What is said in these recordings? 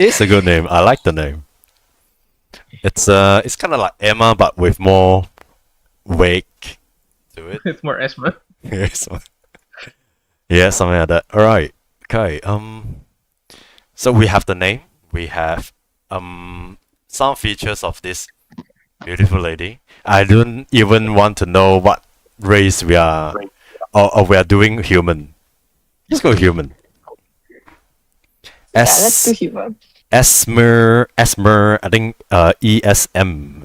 It's a good name. I like the name. It's kind of like Emma, but with more wake to it. It's more Esma. Yeah, yeah, something like that. All right. Okay. So we have the name. We have some features of this beautiful lady. I don't even want to know what race we are, or we are doing human. Let's go human. Yeah, let's do S humor. Esmer. I think ESM.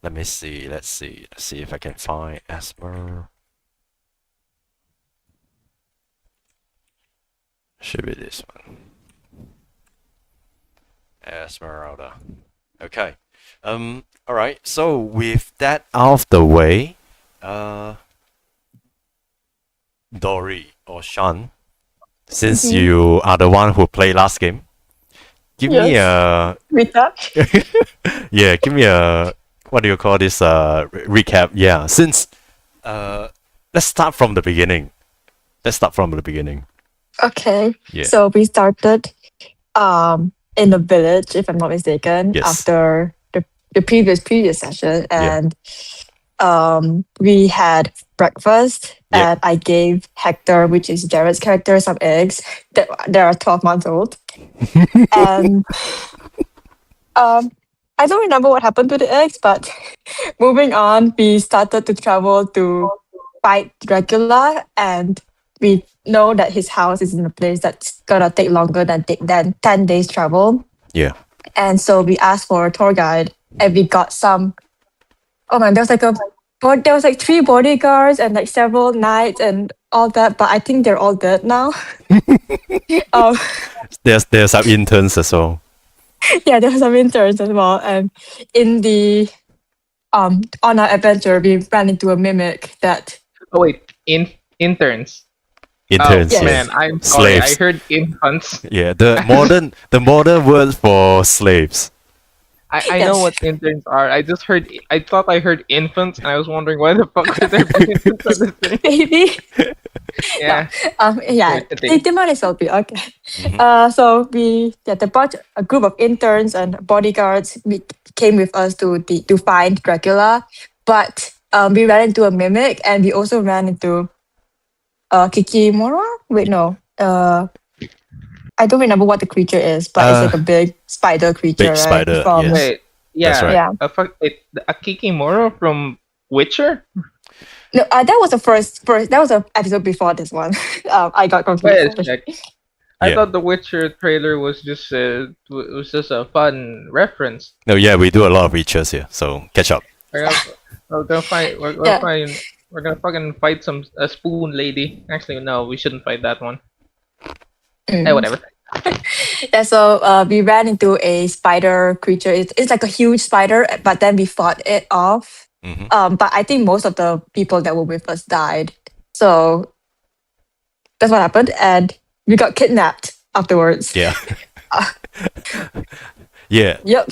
Let me see. Let's see. Let's see if I can find Esmer. Should be this one. Esmeralda. Okay. All right. So with that out of the way, Dory or Sean, since Mhm. you are the one who played last game, give me a Recap. yeah. Give me a what do you call this? Recap. Yeah. Since let's start from the beginning. Let's start from the beginning. Okay. Yeah. So we started in the village, if I'm not mistaken, Yes. after the previous session, Yeah. and we had breakfast, Yeah. and I gave Hector, which is Jared's character, some eggs that are 12 months old, and I don't remember what happened to the eggs, but moving on, we started to travel to fight Dracula, and we know that his house is in a place that's gonna take longer than 10 days travel. Yeah. And so we asked for a tour guide, and we got some. Oh man, there was like 3 bodyguards and like several knights and all that, but I think they're all dead now. um, There's some interns as well. yeah, there were some interns as well, and in the on our adventure, we ran into a mimic that. Oh wait, interns. Interns. yes. Yeah. Man, I'm sorry. Slaves. I heard infants. Yeah, the modern word for slaves. I know Yes. what interns are. I thought I heard infants, and I was wondering why the fuck would there be infants on this thing? Baby. Yeah. Yeah, Continue. they might as well be okay. Mhm. So a group of interns and bodyguards came with us to find Dracula, but we ran into a mimic, and we also ran into Kikimora. Wait, no. I don't remember what the creature is, but it's like a big spider creature, Big right? spider, From, yes. Wait. Yeah. That's right. Yeah. A Kikimoro from Witcher? No, that was the first. That was an episode before this one. I got Wait confused. a sec. I Yeah. thought the Witcher trailer was just a fun reference. No, yeah, we do a lot of research here, so catch up. We're gonna find. We're gonna Yeah. find. We're gonna fucking fight a spoon lady. Actually, no, we shouldn't fight that one. Hey, whatever. Yeah, so we ran into a spider creature. It's like a huge spider, but then we fought it off. Hmm. But I think most of the people that were with us died. So that's what happened, and we got kidnapped afterwards. Yeah. Yeah. Yep.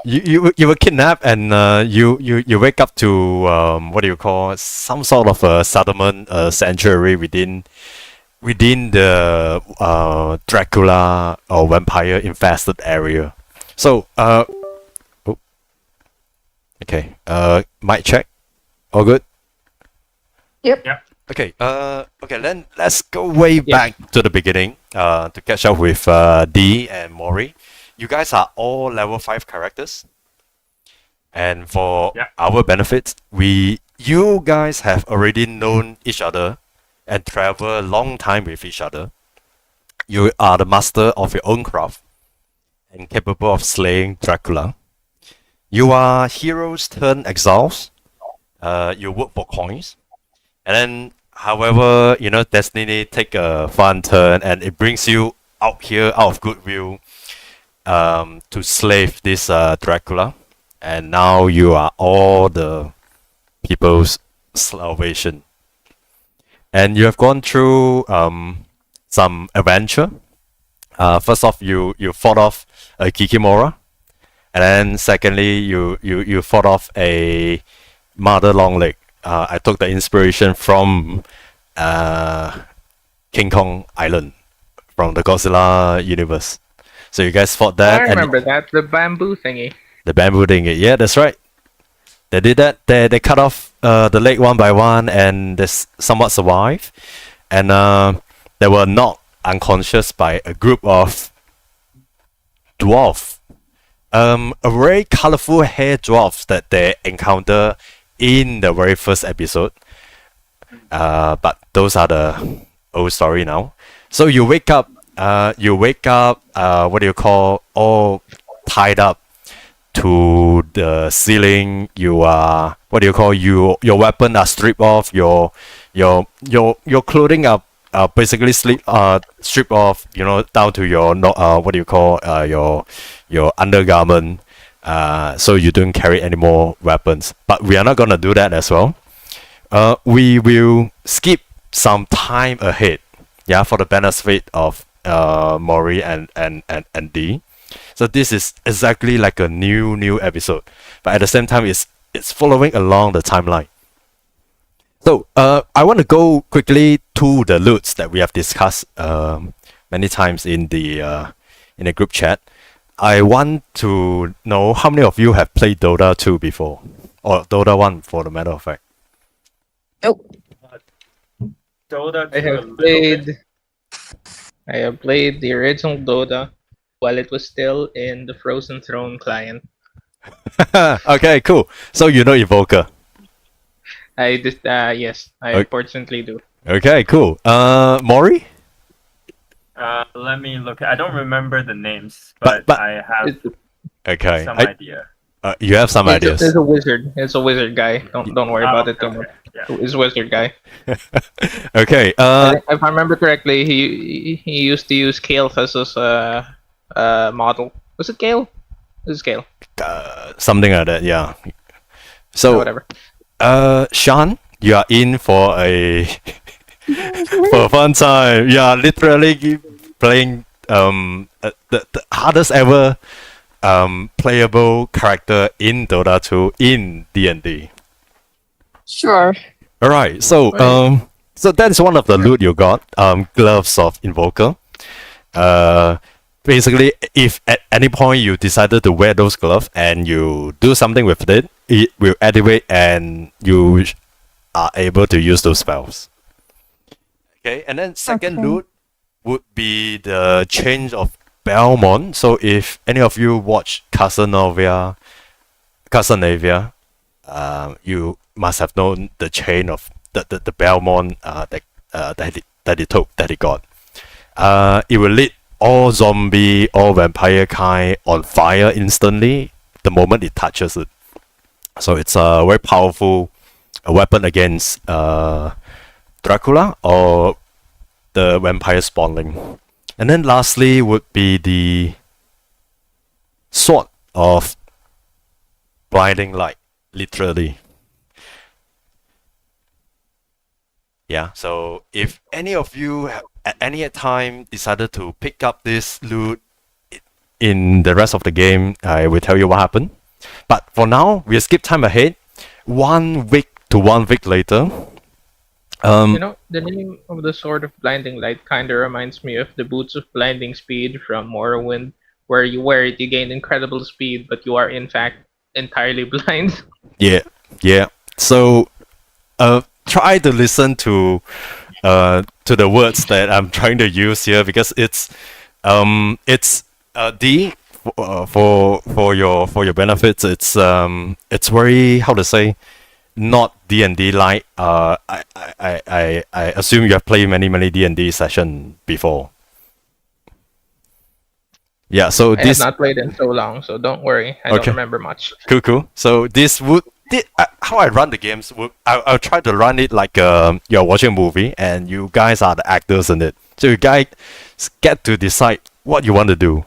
You were kidnapped, and you wake up to what do you call it? Some sort of a settlement sanctuary within the Dracula or vampire infested area. So okay, mic check. All good. Yep. Okay. Okay. Then let's go way back to the beginning. To catch up with D and Mori. You guys are all level 5 characters, and for our benefit, you guys have already known each other and travel a long time with each other. You are the master of your own craft and capable of slaying Dracula. You are heroes turned exiles. You work for coins, and then, however, destiny take a fun turn, and it brings you out here out of goodwill, to slave this Dracula, and now you are all the people's salvation. And you have gone through some adventure. First off, you fought off a Kikimora, and then secondly, you fought off a Mother Longleg. I took the inspiration from King Kong Island from the Godzilla universe. So you guys fought that, I and remember that, the bamboo thingy. the bamboo thing. Yeah, that's right. They did that. They cut off the leg one by one, and they somewhat survived. And they were knocked unconscious by a group of dwarf, a very colorful hair dwarfs that they encounter in the very first episode. But those are the old story now. So you wake up. What do you call? All tied up to the ceiling. You are, what do you call, your weapon are stripped off, your clothing are basically stripped off, down to your what do you call, your undergarment, so you don't carry any more weapons. But we are not gonna do that as well. We will skip some time ahead, yeah, for the benefit of Mori and D. So this is exactly like a new episode, but at the same time, it's following along the timeline. So I want to go quickly to the loots that we have discussed many times in the group chat. I want to know how many of you have played Dota 2 before, or Dota 1 for the matter of fact. Nope. Dota 2 I have played the original Dota while it was still in the Frozen Throne client. Okay, cool. So you know Evoker. I just yes, I Okay. unfortunately do. Okay, cool. Mori? Let me look. I don't remember the names, but But- I have It's, Okay. some idea. You have some ideas. it's a wizard. It's a wizard guy. Don't worry about it too much. Yeah. It's a wizard guy. Okay. If I remember correctly, he used to use Kale as his model. Was it Kale? It was Kale. Something like that, yeah. Or So, whatever. Sean, you are in for a for a fun time. You are literally playing the hardest ever playable character in Dota 2 in D&D. Sure. All right. So so that is one of the loot you got. Gloves of Invoker. Basically, if at any point you decided to wear those gloves and you do something with it, it will activate and you are able to use those spells. Okay, and then second Okay. loot would be the change of Belmont. So if any of you watch Castlevania, you must have known the chain of the Belmont that it got. It will lit all zombie or vampire kind on fire instantly the moment it touches it. So it's a very powerful weapon against Dracula or the vampire spawning. And then lastly would be the sword of blinding light, literally. Yeah, so if any of you at any time decided to pick up this loot in the rest of the game, I will tell you what happened. But for now, we'll skip time ahead. 1 week to 1 week later. You know, the name of the Sword of Blinding Light kind of reminds me of the Boots of Blinding Speed from Morrowind, where you wear it, you gain incredible speed, but you are in fact entirely blind. Yeah. So, try to listen to the words that I'm trying to use here because it's D for your benefits. It's very, how to say, not D&D like. I assume you have played many D&D session before. Yeah. So I have this not played in so long, so don't worry. I don't Okay. remember much. cool. So this would how I run the games would I'll try to run it like you're watching a movie and you guys are the actors in it. So you guys get to decide what you want to do.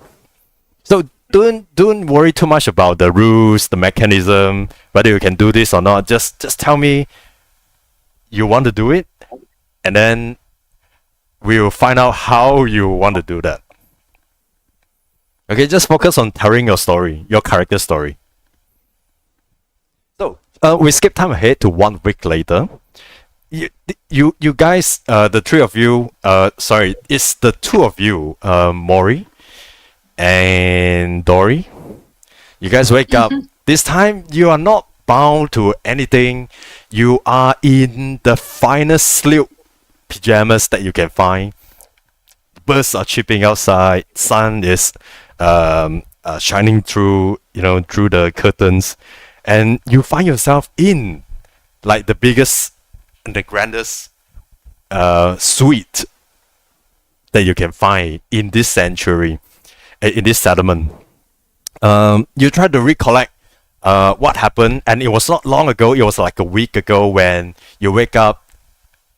So don't worry too much about the rules, the mechanism, whether you can do this or not. Just tell me you want to do it, and then we'll find out how you want to do that. Okay, just focus on telling your story, your character story. So we skip time ahead to 1 week later. you guys, the three of you, sorry, it's the two of you, Mori and Dory. You guys wake up. This time you are not bound to anything. You are in the finest sleep pajamas that you can find. Birds are chirping outside. Sun is shining through, through the curtains, and you find yourself in like the biggest and the grandest suite that you can find in this sanctuary, in this settlement. You try to recollect what happened, and it was not long ago. It was like a week ago when you wake up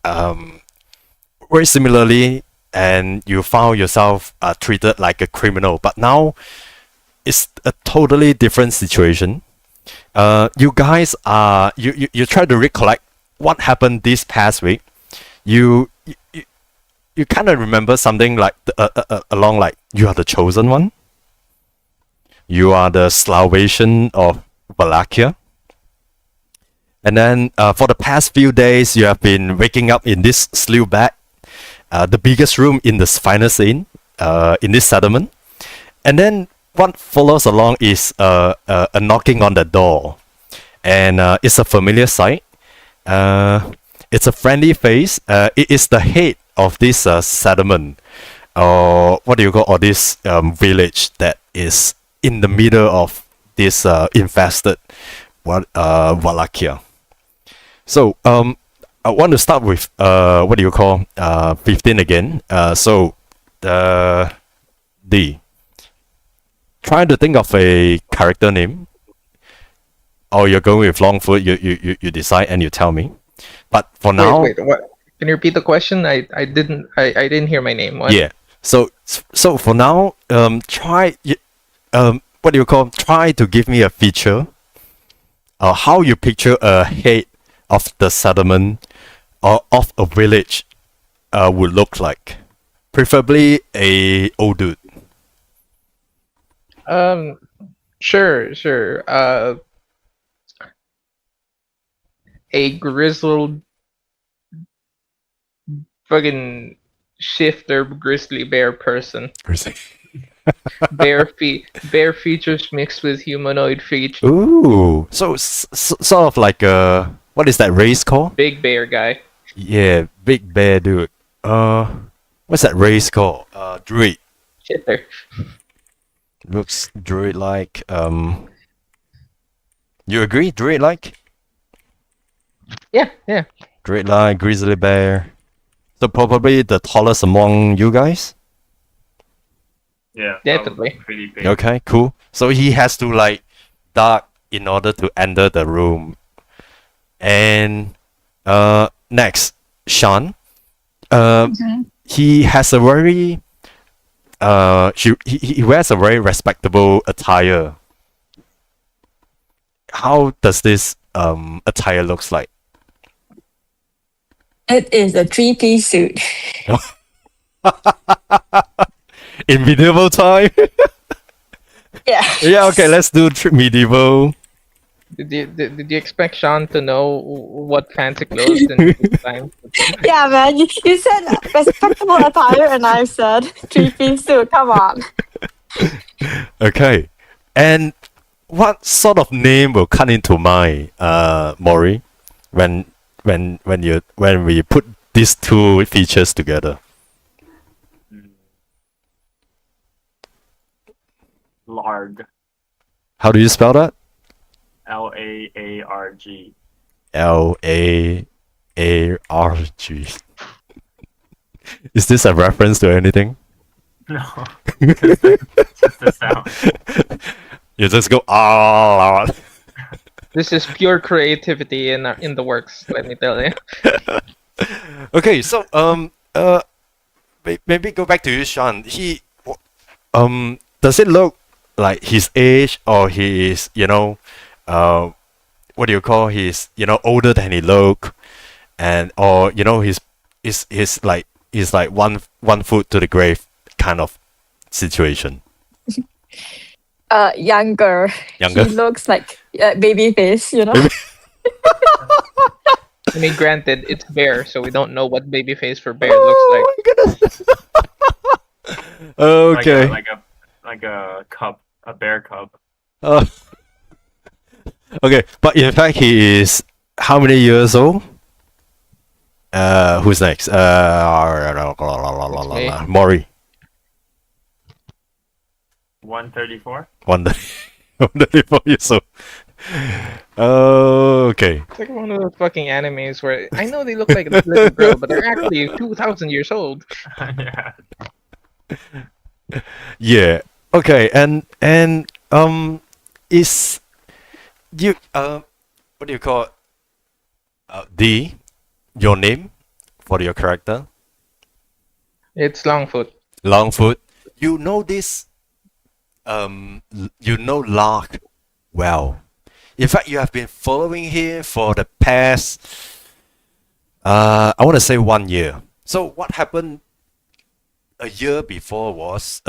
very similarly, and you found yourself treated like a criminal. But now it's a totally different situation. You guys are you try to recollect what happened this past week. You kind of remember something like along like you are the chosen one. You are the salvation of Wallachia. And then for the past few days, you have been waking up in this slew bag, the biggest room in the finest inn in this settlement. And then what follows along is a knocking on the door. And it's a familiar sight. It's a friendly face. It is the head of this settlement, or what do you call, or this village that is in the middle of this infested Wallachia. So I want to start with what do you call 15 again. So D. Trying to think of a character name. Or you're going with Longfoot. You decide and you tell me. But for now, wait, what? Can you repeat the question? I didn't hear my name. What? Yeah. So for now, try what do you call? Try to give me a feature. How you picture a head of the settlement or of a village would look like. Preferably a old dude. Sure. A grizzled fucking shifter grizzly bear person. Bear features mixed with humanoid features. Ooh, so sort of like what is that race called? Big bear guy. Yeah, big bear dude. What's that race called? Druid. Shifter. Looks druid like. You agree? Druid like? Yeah. Druid like grizzly bear. So probably the tallest among you guys. Yeah, Definitely. pretty big. Okay, cool. So he has to like duck in order to enter the room. And next, Sean. He has a very he wears a very respectable attire. How does this attire looks like? It is a 3-piece suit. In medieval time? Yeah. Yeah, okay, let's do medieval. Did you expect Sean to know what fancy clothes in this time? Yeah, man. You said respectable attire, and I said 3-piece suit. Come on. Okay. And what sort of name will come into mind, Maury, when we put these two features together? Larg. How do you spell that? Laarg. Laarg. Is this a reference to anything? No. just the sound. You just go ah. This is pure creativity in the works. Let me tell you. Okay, so maybe go back to you, Sean. He does it look like his age, or he is what do you call, he's older than he look, and or he's like one foot to the grave kind of situation? Younger. Younger? He looks like baby face, I mean, granted, it's bear, so we don't know what babyface for bear looks like. Oh my goodness. Okay. Like a cub, a bear cub. Uh, okay, but in fact, he is how many years old? Who's next? me. Mori. 134. 134 years old. Okay. It's like one of those fucking animes where I know they look like a little girl, but they're actually 2,000 years old. Yeah. Yeah. Okay. And is you what do you call it? D your name for your character? It's Longfoot. Longfoot. You know this. You know Lark well. In fact, you have been following him for the past, I want to say 1 year. So what happened a year before was,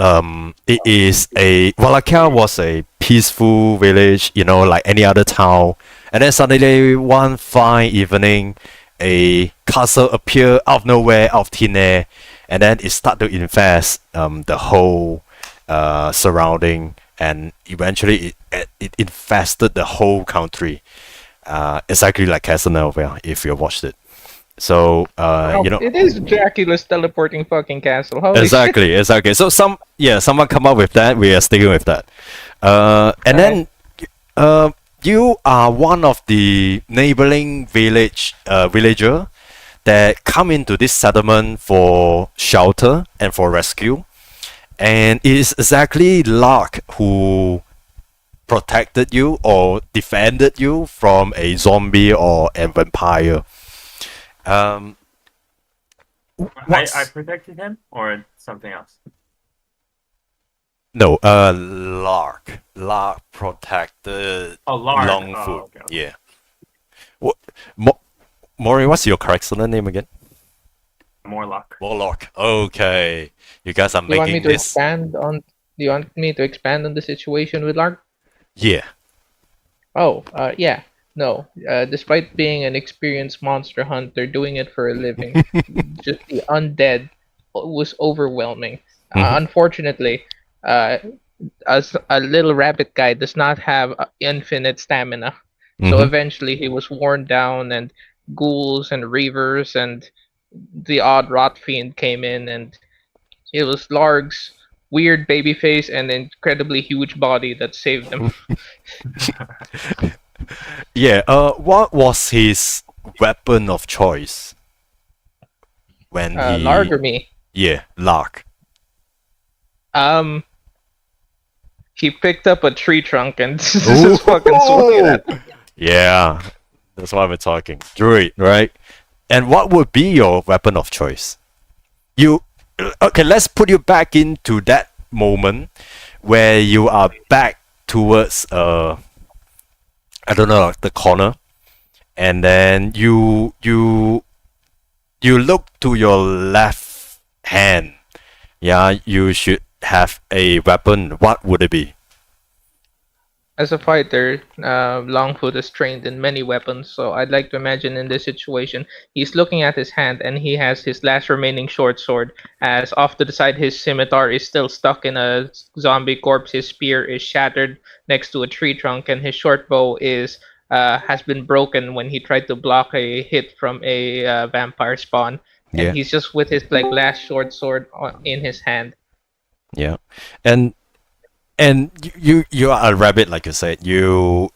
it is Wallachia was a peaceful village, you know, like any other town. And then suddenly one fine evening, a castle appeared out of nowhere, out of thin air, and then it started to infest the whole surrounding, and eventually it infested the whole country. Exactly like Casanova, if you watched it. So you know, It is Dracula's teleporting fucking castle. Holy exactly. So someone come up with that. We are sticking with that. And then you are one of the neighboring villager that come into this settlement for shelter and for rescue. And it is exactly Lark who protected you or defended you from a zombie or a vampire. I protected him or something else. No, Lark protected Oh, Lark. Longfoot. Oh, okay. Yeah. What? Maury, what's your correctional name again? Morlock. Warlock. Okay. You guys are Do you want me making to this. expand on? Do you want me to expand on the situation with Lark? Yeah. Oh, yeah. No. Despite being an experienced monster hunter, doing it for a living, just the undead was overwhelming. Mhm. Unfortunately, as a little rabbit guy does not have infinite stamina, so Mhm. eventually he was worn down, and ghouls and reavers and the odd rot fiend came in, and it was Larg's weird baby face and incredibly huge body that saved him. Yeah. What was his weapon of choice when he? Larg or me? Yeah, Lark. He picked up a tree trunk and just fucking swung it at. Yeah, that's why we're talking. Druid, right? And what would be your weapon of choice? Okay, let's put you back into that moment where you are back towards I don't know, like the corner, and then you look to your left hand. Yeah, you should have a weapon. What would it be? As a fighter, Longfoot is trained in many weapons, so I'd like to imagine in this situation, he's looking at his hand and he has his last remaining short sword, as off to the side his scimitar is still stuck in a zombie corpse, his spear is shattered next to a tree trunk, and his short bow has been broken when he tried to block a hit from a vampire spawn. And Yeah. he's just with his like last short sword in his hand. Yeah, and you are a rabbit, like you said. You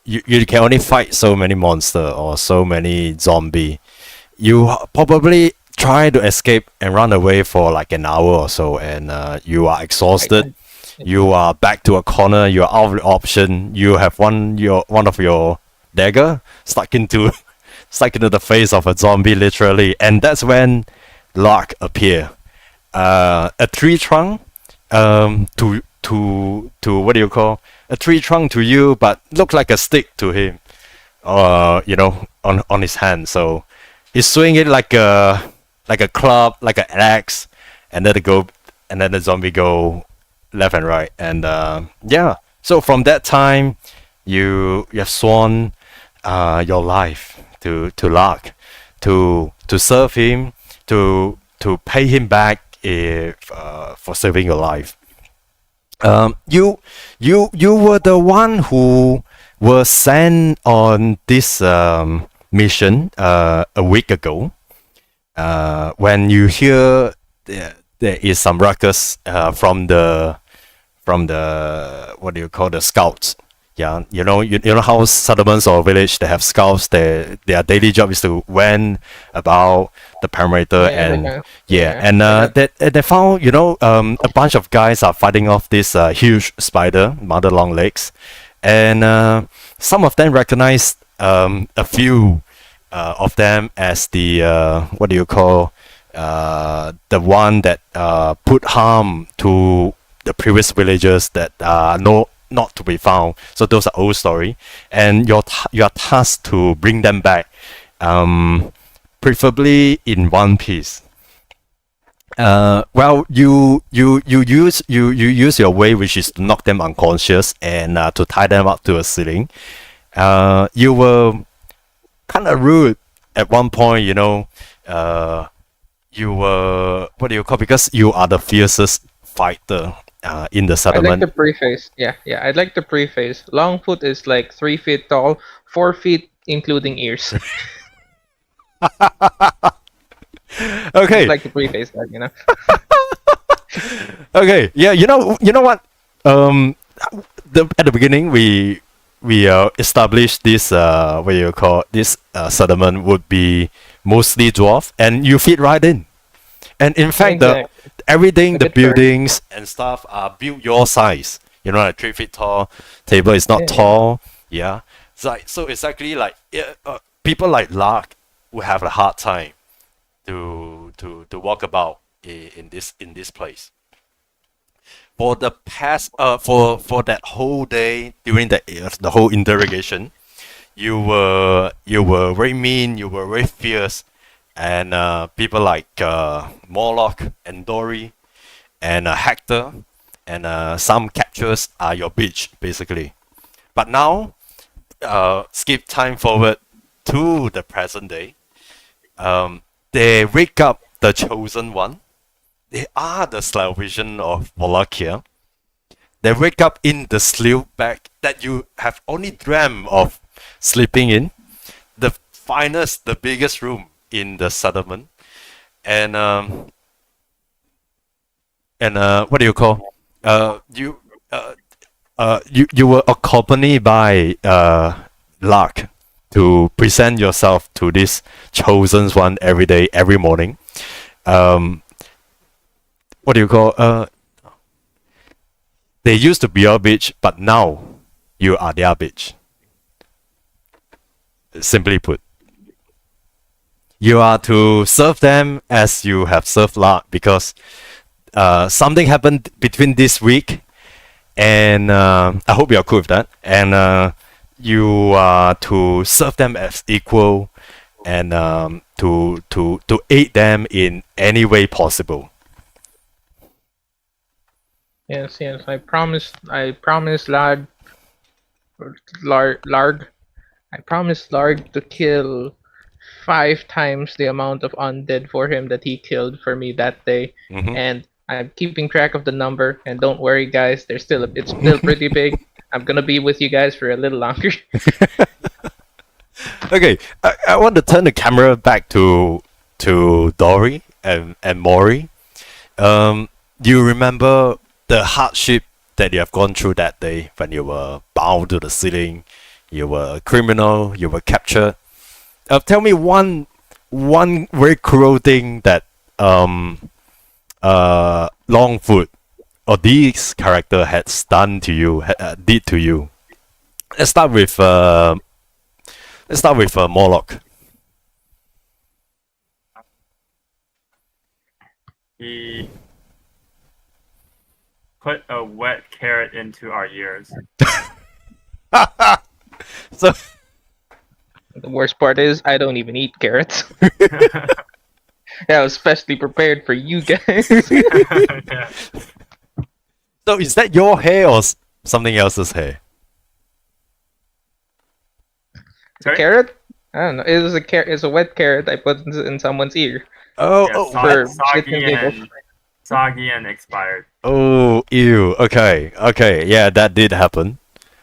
can only fight so many monster or so many zombie. You probably try to escape and run away for like an hour or so, and you are exhausted. You are back to a corner. You are out of the option. You have one of your dagger stuck into the face of a zombie, literally, and that's when Lark appear. A tree trunk, to what do you call a tree trunk to you, but look like a stick to him. You know, on his hand. So he's swinging it like a club, like an axe, and then the zombie go left and right, and yeah. So from that time, you have sworn your life to Lark, to serve him, to pay him back if for saving your life. You were the one who was sent on this mission a week ago. When you hear there is some ruckus from the what do you call, the scouts. Yeah, you know how settlements or village, they have scouts. Their daily job is to went about the perimeter they found a bunch of guys are fighting off this huge spider, mother long legs, and some of them recognized a few of them as the what do you call, the one that put harm to the previous villagers that are not to be found. So those are old story, and you are tasked to bring them back, preferably in one piece. Well, you use your way, which is to knock them unconscious and to tie them up to a ceiling. You were kind of rude at one point, you were, what do you call, because you are the fiercest fighter in the I'd like settlement. to preface. Yeah, I'd like to preface. Longfoot is like 3 feet tall, 4 feet including ears. Okay. I'd like to preface that, Okay, yeah, you know what? At the beginning, we established this what you call, this settlement would be mostly dwarf, and you fit right in. And in fact, everything, the buildings and stuff are built your size. Like 3 feet tall. Table is not tall. Yeah, so exactly like people like Lark will have a hard time to walk about in this place. For the past for that whole day, during the whole interrogation, you were very mean, you were very fierce, and people like Morlock and Dory and Hector and some captures are your bitch, basically. But now, skip time forward to the present day. They wake up the chosen one. They are the Slavision of Wallachia. They wake up in the sleep bag that you have only dreamt of sleeping in. The finest, the biggest room in the settlement. And what do you call? You were accompanied by Lark to present yourself to this chosen one every day, every morning. What do you call? They used to be your bitch, but now you are their bitch. Simply put, you are to serve them as you have served Lark, because something happened between this week, and I hope you are cool with that. And you are to serve them as equal, and to aid them in any way possible. Yes. I promised Larg. I promised Larg to kill 5 times the amount of undead for him that he killed for me that day, and I'm keeping track of the number. And don't worry, guys, it's still pretty big. I'm gonna be with you guys for a little longer. Okay, I want to turn the camera back to Dory and Mori. You remember the hardship that you have gone through that day when you were bound to the ceiling, you were a criminal, you were captured. Tell me one very cruel thing that Longfoot or this character has done to you, did to you. Let's start with Morlock. He put a wet carrot into our ears. So The worst part is I don't even eat carrots. Yeah, I was specially prepared for you guys. Yeah. so is that your hair or something else's hair? The carrot? I don't know. It was a It's a wet carrot I put in someone's ear. Oh, Yeah, oh, For shits soggy and giggles. and soggy and expired. oh, ew. Okay, okay, yeah, that did happen.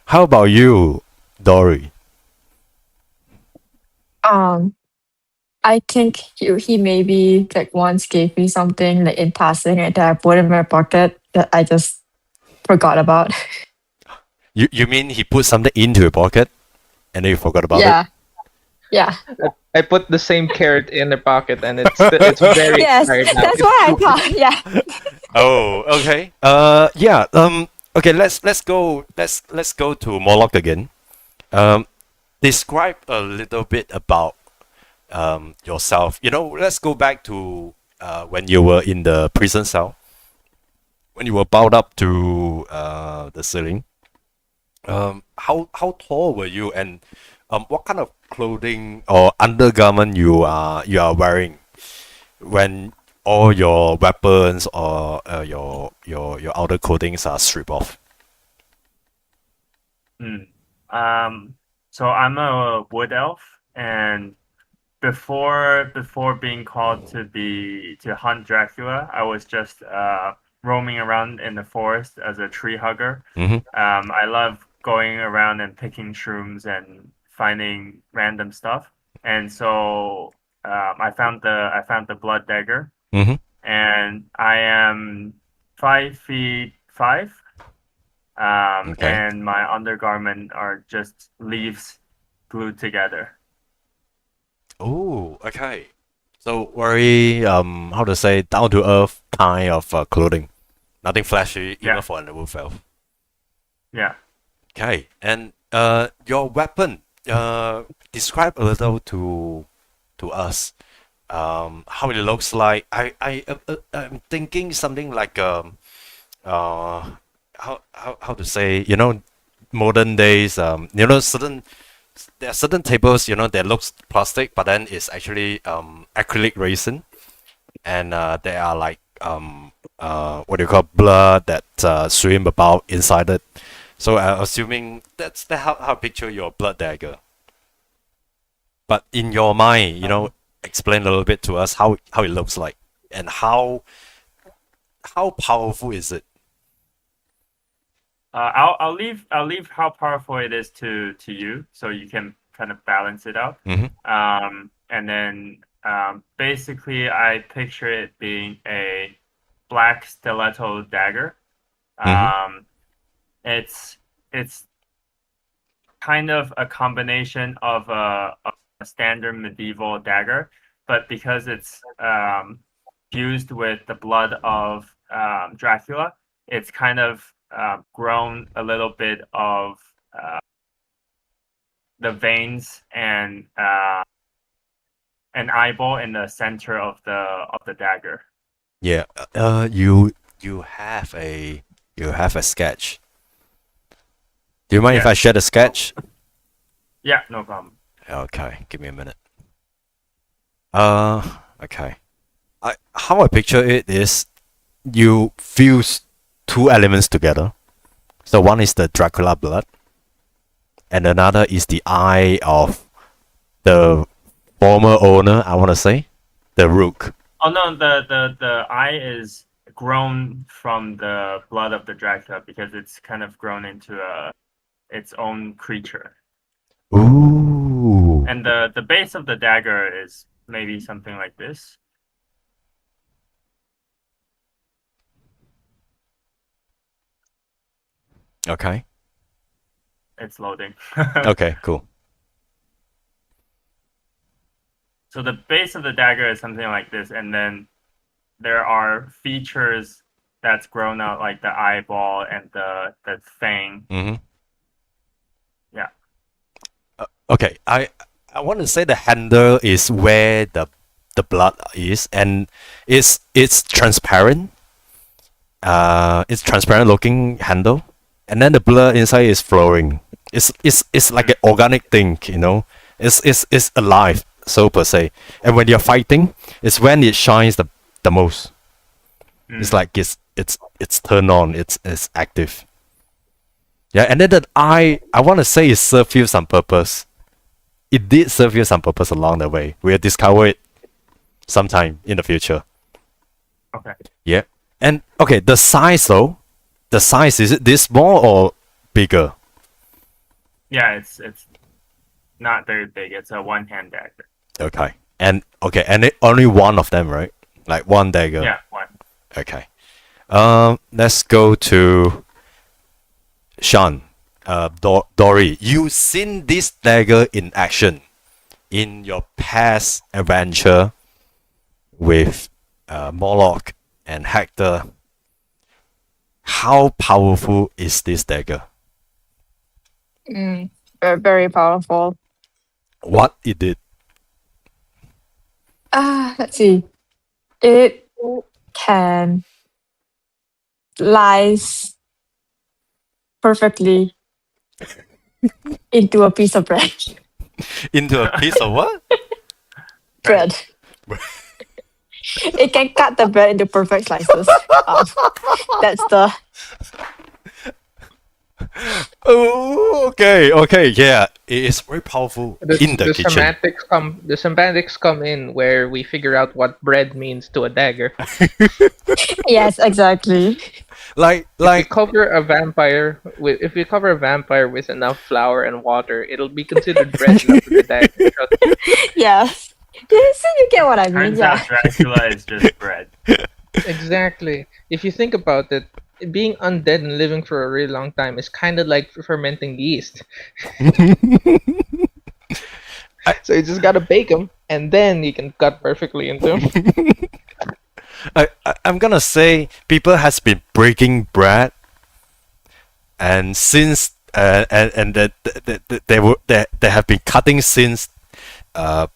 How about you, Dory? Um, I think he maybe like once gave me something like in passing and that I put in my pocket that I just forgot about. You mean he put something into your pocket and then you forgot about it? Yeah. Yeah. I put the same carrot in the pocket, and it's very Yes, expired now. that's It's what I super- thought. Yeah. Oh, okay. Yeah. Okay. Let's go. Let's go to Moloch again. Describe a little bit about yourself. You know, let's go back to when you were in the prison cell, when you were bound up to the ceiling. How tall were you, and what kind of clothing or undergarment you are wearing when all your weapons or your outer coatings are stripped off? So I'm a wood elf, and before being called to hunt Dracula, I was just roaming around in the forest as a tree hugger. Mm-hmm. I love going around and picking shrooms and finding random stuff. And so I found the blood dagger, Mm-hmm. and I am 5'5". Okay. And my undergarment are just leaves glued together. Oh, okay. So very how to say, down to earth kind of clothing. Nothing flashy, even Yeah. for an wolf elf. Yeah. Okay, and your weapon. Describe a little to us. How it looks like. I'm thinking something like how to say, you know, modern days, you know, there are certain tables, you know, that looks plastic but then it's actually acrylic resin, and there are like what do you call, blood that swim about inside it. So assuming that's how I picture your blood dagger. But in your mind, you know, explain a little bit to us how it looks like and how powerful is it? I'll leave how powerful it is to you, so you can kind of balance it out. Mm-hmm. And then basically, I picture it being a black stiletto dagger. It's kind of a combination of a standard medieval dagger, but because it's fused with the blood of Dracula, it's kind of grown a little bit of the veins and an eyeball in the center of the dagger. Yeah. You have a sketch. Do you mind if I share the sketch? Yeah, no problem. Okay, give me a minute. Okay. How I picture it is you fuse two elements together. So one is the Dracula blood, and another is the eye of the former owner, I want to say, the Rook. Oh no, the eye is grown from the blood of the Dracula because it's kind of grown into its own creature. Ooh. And the base of the dagger is maybe something like this. Okay. It's loading. Okay, cool. So the base of the dagger is something like this, and then there are features that's grown out, like the eyeball and the fang. Mm-hmm. Yeah. Okay, I want to say the handle is where the blood is, and it's transparent. It's transparent looking handle, and then the blood inside is flowing. It's like an organic thing, you know. It's alive, so per se. And when you're fighting, it's when it shines the most. It's like it's turned on. It's active. Yeah, and then the eye, I want to say, it serves you some purpose. it did serve you some purpose along the way. We'll discover it sometime in the future. Okay. Yeah. And okay, the size though, the size, is it this small or bigger? Yeah, it's not very big. It's a one-hand dagger. Okay. And only one of them, right? Like one dagger. Yeah, one. Okay. Let's go to Sean. Dory, you seen this dagger in action in your past adventure with Moloch and Hector. How powerful is this dagger? Very powerful. What it did? Let's see. It can slice perfectly into a piece of bread. Into a piece of what? Bread. It can cut the bread into perfect slices. That's the. Oh, okay, yeah. It is very powerful in the kitchen. The semantics come in where we figure out what bread means to a dagger. Yes, exactly. Like If we cover a vampire with enough flour and water, it'll be considered bread enough for the dagger. Yes. You get what I mean. Turns Yeah. out Dracula is just bread. Exactly. If you think about it, being undead and living for a really long time is kind of like fermenting yeast. So you just gotta bake them, and then you can cut perfectly into them. I'm gonna say people has been breaking bread, and since and that they have been cutting since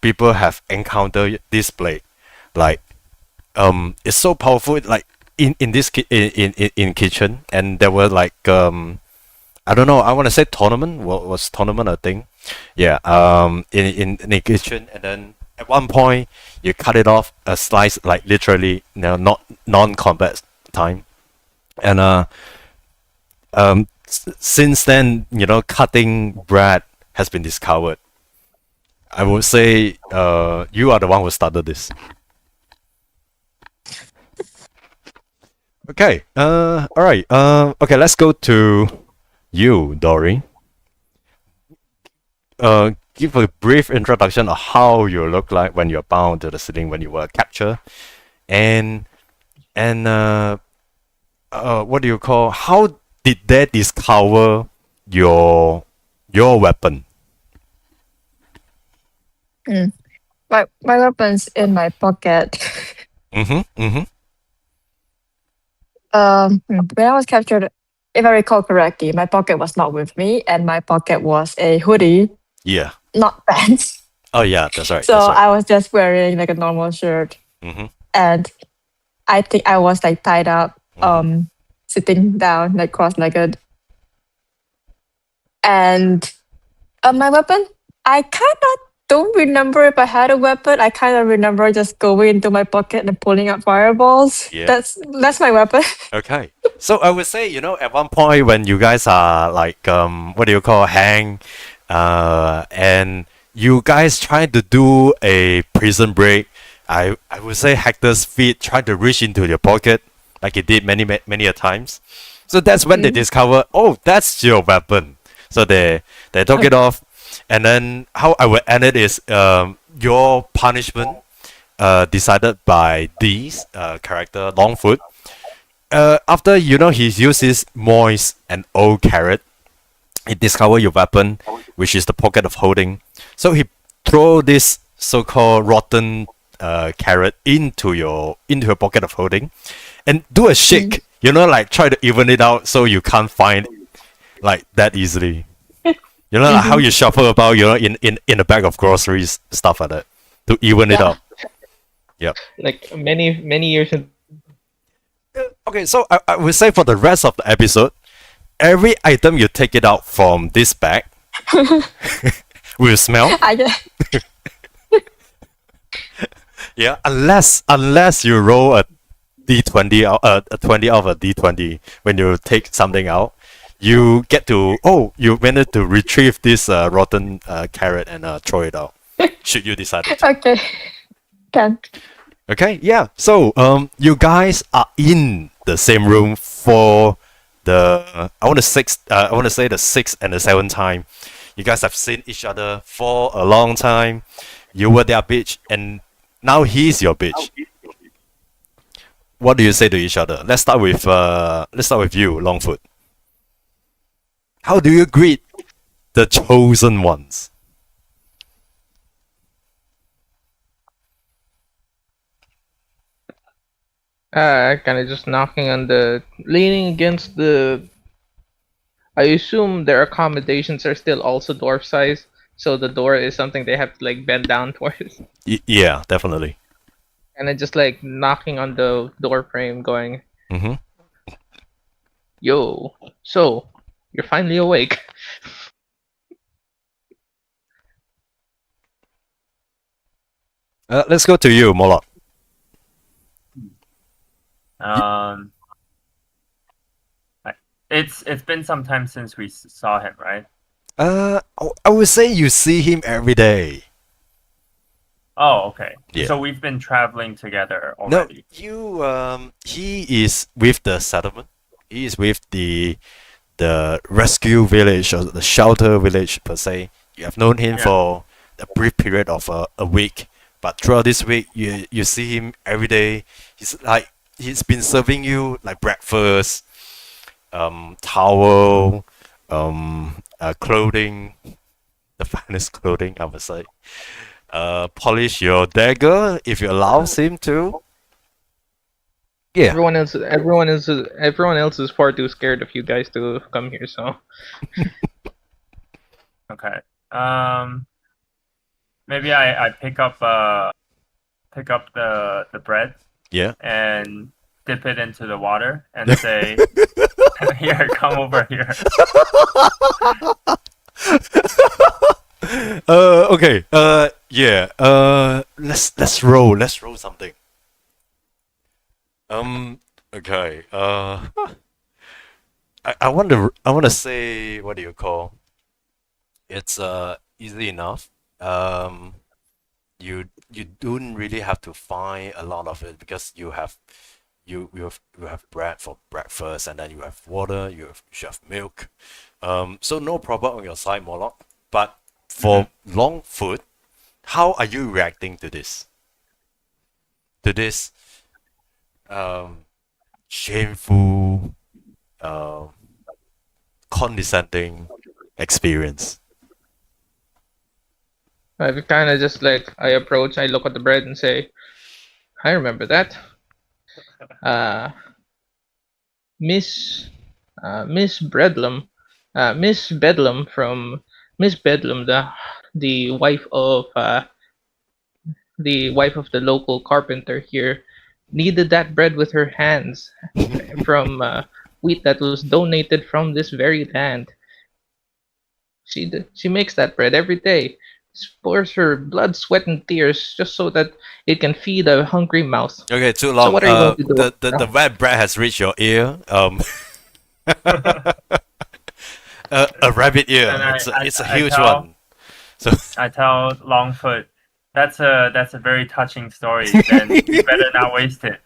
people have encountered this blade. Like it's so powerful. Like in this in kitchen, and there were like I don't know. I want to say tournament. What was tournament a thing? Yeah. In the kitchen, and then at one point you cut it off a slice, like literally, not non-combat time, and since then, cutting bread has been discovered. I would say you are the one who started this. Okay. All right. Okay. Let's go to you, Dory. Give a brief introduction of how you look like when you're bound to the ceiling when you were captured, and what do you call? How did they discover your weapon? My weapon's in my pocket. Mm-hmm. When I was captured, if I recall correctly, my pocket was not with me, and my pocket was a hoodie, Yeah. not pants. Oh yeah, that's right. So that's right. I was just wearing like a normal shirt, Mm-hmm. and I think I was like tied up, sitting down, like cross-legged. And my weapon, I kind of don't remember if I had a weapon. I kind of remember just going into my pocket and pulling out fireballs. Yeah. That's my weapon. Okay. So I would say, at one point when you guys are like, what do you call, hang, and you guys trying to do a prison break, I would say Hector's feet tried to reach into your pocket, like it did many a times. So that's when they discover, oh, that's your weapon. So they took it off, and then how I would end it is, your punishment, decided by D's character Longfoot. After he uses moist and old carrot, he discovered your weapon, which is the pocket of holding. So he throw this so-called rotten carrot into your pocket of holding, and do a shake. Like try to even it out so you can't find like that easily. Like how you shuffle about, in a bag of groceries, stuff like that, to even it out. Yep. Like many years in. Okay, so I would say for the rest of the episode, every item you take it out from this bag will smell. I just, Yeah, unless you roll a d20 a 20 of a d20 when you take something out, you get to you managed to retrieve this rotten carrot and throw it out. Should you decide to? Okay. Can. Okay, yeah. So you guys are in the same room for the I want to say the sixth and the seventh time. You guys have seen each other for a long time. You were their bitch, and now he's your bitch. What do you say to each other? Let's start with you, Longfoot. How do you greet the chosen ones? Kind of just knocking on leaning against the. I assume their accommodations are still also dwarf size, so the door is something they have to like bend down towards. Yeah, definitely. And then just like knocking on the door frame, going, Mm-hmm. "Yo, so you're finally awake." Let's go to you, Moloch. It's been some time since we saw him, right? I would say you see him every day. Oh, okay. Yeah. So we've been traveling together No, already. he is with the settlement. He is with the rescue village or the shelter village per se. You have known him Yeah. for a brief period of a week, but throughout this week, you see him every day. He's been serving you like breakfast, towel, clothing, the finest clothing I would say. Polish your dagger if you allows him to. Yeah. Everyone else is far too scared of you guys to come here. So Okay. Maybe I pick up the bread Yeah. and dip it into the water and say, "Here, come over here." Okay. Yeah. Let's roll. Let's roll something. Okay. I want to say, what do you call? It's easy enough. You don't really have to find a lot of it because you have bread for breakfast, and then you have water, you have milk. So no problem on your side, Moloch. But for Longfoot, how are you reacting to this? To this shameful, condescending experience? I kind of just like I look at the bread and say, "I remember that, Miss Bedlam, Miss Bedlam from Miss Bedlam, the wife of the local carpenter here, kneaded that bread with her hands from wheat that was donated from this very land. She makes that bread every day, pours her blood, sweat, and tears just so that it can feed a hungry mouth." Okay, too long. So what are you going to do? The red bread has reached your ear. A rabbit ear. And It's a I huge tell- one. So I tell Longfoot, that's a very touching story. Then you better not waste it.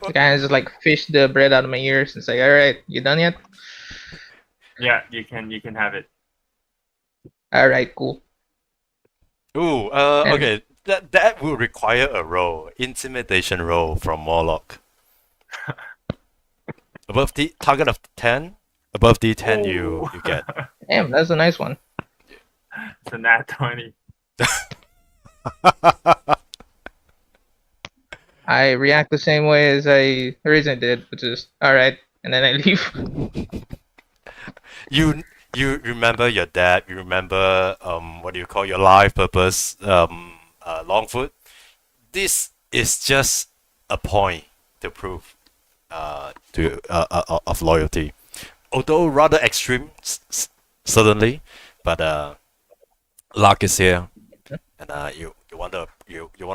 I kind of just like fish the bread out of my ears and say, "All right, you done yet? Yeah, you can have it. All right, cool." ooh, okay. That will require a roll, intimidation roll from Morlock. Above the target of 10, above the 10 you get. Damn, that's a nice one. It's a nat 20. I react the same way as I originally did, which is all right, and then I leave. You remember your dad. You remember what do you call your life purpose, Longfoot. This is just a point to prove of loyalty, although rather extreme, certainly. But luck is here, and you want to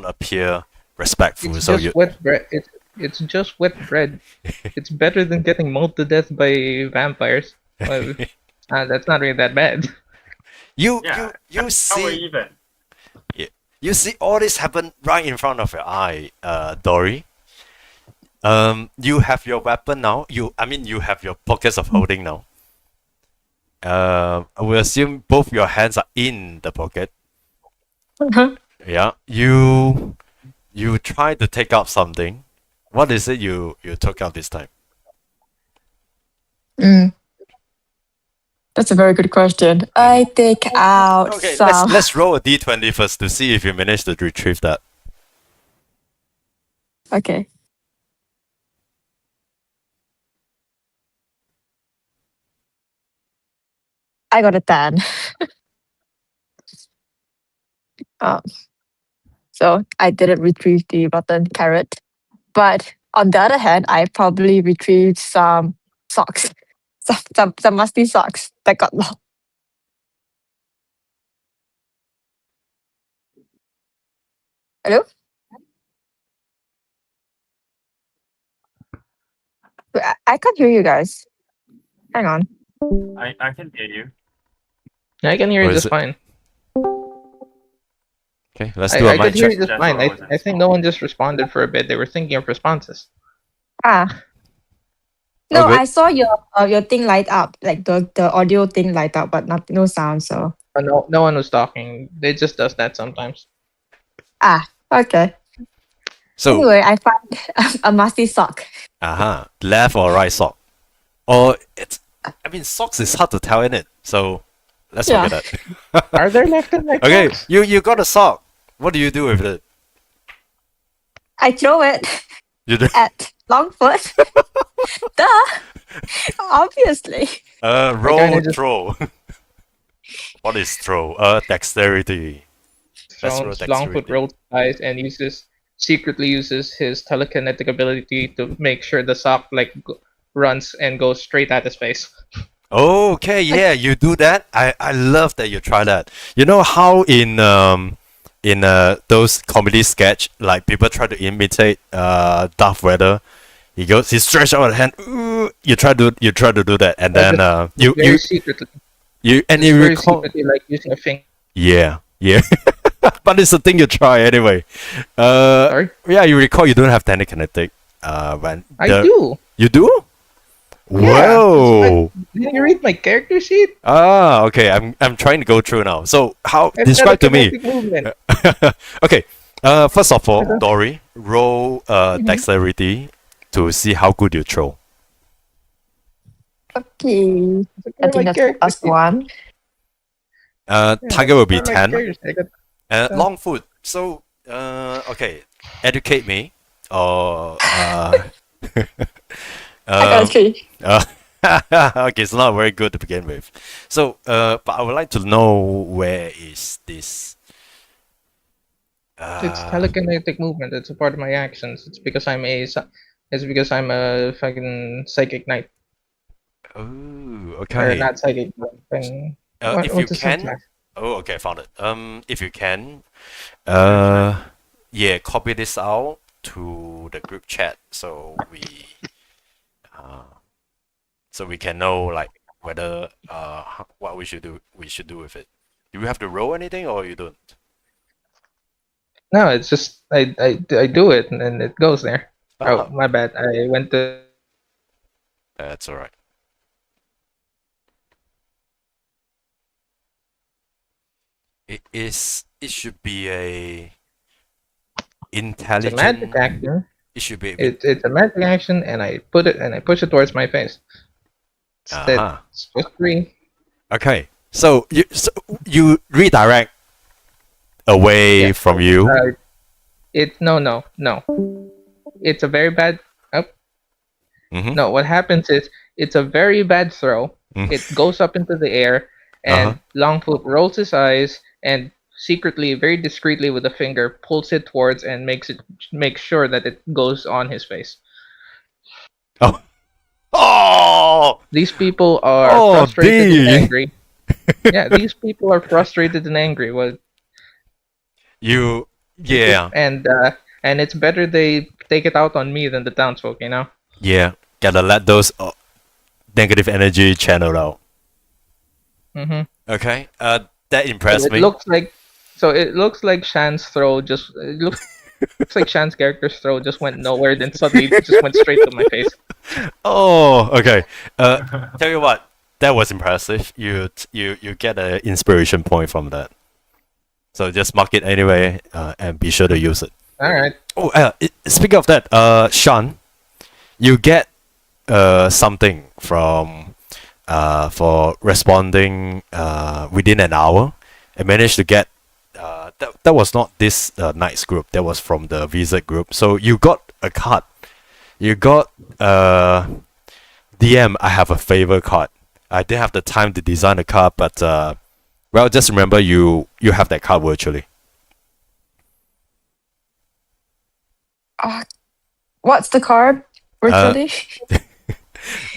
appear respectful. It's So just wet bread. It's just wet bread. It's better than getting mauled to death by vampires. Well, that's not really that bad. You Yeah, you Now we're see even. you see all this happen right in front of your eye, Dory. You have your weapon now. You have your pockets of holding now. I will assume both your hands are in the pocket. Yeah. You try to take out something. What is it you took out this time? Mm. That's a very good question. I take out Okay, some. let's roll a d20 first to see if you manage to retrieve that. Okay. I got a 10. So I didn't retrieve the rotten carrot. But on the other hand, I probably retrieved some socks. Some musty socks that got lost. Hello? Wait, I can't hear you guys. Hang on. I can hear you. I can hear Or you is just it- fine. Okay, let's do a I mic could hear check. you just That's fine. what I was I think no one just responded for a bit. They were thinking of responses. Ah. No, good. I saw your thing light up, like the audio thing light up, but no sound. So No one was talking. It just does that sometimes. okay. So, Anyway, I found a musty sock. left or right sock? Or socks is hard to tell in it. So, let's Yeah. forget that. Are there left and right Okay, socks? you got a sock. What do you do with it? I throw it You do at Longfoot. Duh. Obviously. roll just- throw. What is throw? Dexterity. Let's roll So Longfoot dexterity. rolls eyes and secretly uses his telekinetic ability to make sure the sock runs and goes straight at his face. Okay, yeah, you do that. I love that you try that. You know how in those comedy sketch, like people try to imitate Darth Vader. He stretch out a hand. You try to do that, and then Very secretly. you Very recall. secretly, like using a finger. Yeah. But it's the thing you try anyway. Sorry? Yeah, you recall you don't have telekinetic. When I do. You do? Yeah, Whoa. Did you read my character sheet? Okay. I'm trying to go through now. So how I've describe to me? telekinetic movement. Okay. First of all, Dory, roll dexterity to see how good you throw. Okay. I My think that's character plus sheet. 1. Tiger will be My 10. character sheet. I got- Longfoot. So okay, educate me. Or I got a 3. okay, it's not very good to begin with. So, but I would like to know where is this? It's telekinetic movement. It's a part of my actions. It's because I'm a fucking psychic knight. Oh, Or okay. not psychic. But If you what's the can, syntax? oh, okay, I found it. If you can, yeah, copy this out to the group chat so we can know like whether what we should do with it. Do we have to roll anything or you don't? No, it's just I do it and then it goes there. Ah, Oh, my bad. I went to. that's all right. It should be a It's a intelligent. magic action. It should be. It's a magic action, and I push it towards my face. Uh-huh. It's just 3. Okay, so you redirect away Yeah. from you. No. It's a very bad. Oh, Mhm. no, what happens is it's a very bad throw. Mm. It goes up into the air, and Longfoot rolls his eyes and secretly, very discreetly with a finger, pulls it towards and makes sure that it goes on his face. Oh, These people are Oh, frustrated and D. angry. Yeah, these people are frustrated and angry. Well, yeah. and it's better they take it out on me than the townsfolk, you know? Yeah, gotta let those negative energy channel out. Mm-hmm. Okay, that impressed me. It looks like Shan's throw just it looks like Shan's character's throw just went nowhere, then suddenly just went straight to my face. Oh, okay. Tell you what, that was impressive. You get an inspiration point from that. So just mark it anyway, and be sure to use it. All right. Oh, speaking of that, Sean, you get something from for responding within an hour. I managed to get that was not this night's group. That was from the Visit group. So you got a card. You got DM. I have a favor card. I didn't have the time to design the card, but well, just remember you have that card virtually. What's the card virtually?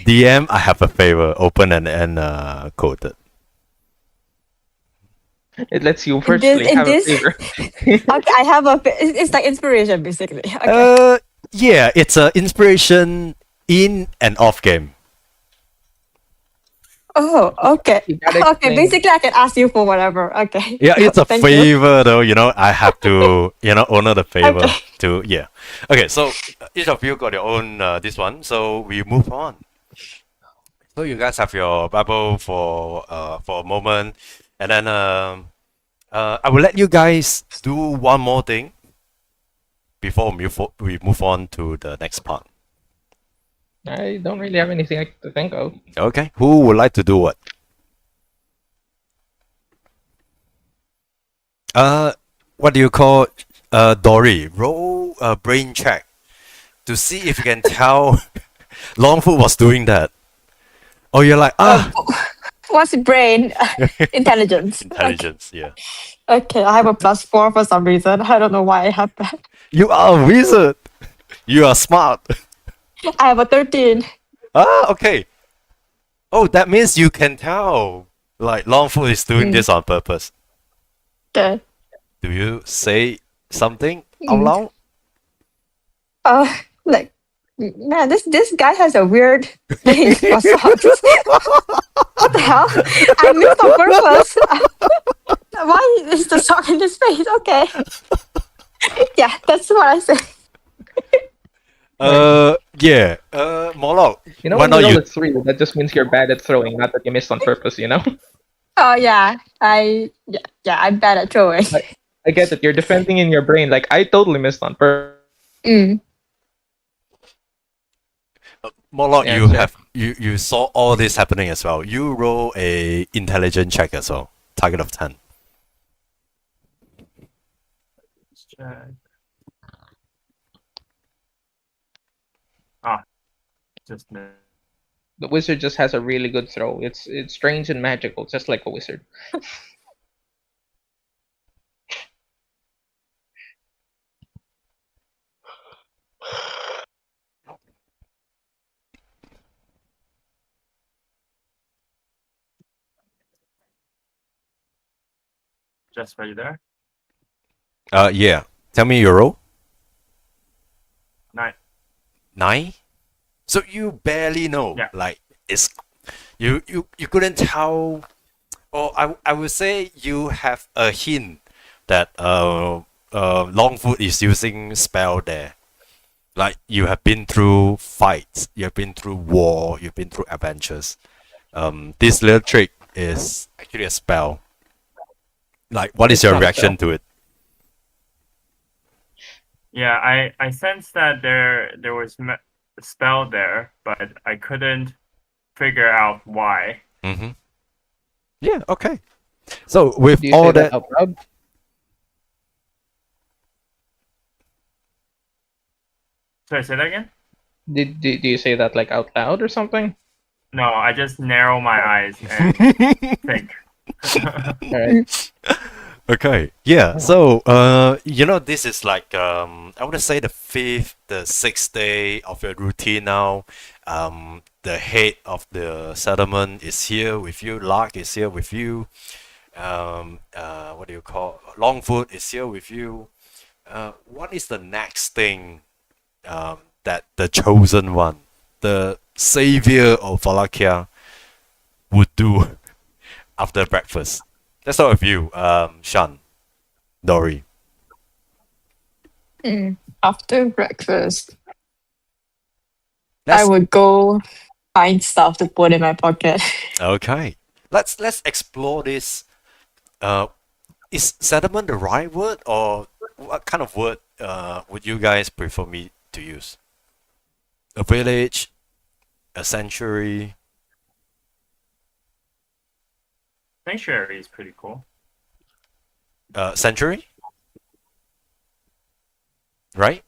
DM, I have a favor. Open and quoted. It lets you virtually have a favor. Okay, I have it's like inspiration basically. Okay. Yeah, it's a inspiration in and off game. Oh, okay. You gotta Okay, explain. basically I can ask you for whatever. Okay. Yeah, it's a Thank you. favor though. I have to honor the favor Okay. to yeah. Okay, so each of you got your own this one. So we move on. So you guys have your bubble for a moment, and then I will let you guys do one more thing before we move on to the next part. I don't really have anything to think of. Okay, who would like to do what? What do you call Dory? Roll a brain check to see if you can tell Longfoot was doing that. Or you're like, What's brain? Intelligence. intelligence, yeah. Okay, I have a +4 for some reason. I don't know why I have that. You are a wizard. You are smart. I have a 13. Okay. Oh, that means you can tell. Like Longfoot is doing this on purpose. Okay. Do you say something out loud? Like, man, this guy has a weird thing for socks. What the hell? I missed on purpose. Why is the sock in his face? Okay. Yeah, that's what I say. Yeah. Moloch. You know, why when not you roll you? a 3, that just means you're bad at throwing, not that you missed on purpose, you know? Oh yeah, I'm bad at throwing. I get it. You're defending in your brain, like, I totally missed on purpose. Mm. Moloch, Yeah, you sure. have you saw all this happening as well. You roll a intelligence check as well. Target of 10. Let's check. Just missed. The wizard just has a really good throw. It's strange and magical, just like a wizard. Just right there. Yeah. Tell me your roll. 9. 9. So you barely know. Yeah. Like it's you couldn't tell. Or I would say you have a hint that Longfoot is using spell there. Like you have been through fights, you have been through war, you've been through adventures. This little trick is actually a spell. Like, what is It's your not a reaction to it? Yeah, I sensed that there was a spell there, but I couldn't figure out why. Mm-hmm. Yeah. Okay. So with Do you all say that, out loud? Sorry, say that again? Do you say that like out loud or something? No, I just narrow my eyes and think. Alright. okay, yeah. So, this is like I want to say the 6th day of your routine now. The head of the settlement is here with you. Lark is here with you. What do you call? Longfoot is here with you. What is the next thing that the chosen one, the savior of Wallachia, would do after breakfast? Let's start with you, Sean, Dory. After breakfast, I Let's, would go find stuff to put in my pocket. okay. Let's explore this. Is settlement the right word, or what kind of word would you guys prefer me to use? A village, a sanctuary. Sanctuary is pretty cool. Sanctuary? Right?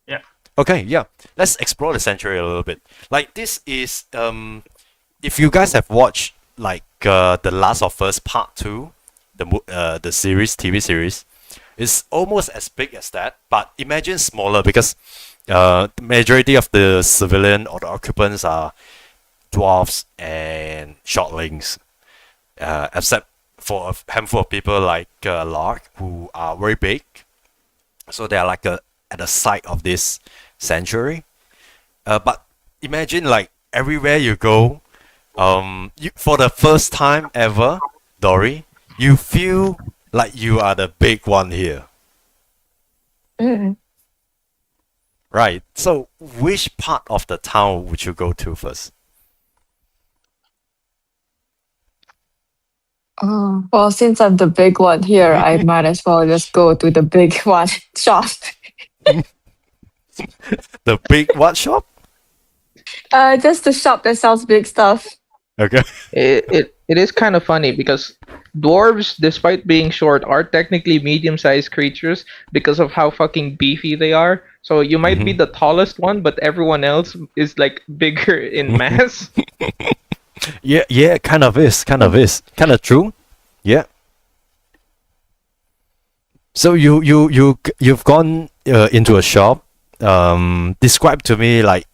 Yeah. Okay, yeah. Let's explore the sanctuary a little bit. Like this is if you guys have watched like The Last of Us Part 2, the series, TV series, it's almost as big as that, but imagine smaller because the majority of the civilian or the occupants are dwarves and shortlings, except for a handful of people like Lark who are very big. So they are like at the side of this sanctuary. But imagine like everywhere you go, for the first time ever, Dory, you feel like you are the big one here. Mm. Right. So which part of the town would you go to first? Oh, well, since I'm the big one here, I might as well just go to the big one shop. The big what shop? Just the shop that sells big stuff. Okay. It is kind of funny because dwarves, despite being short, are technically medium-sized creatures because of how fucking beefy they are. So you might be the tallest one, but everyone else is like bigger in mass. Yeah, kind of is, kind of true. Yeah. So you've gone into a shop. Describe to me like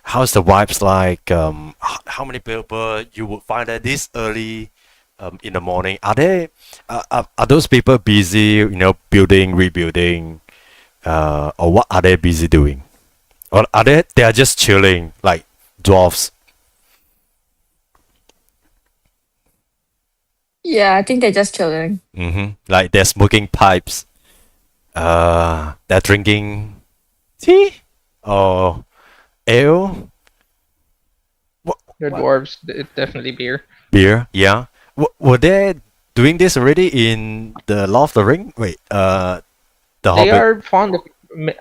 how's the vibes like? How many people you would find that this early in the morning? Are those people busy? Building, rebuilding, or what are they busy doing? Or they are just chilling like dwarfs? Yeah, I think they're just chilling. Like they're smoking pipes. They're drinking tea or ale. They're dwarves. It's definitely beer. Beer, yeah. Were they doing this already in the Lord of the Ring? Wait, the They Hobbit. are fond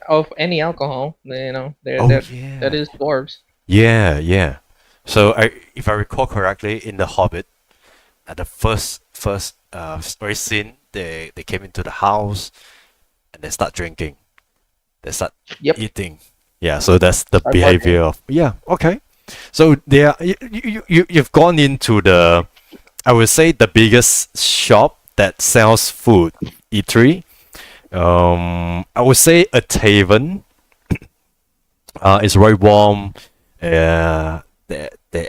of any alcohol. Yeah. That is dwarves. Yeah. So if I recall correctly, in the Hobbit, at the first story scene, they came into the house and they start drinking. They start Yep. eating. Yeah, so that's the Our behavior of okay. So you've gone into I would say the biggest shop that sells food, eatery. I would say a tavern. It's very warm. There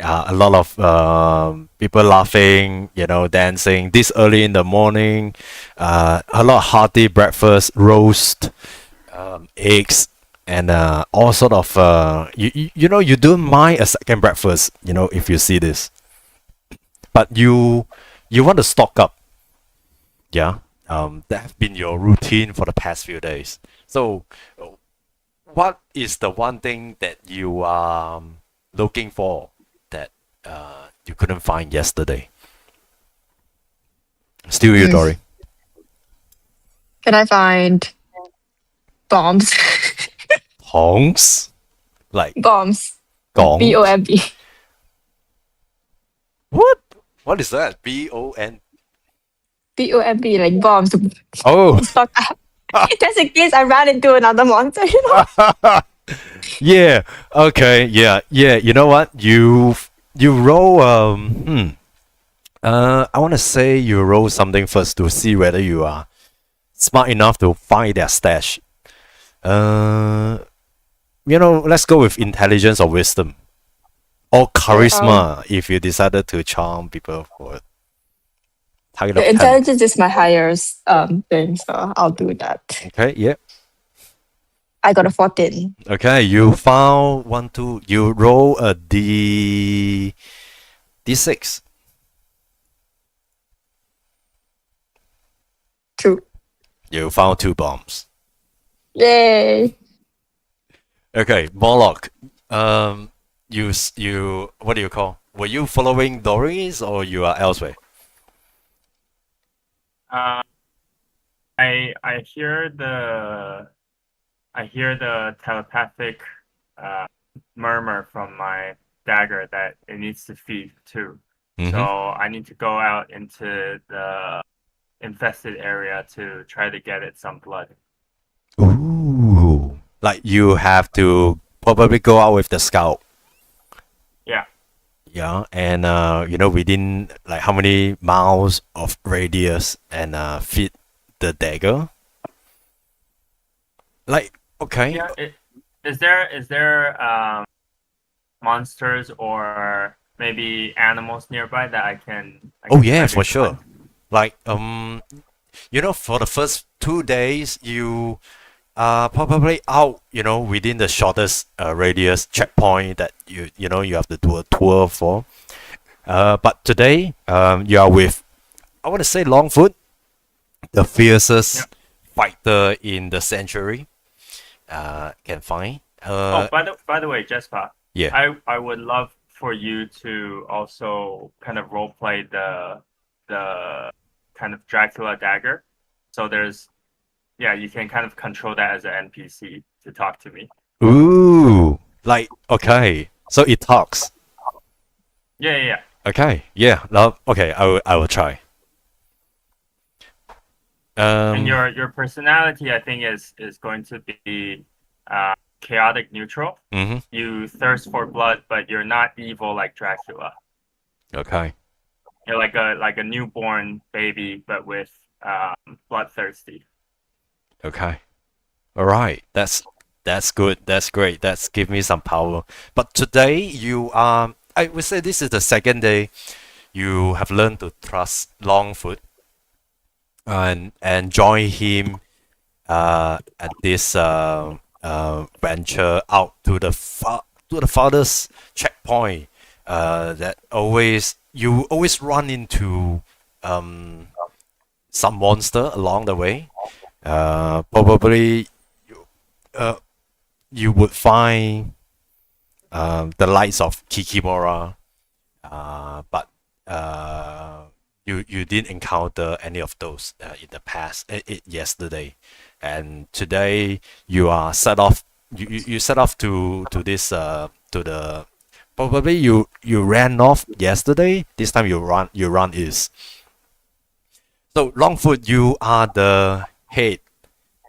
are a lot of people laughing, dancing this early in the morning. A lot of hearty breakfast, roast, eggs, and all sort of. You don't mind a second breakfast, if you see this, but you want to stock up. Yeah. That has been your routine for the past few days. So, what is the one thing that you are looking for that you couldn't find yesterday? Still you, Dory. Can I find bombs? Hongs? Like Bombs. gong? BOMB. What? What is that? BON? BOMB, like bombs. Oh. Stock up. Just in case I ran into another monster, Yeah. Okay. Yeah. You know what? You roll. I want to say you roll something first to see whether you are smart enough to find their stash. Let's go with intelligence or wisdom, or charisma if you decided to charm people for target of 10. Intelligence is my highest thing, so I'll do that. Okay. Yeah. I got a 14. Okay, you found 1, 2. You roll a d6. 2. You found 2 bombs. Yay! Okay, Moloch. You what do you call? Were you following Doris or you are elsewhere? I hear the telepathic murmur from my dagger that it needs to feed too. Mhm. So I need to go out into the infested area to try to get it some blood. Ooh. Like you have to probably go out with the scout. Yeah. Yeah, and within like how many miles of radius and fit the dagger? Like okay. Yeah. Is there monsters or maybe animals nearby that I can Oh yeah, try for to sure. hunt? Like for the first 2 days you are probably out, within the shortest radius checkpoint that you have to do a tour for. But today, you are with, I want to say, Longfoot, the fiercest fighter in the century. Can find. By the way, Jespa, Yeah. I would love for you to also kind of role play the kind of Dracula dagger. So you can kind of control that as an NPC to talk to me. Ooh, like okay, so it talks. Yeah. Okay, yeah, no, okay, I will try. And your personality, I think, is going to be chaotic neutral. Mhm. You thirst for blood, but you're not evil like Dracula. Okay. You're like a newborn baby, but with bloodthirsty. Okay. All right. That's good. That's great. That's give me some power. But today you I would say this is the second day you have learned to trust Longfoot and join him at this venture out to the farthest checkpoint that you always run into some monster along the way. Probably you would find the lights of Kikimora, but you didn't encounter any of those in the past yesterday, and today you are set off. You set off to this to the probably you ran off yesterday. This time you run east. So Longfoot, you are the head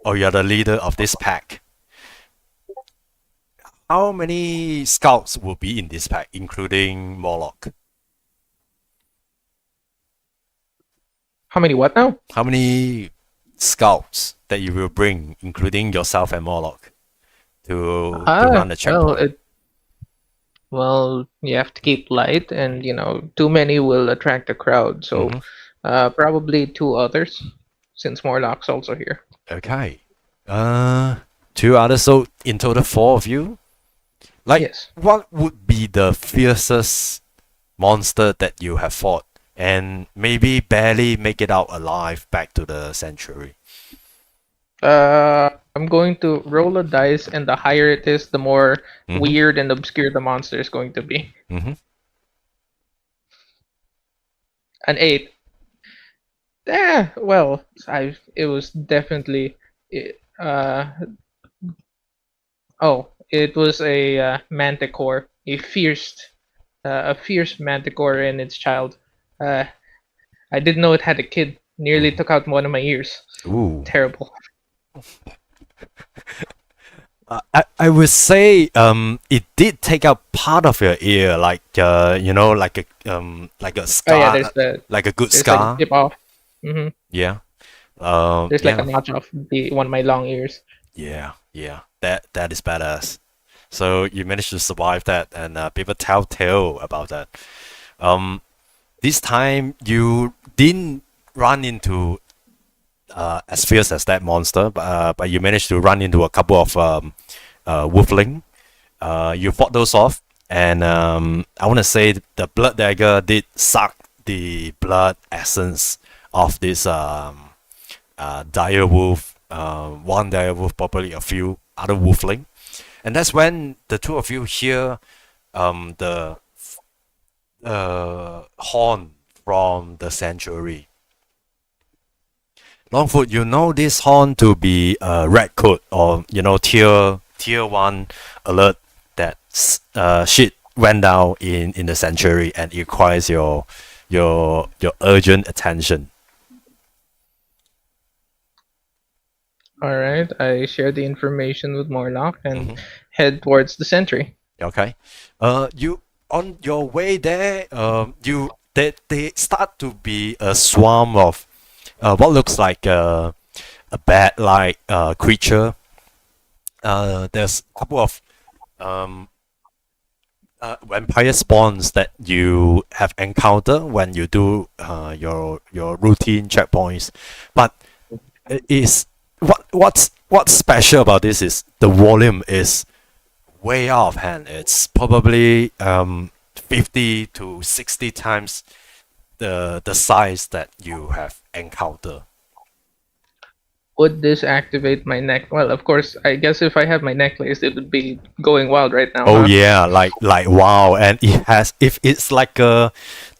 or you're the leader of this pack. How many scouts will be in this pack, including Moloch? How many what now? How many scouts that you will bring, including yourself and Moloch, to run the checkpoint? Well, you have to keep light, and too many will attract a crowd. So, probably 2 others, since Morlock's also here. Okay. 2 others. So in total, 4 of you. Like, Yes. what would be the fiercest monster that you have fought, and maybe barely make it out alive back to the sanctuary? I'm going to roll a dice, and the higher it is, the more weird and obscure the monster is going to be. Mm-hmm. An 8. Well, it was definitely. It was a manticore, a fierce manticore and its child. I didn't know it had a kid. Nearly took out one of my ears. Ooh. Terrible. I would say it did take out part of your ear, like like a scar, like a good scar. Like a tip off. Mm-hmm. Yeah. There's like a notch off one of my long ears. Yeah. That is badass. So you managed to survive that, and people tell about that. This time you didn't run into as fierce as that monster, but you managed to run into a couple of wolfling. You fought those off, and I want to say the blood dagger did suck the blood essence of this dire wolf. One dire wolf, probably a few other wolfling, and that's when the two of you hear the horn from the sanctuary. Longfoot, you know this horn to be a red coat, or tier 1 alert that shit went down in the sanctuary and it requires your urgent attention. All right, I share the information with Morlock and head towards the sentry. Okay. You on your way there, they start to be a swarm of what looks like a bat-like creature. There's a couple of vampire spawns that you have encountered when you do your routine checkpoints, but it is what's special about this is the volume is way out of hand. It's probably 50 to 60 times the size that you have encountered. Would this activate my neck? Well, of course, I guess if I have my necklace, it would be going wild right now. Oh yeah, like wow, and it has, if it's like a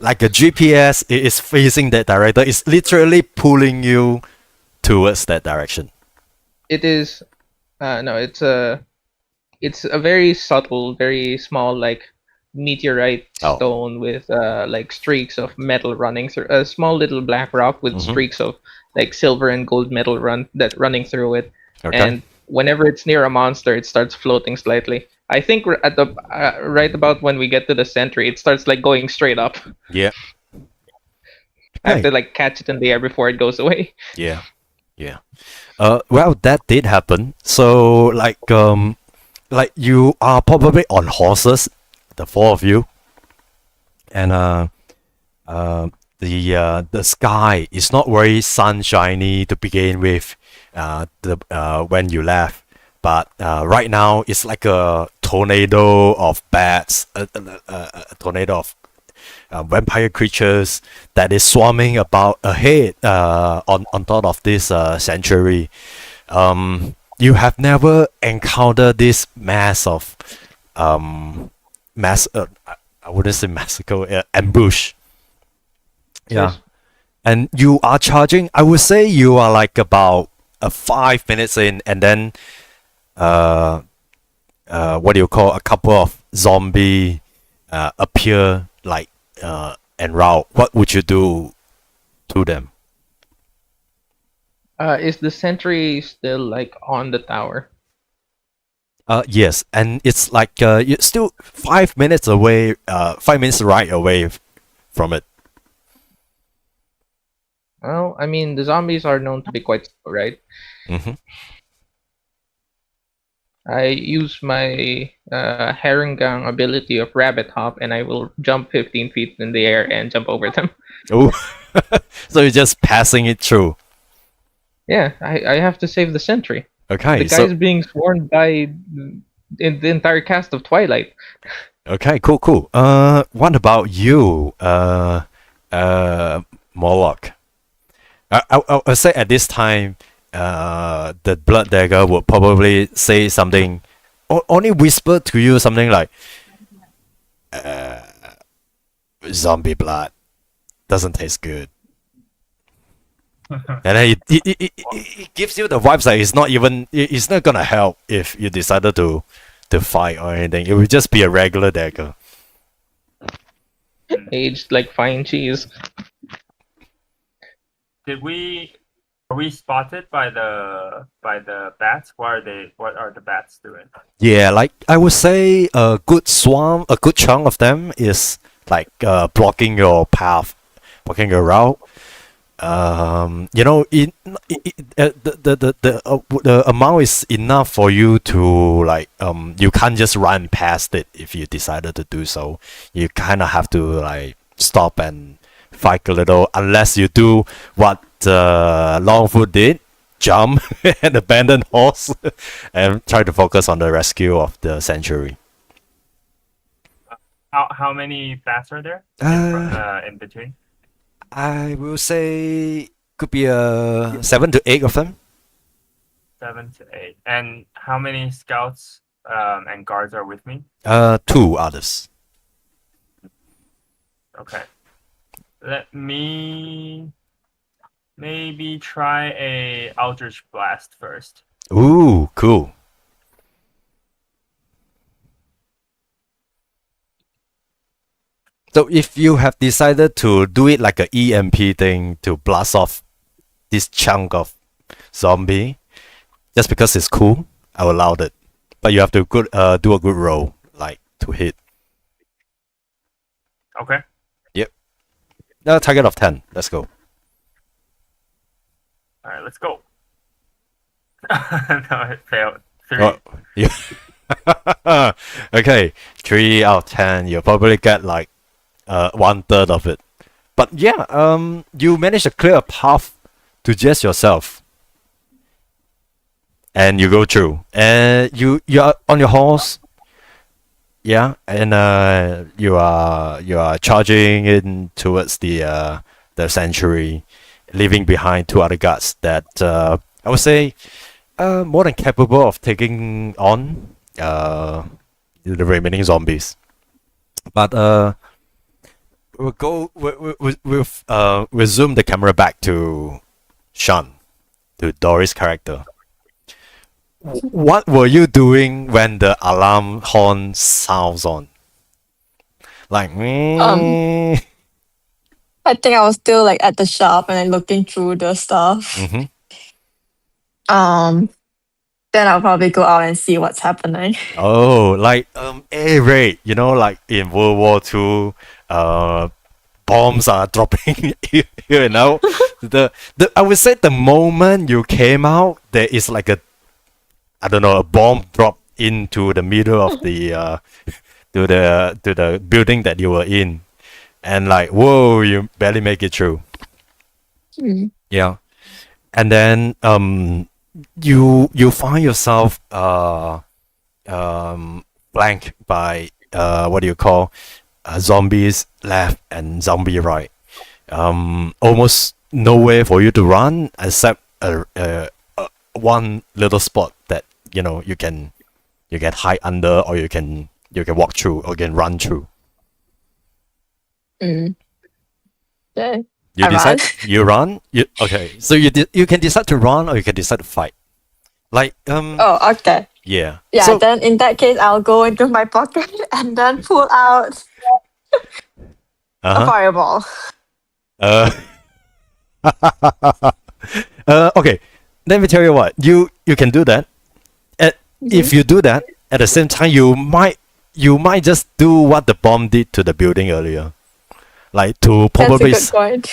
GPS, it is facing that direction. It's literally pulling you towards that direction. It is, no, it's a very subtle, very small, like meteorite stone with like streaks of metal running through, a small little black rock with streaks of like silver and gold metal running through it. Okay. And whenever it's near a monster, it starts floating slightly. I think at the right about when we get to the sentry, it starts like going straight up. Yeah. I have to like catch it in the air before it goes away. Yeah. Well, that did happen. So like you are probably on horses, the four of you, and the sky is not very sunshiny to begin with. When you left, but right now it's like a tornado of bats, a tornado of vampire creatures that is swarming about ahead on top of this sanctuary. You have never encountered this mass of I wouldn't say massacre, ambush. Yeah. And you are charging, I would say you are like about 5 minutes in, and then what do you call, a couple of zombie appear like en route. What would you do to them? Is the sentry still like on the tower? Yes, and it's like you're still 5 minutes away, 5 minutes ride away from it. Well, I mean, the zombies are known to be quite slow, right? Mm-hmm. I use my Harengang ability of Rabbit Hop, and I will jump 15 feet in the air and jump over them. Oh, so you're just passing it through. Yeah, I have to save the sentry. Okay, the guy's being swarmed by the entire cast of Twilight. Okay, cool. What about you, Morlock? I'll say at this time, the blood dagger would probably say something, only whisper to you something like, zombie blood doesn't taste good. And then it gives you the vibes that it's not gonna help if you decided to fight or anything. It would just be a regular dagger. Aged like fine cheese. Are we spotted by the bats? What are the bats doing? Yeah, like I would say a good chunk of them is like blocking your path, blocking your route. The amount is enough for you to like you can't just run past it if you decided to do so. You kind of have to like stop and fight a little, unless you do what Longfoot did. Jump and abandon horse and try to focus on the rescue of the sanctuary. How many bats are there in between? I will say could be 7 to 8 of them. 7 to 8. And how many scouts and guards are with me? 2 others. Okay. Let me maybe try a Eldritch Blast first. Ooh, cool. So if you have decided to do it like a EMP thing to blast off this chunk of zombie, just because it's cool, I will allow it. But you have to do a good roll, like to hit. Okay. Target of 10. Let's go. All right, let's go. No, it failed. 3. Oh, yeah. Okay, 3 out of 10. You'll probably get like 1/3 of it. But yeah, you managed to clear a path to just yourself, and you go through. And you're on your horse. Yeah, and you are charging in towards the sanctuary, leaving behind 2 other guards that I would say more than capable of taking on the remaining zombies. But we'll zoom the camera back to Sean, to Doris' character. What were you doing when the alarm horn sounds on? Like, I think I was still like at the shop and then looking through the stuff. Mhm. Then I'll probably go out and see what's happening. Oh, like air raid, like in World War II, bombs are dropping here and out. I would say the moment you came out, there is like a bomb dropped into the middle of the to the building that you were in, and like, whoa, you barely make it through. Yeah, and then you find yourself flanked by what do you call zombies left and zombie right. Almost nowhere for you to run except one little spot that you can hide under, or you can walk through, or you can run through. Yeah. You I decide run. you run. Okay, so you can decide to run, or you can decide to fight. Like Oh, okay. yeah. Yeah, So, then in that case, I'll go into my pocket and then pull out a uh-huh. fireball. Okay. Let me tell you what. You can do that. If you do that at the same time, you might just do what the bomb did to the building earlier. Like to probably That's a good point.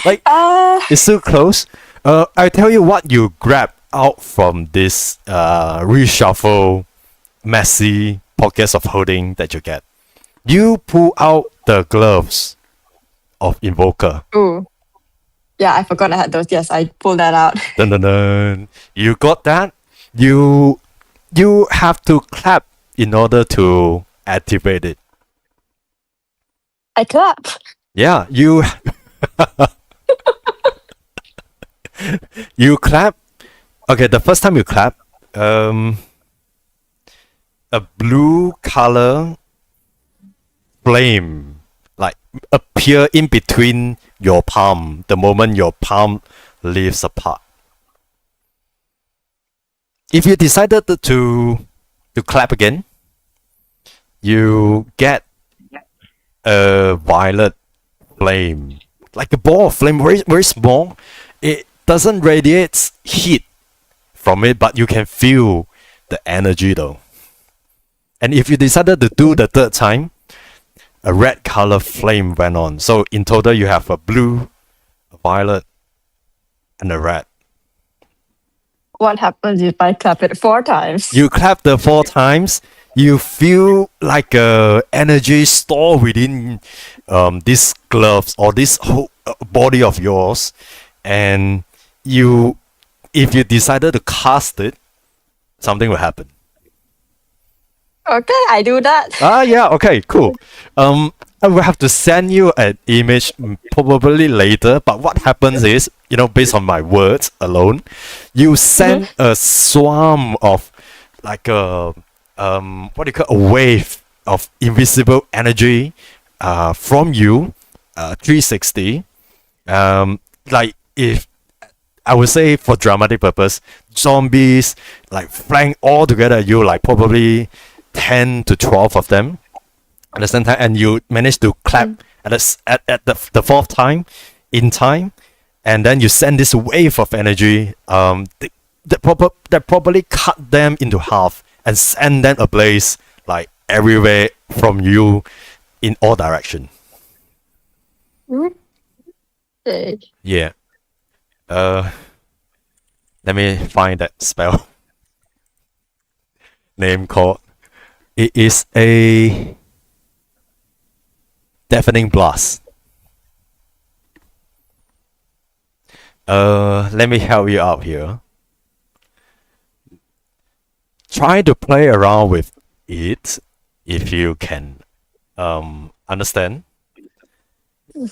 like it's so close. I tell you what, you grab out from this reshuffle messy pockets of holding that you get. You pull out the gloves of Invoker. Ooh. Yeah, I forgot I had those. Yes, I pulled that out. Dun, dun, dun. You got that? You have to clap in order to activate it. I clap. Yeah, you you clap. Okay, the first time you clap, a blue color flame like appear in between your palm the moment your palm lifts apart. If you decided to clap again, you get a violet flame, like a ball of flame, very, very small. It doesn't radiate heat from it, but you can feel the energy though. And if you decided to do the third time, a red color flame went on. So in total, you have a blue, a violet, and a red. What happens if I clap it 4 times? You clap the 4 times, you feel like a energy store within these gloves or this whole body of yours, and if you decided to cast it, something will happen. Okay, I do that. Yeah, okay, cool. I will have to send you an image probably later, but what happens is, based on my words alone, you send a swarm of like a what do you call, a wave of invisible energy from you 360. Like, if I would say, for dramatic purpose, zombies like flank all together you, like probably 10 to 12 of them at the same time, and you manage to clap at the fourth time in time, and then you send this wave of energy that probably cut them into half and send them ablaze like everywhere from you in all direction. Okay. Yeah. Let me find that spell. Name called. It is a deafening blast. Let me help you out here. Try to play around with it if you can understand.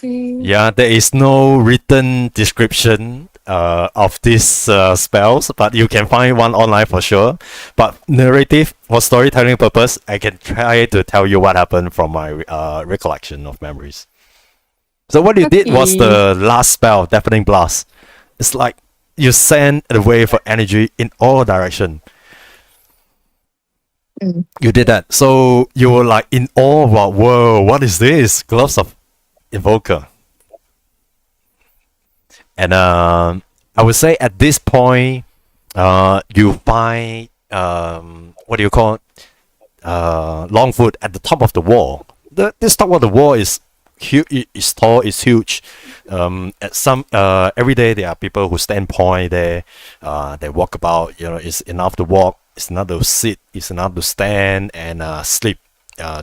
Yeah, there is no written description of these spells, but you can find one online for sure. But narrative, for storytelling purpose, I can try to tell you what happened from my recollection of memories. So what you did was the last spell, Deafening Blast. It's like you send a wave of energy in all direction. You did that. So you were like in awe about, whoa, what is this? Gloves of Invoker. And I would say at this point, you find what do you call it? Longfoot at the top of the wall. This top of the wall is huge. It's tall. It's huge. At some every day there are people who stand point there. They walk about. It's enough to walk. It's enough to sit. It's enough to stand and sleep.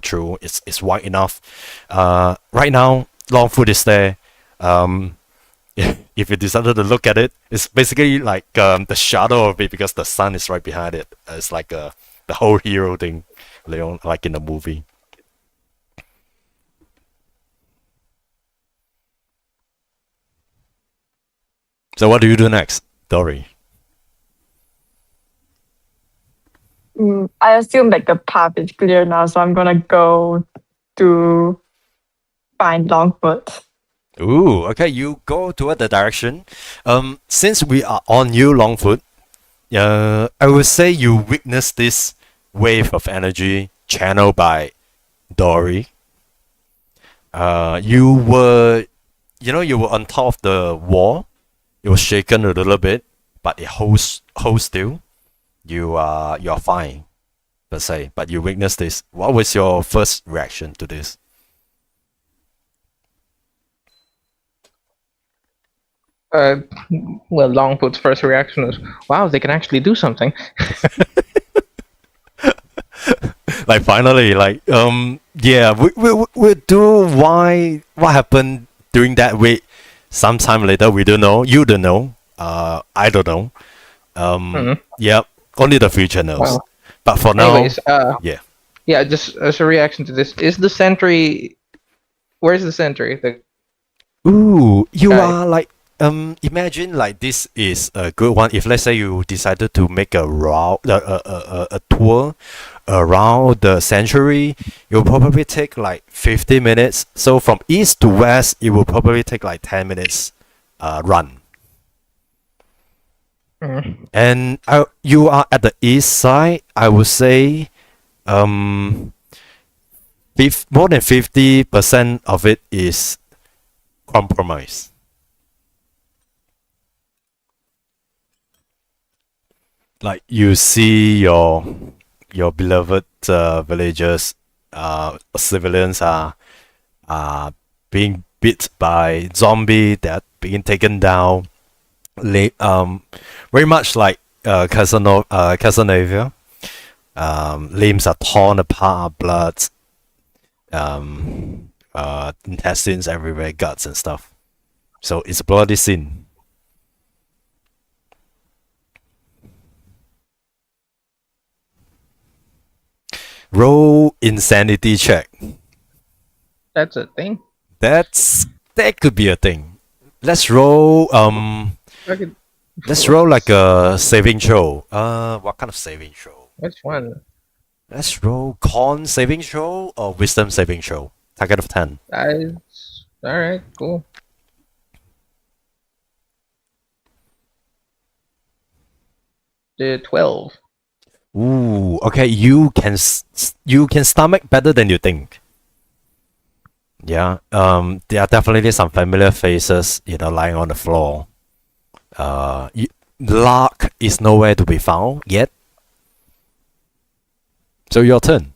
Through. It's wide enough. Right now, Longfoot is there. If you decided to look at it, it's basically like the shadow of it because the sun is right behind it. It's like the whole hero thing, like in the movie. So what do you do next, Dory? I assume like the path is clear now, so I'm gonna go to find Longfoot. Ooh, okay, you go toward the direction. Since we are on you, Longfoot, I would say you witness this wave of energy channeled by Dory. You were on top of the wall. It was shaken a little bit, but it holds still. You're fine, per se. But you witnessed this. What was your first reaction to this? Well, Longfoot's first reaction was, "Wow, they can actually do something." Like finally, like yeah, we do why what happened during that week. Sometime later, we don't know. You don't know. I don't know. Yeah, only the future knows. Wow. But for now, Anyways, yeah, just as a reaction to this, is the sentry? Where's the sentry? Ooh, you guy. are like imagine like this is a good one. If let's say you decided to make a route, a tour around the sanctuary, it will probably take like 50 minutes. So from east to west, it will probably take like 10 minutes run. And you are at the east side. I would say more than 50% of it is compromise. Like you see your beloved villagers, civilians are being beat by zombie that being taken down. Very much like Casanova. Limbs are torn apart, blood, intestines everywhere, guts and stuff. So it's a bloody scene. Roll insanity check. That's a thing. That could be a thing. Let's roll Okay. let's roll like a saving throw. What kind of saving throw? Which one? Let's roll con saving throw or wisdom saving throw. Target of 10. Alright, cool. The 12. Ooh, okay. You can stomach better than you think. Yeah. There are definitely some familiar faces, lying on the floor. Lark is nowhere to be found yet. So your turn.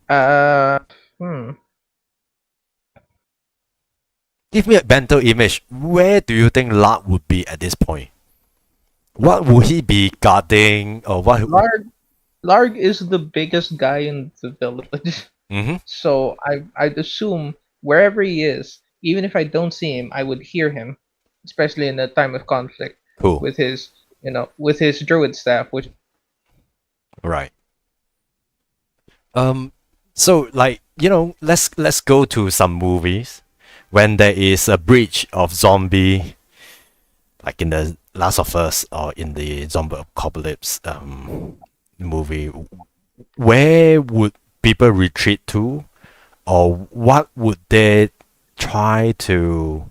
Hmm. Give me a mental image. Where do you think Lark would be at this point? What would he be guarding, or what? Larg is the biggest guy in the village. Mm-hmm. So I'd assume wherever he is, even if I don't see him, I would hear him, especially in a time of conflict Cool. with his druid staff, which Right. So let's go to some movies when there is a breach of zombie, like in the Last of Us or in the Zombie Apocalypse movie. Where would people retreat to, or what would they try to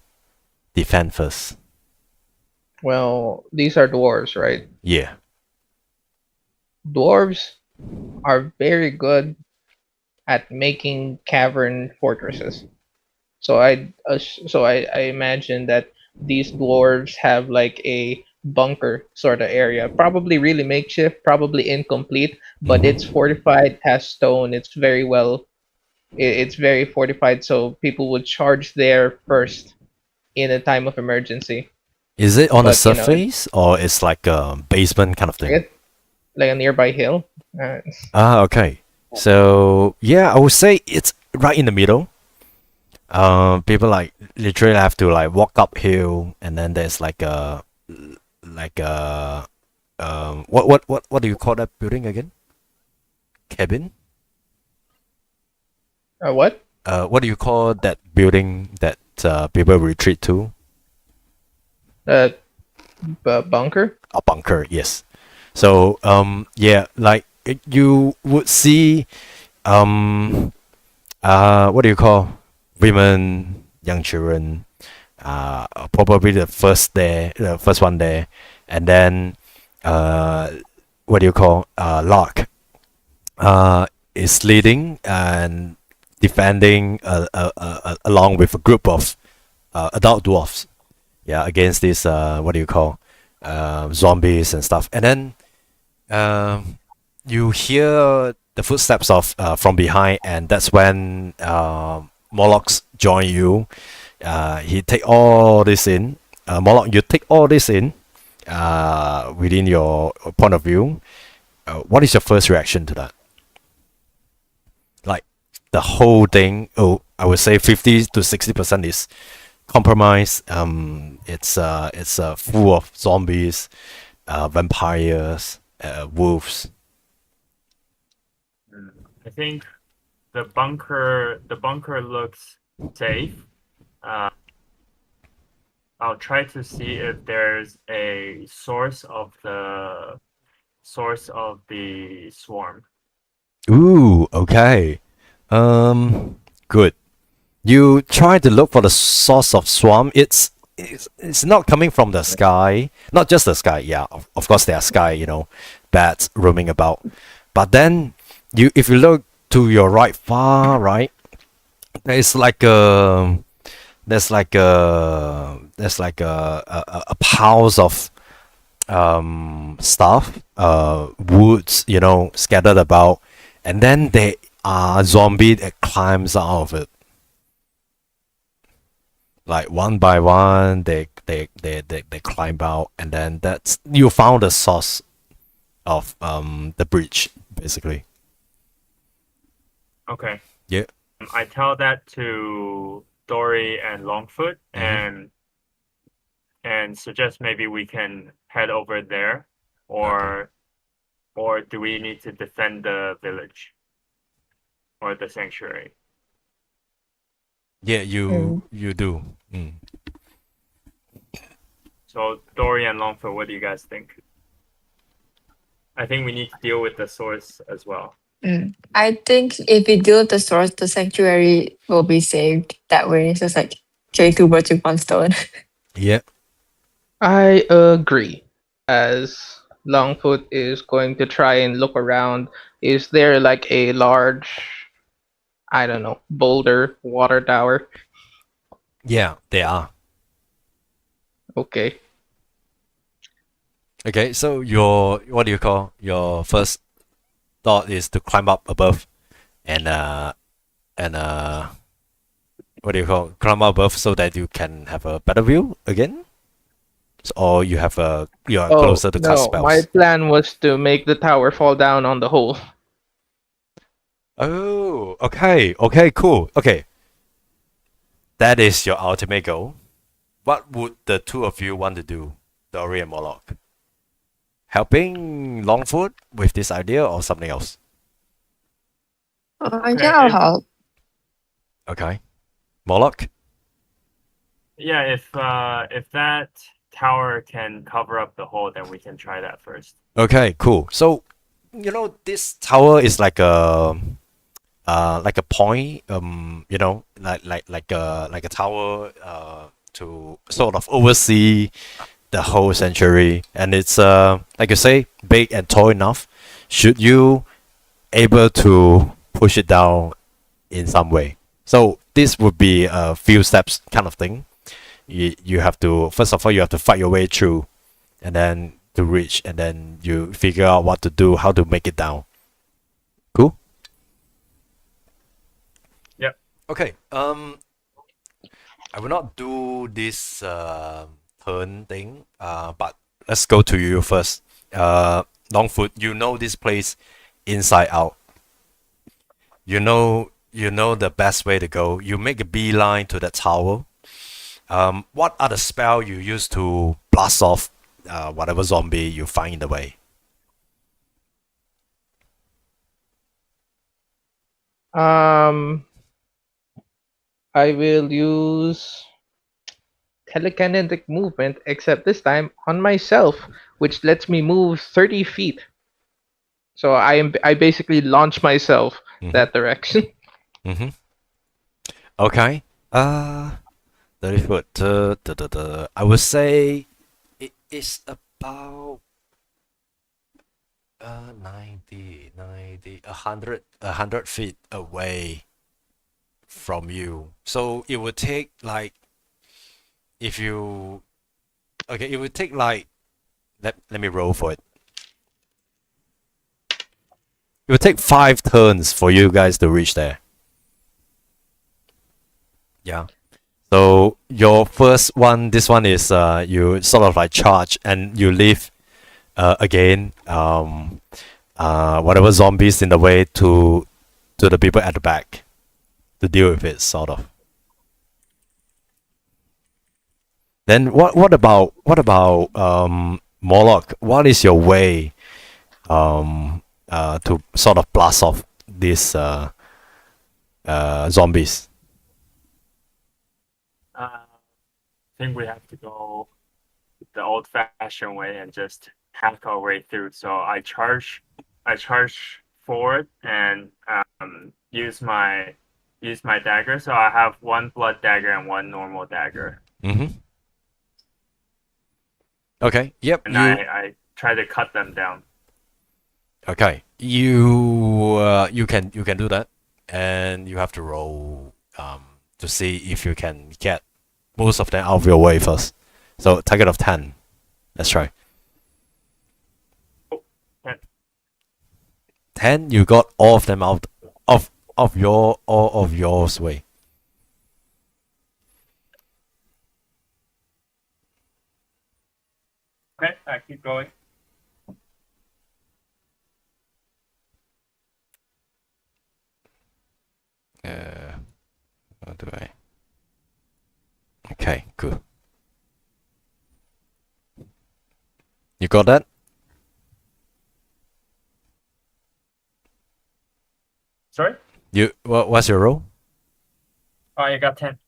defend first? well, these are dwarves, right? Yeah. Dwarves are very good at making cavern fortresses. So I imagine that these dwarves have like a bunker sort of area, probably really makeshift, probably incomplete, but it's fortified, has stone. It's very well. It's very fortified, so people would charge there first in a time of emergency. Is it on a But, surface or it's like a basement kind of thing? Like a nearby hill. Okay. So yeah, I would say it's right in the middle. People like literally have to like walk uphill, and then there's like a what do you call that building again? Cabin? What? What do you call that building that people retreat to? Bunker. A bunker, yes. So yeah, like you would see what do you call women, young children, probably the first one there, and then what do you call Lark is leading and defending along with a group of adult dwarfs, yeah, against these what do you call zombies and stuff, and then you hear the footsteps of from behind, and that's when Moloch join you. He take all this in. Moloch, you take all this in within your point of view. What is your first reaction to that? Like the whole thing. Oh, I would say 50 to 60% is compromise. It's full of zombies, vampires, wolves. I think the bunker looks safe. I'll try to see if there's a source of the swarm. Ooh, okay. Good. You try to look for the source of swarm. It's not coming from the sky. Not just the sky. Yeah, of course there are sky. Bats roaming about. But then if you look to your right, far right, there's like a piles of stuff, woods, scattered about, and then there are zombie that climbs out of it. Like one by one, they they climb out, and then that's you found the source of the breach basically. Okay. Yeah. I tell that to Dory and Longfoot and suggest maybe we can head over there, or do we need to defend the village or the sanctuary? Yeah, you do. So Dory and Longfoot, what do you guys think? I think we need to deal with the source as well. I think if we deal with the source, the sanctuary will be saved that way. So it's like killing two birds with one stone. Yeah. I agree. As Longfoot is going to try and look around, is there like a large, I don't know, boulder water tower? Yeah, they are. Okay. Okay, so your first thought is to climb up above and climb up above so that you can have a better view again? Or you are closer to cast spells? My plan was to make the tower fall down on the hole. Oh, okay, cool. Okay. That is your ultimate goal. What would the two of you want to do, Dory and Moloch? Helping Longfoot with this idea or something else? Yeah, I'll help. Okay. Moloch? Yeah, if that tower can cover up the hole, then we can try that first. Okay, cool. So, this tower is like a point, like a tower to sort of oversee the whole sanctuary, and it's like you say, big and tall enough. Should you able to push it down in some way? So this would be a few steps kind of thing. You have to, first of all, you have to fight your way through, and then to reach, and then you figure out what to do, how to make it down. Cool. Yep. Okay. I will not do this turn thing. But let's go to you first. Longfoot, you know this place inside out. You know the best way to go. You make a beeline to that tower. What are the spell you use to blast off whatever zombie you find in the way? I will use telekinetic movement, except this time on myself, which lets me move 30 feet. So I basically launch myself that direction. Okay. 30 foot. I would say it is about 90, 100 feet away from you. So it would take like, it would take like, let me roll for it. It would take 5 turns for you guys to reach there. Yeah. So your first one, this one is you sort of like charge and you leave again whatever zombies in the way to the people at the back to deal with it, sort of. Then what about Moloch? What is your way to sort of blast off these zombies? I think we have to go the old-fashioned way and just hack our way through. So I charge forward and use my dagger. So I have one blood dagger and one normal dagger. Okay. Yep. And I try to cut them down. Okay. You can do that, and you have to roll to see if you can get most of them out of your way first. So target of 10. Let's try. 10. You got all of them out of yours way. Okay, I keep going. How do I? Okay, good. You got that? Sorry? What's your role? Oh, I got 10.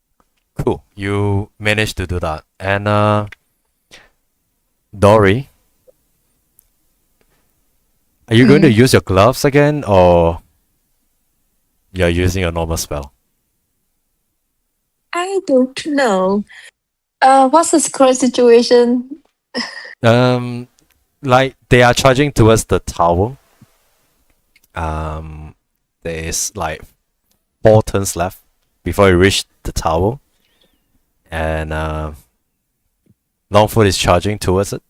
Cool. You managed to do that. And Dory, are you going to use your gloves again, or you're using a normal spell? I don't know. What's the current situation? Like they are charging towards the tower. There's like 4 turns left before you reach the tower, and Longfoot is charging towards it,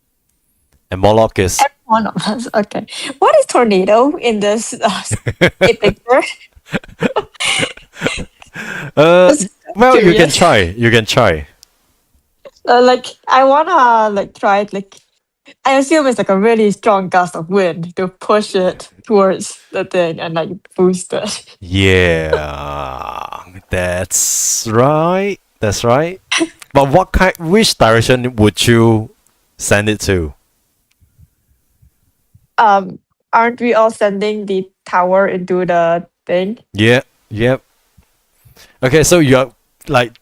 and Morlock is. One of us. Okay. What is tornado in this picture? Well, you can curious. try. You can try. Like I wanna like try it. Like I assume it's like a really strong gust of wind to push it towards the thing and like boost it. Yeah, that's right. That's right. But which direction would you send it to? Aren't we all sending the tower into the thing? Yeah, yep. Okay, so you're like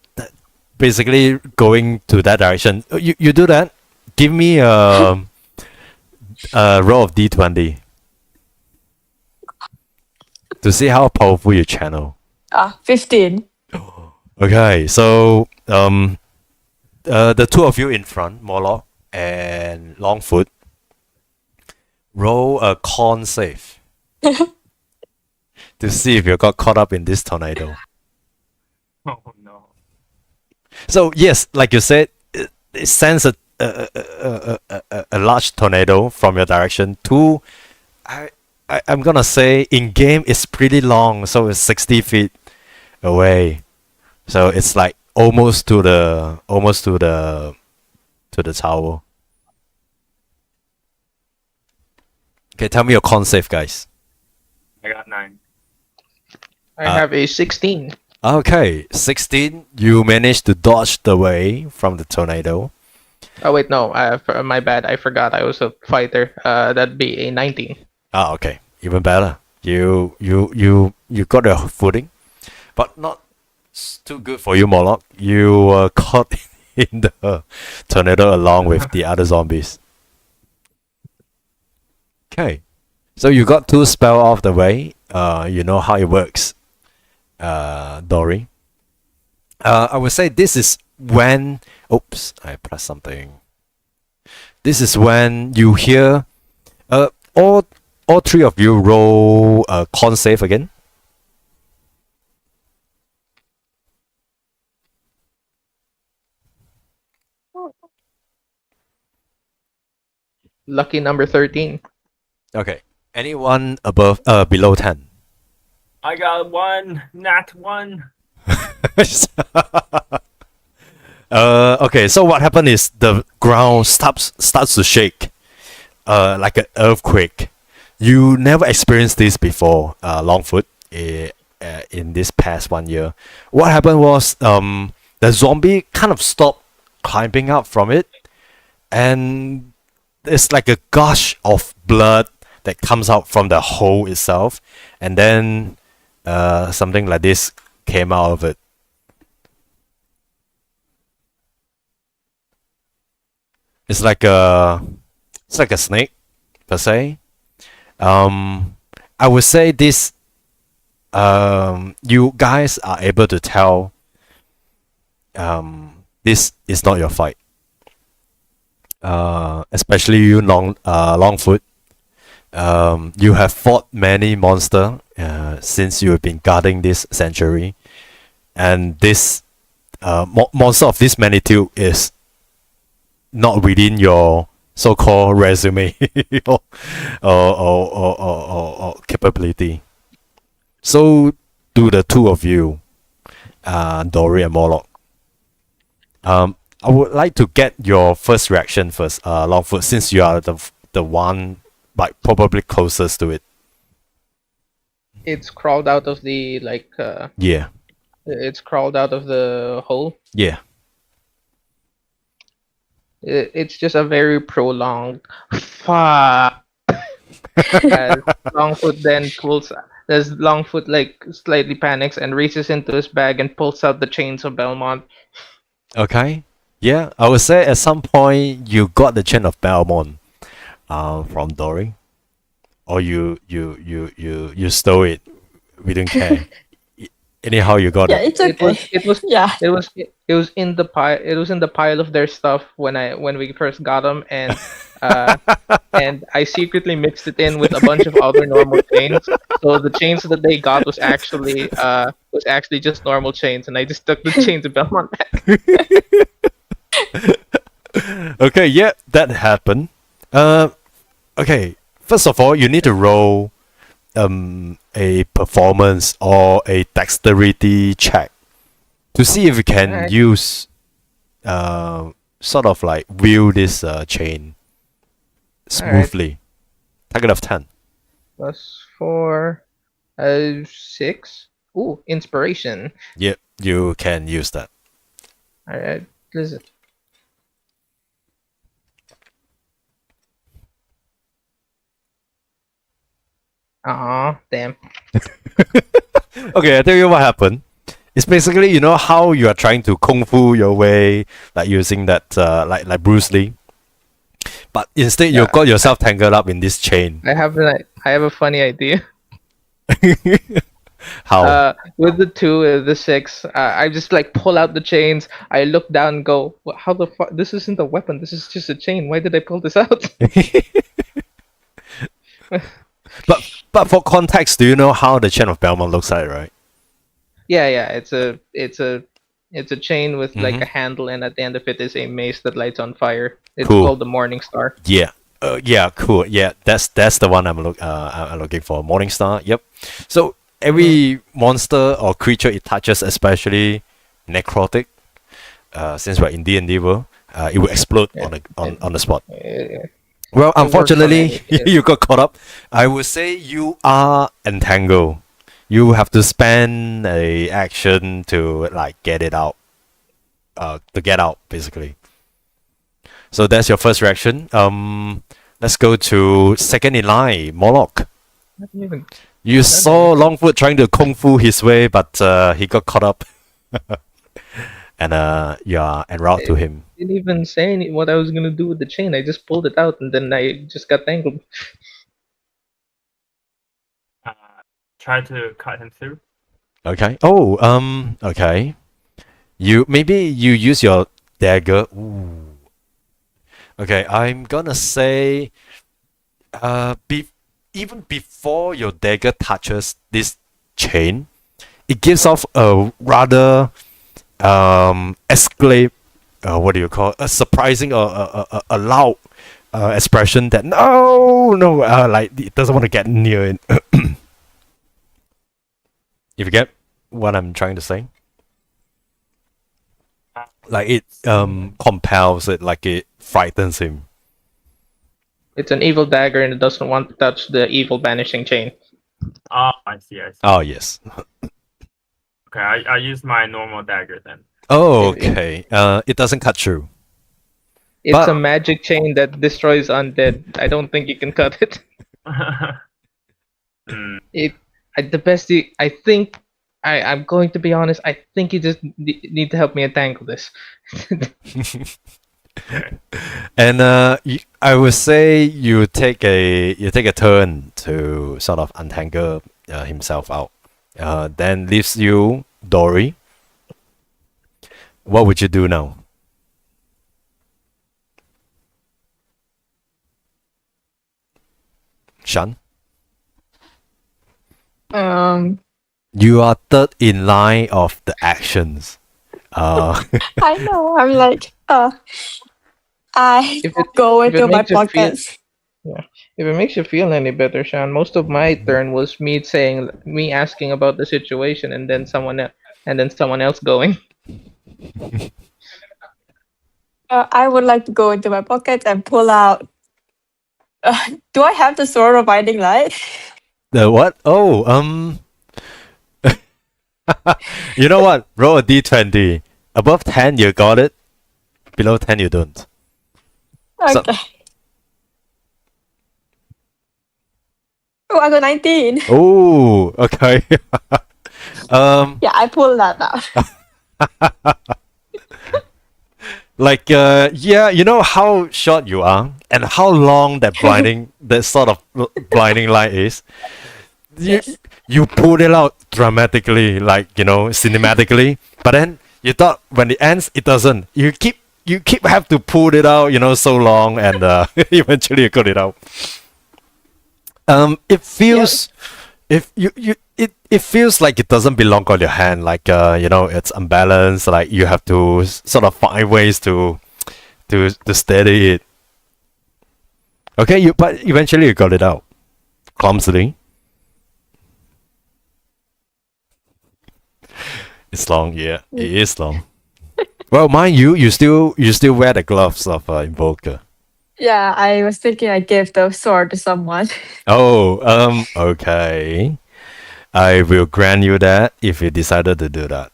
basically going to that direction. You do that. Give me a roll of d20 to see how powerful you channel. 15. Okay, so the two of you in front, Morlock and Longfoot, roll a con save to see if you got caught up in this tornado. Oh no. So yes, like you said, it sends a large tornado from your direction to. I'm gonna say in game it's pretty long, so it's 60 feet away. So it's like almost to the tower. Okay, tell me your con save, guys. I got 9. I have a 16. Okay, 16. You managed to dodge the way from the tornado. Oh wait, no. My bad. I forgot. I was a fighter. That'd be a 19. Ah, okay, even better. You got your footing, but not too good for you, Morlock. You were caught in the tornado along with the other zombies. Okay, so you got 2 spell off the way. You know how it works, Dory. I would say this is when. Oops, I pressed something. This is when you hear. All 3 of you roll a con save again. Lucky number 13. Okay. Anyone below 10? I got 1, not 1. Okay, so what happened is the ground starts to shake, like an earthquake. You never experienced this before, Longfoot, in this past 1 year. What happened was, the zombie kind of stopped climbing up from it, and it's like a gush of blood that comes out from the hole itself, and then something like this came out of it. It's like a snake per se. I would say this. You guys are able to tell. This is not your fight. Especially you, Longfoot. You have fought many monster since you have been guarding this sanctuary, and this monster of this magnitude is not within your so-called resume or capability. So do the 2 of you, Dory and Morlock. I would like to get your first reaction first, Longfoot, since you are the one like probably closest to it. It's crawled out of the Yeah, it's crawled out of the hole. yeah. It's just a very prolonged fuck. As Longfoot then pulls, as Longfoot like slightly panics and reaches into his bag and pulls out the chains of Belmont. Okay. Yeah, I would say at some point you got the chain of Belmont, from Dory, or you stole it. We don't care. Anyhow, you got Yeah, it. it's okay. Yeah. It was in the pile. It was in the pile of their stuff when we first got them, and and I secretly mixed it in with a bunch of other normal chains. So the chains that they got was actually just normal chains, and I just took the chains of Belmont back. Okay, yeah, that happened. Okay. First of all, you need to roll a performance or a dexterity check to see if you can Alright. use sort of like wheel this chain smoothly. Target of 10. +4, 6. Ooh, inspiration. Yep, you can use that. All right, listen. Damn. Okay, I tell you what happened. It's basically, you know how you are trying to kung fu your way, like using that like Bruce Lee, but instead you Yeah. got yourself tangled up in this chain. I have a funny idea. How? With the 2, the 6, I just like pull out the chains. I look down and go, how the fuck? This isn't a weapon. This is just a chain. Why did I pull this out? But for context, do you know how the chain of Belmont looks like, right? Yeah. It's a chain with like Mhm. a handle, and at the end of it is a mace that lights on fire. It's Cool. called the Morning Star. Yeah. Yeah, cool. Yeah, that's the one I'm looking for. Morningstar. Yep. So every monster or creature it touches, especially necrotic, since we're in D&D world, it will explode Yeah. on the spot. Uh, Well, works on unfortunately, anything. you got caught up. I would say you are entangled. You have to spend a action to like get it out. To get out, basically. So that's your first reaction. Let's go to second in line, Moloch. I didn't even You saw Longfoot trying to kung fu his way, but he got caught up. And you are en route to him. didn't even say what I was gonna do with the chain. I just pulled it out, and then I just got tangled. Try to cut him through. Okay. Oh, okay. Maybe you use your dagger. Ooh. Okay, I'm gonna say, even before your dagger touches this chain, it gives off a rather escalate. What do you call it? A surprising or a loud expression that no, like it doesn't want to get near it. If you get what I'm trying to say, like it compels it, like it frightens him. It's an evil dagger, and it doesn't want to touch the evil banishing chain. Oh, I see. Oh yes. Okay, I use my normal dagger then. Oh okay. It doesn't cut through. It's But- a magic chain that destroys undead. I don't think you can cut it. The best. I think. I'm going to be honest. I think you just need to help me untangle this. And I would say you take a turn to sort of untangle himself out. Then leaves you Dory. What would you do now? Shan? You are third in line of the actions. I know. I'm like, I If it- go if it into my makes you feel- pockets. If it makes you feel any better, Sean, most of my turn was me asking about the situation, and then someone else going. I would like to go into my pocket and pull out. Do I have the sword of binding light? The what? Oh, you know what? Roll a d20. Above 10, you got it. Below 10, you don't. So- Okay. Oh, I got 19. Oh, okay. Yeah, I pulled that out. Like, yeah, you know how short you are and how long that that sort of blinding light is. Yes. You pulled it out dramatically, like, cinematically. But then you thought when it ends, it doesn't. You keep have to pull it out, so long, and eventually you got it out. It feels, if it feels like it doesn't belong on your hand, like it's unbalanced. Like you have to sort of find ways to steady it. Okay, but eventually you got it out clumsily. It's long, yeah. It is long. Well, mind you, you still wear the gloves of Invoker. Yeah, I was thinking I gave the sword to someone. Oh, okay. I will grant you that if you decided to do that.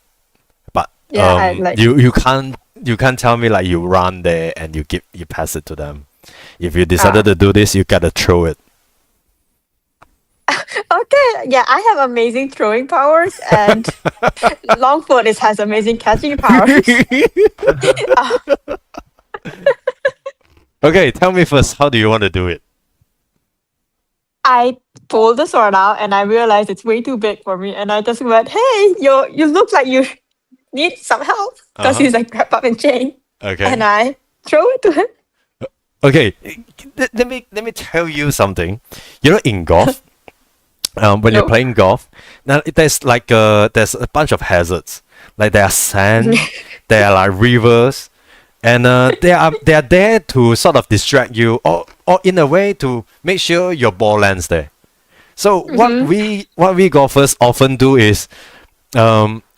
But Yeah, I like. you can't tell me like you run there and you pass it to them. If you decided to do this, you gotta throw it. Okay, yeah, I have amazing throwing powers, and Longfoot has amazing catching powers. Okay, tell me first, how do you want to do it? I pulled the sword out, and I realized it's way too big for me, and I just went, "Hey, you look like you need some help," because he's like wrapped up in chain, Okay. and I throw it to him. Okay, let me tell you something. In golf, when you're No. playing golf, now there's there's a bunch of hazards. Like there are sand, there are like rivers, and they are there to sort of distract you, or in a way to make sure your ball lands there. So what we golfers often do is,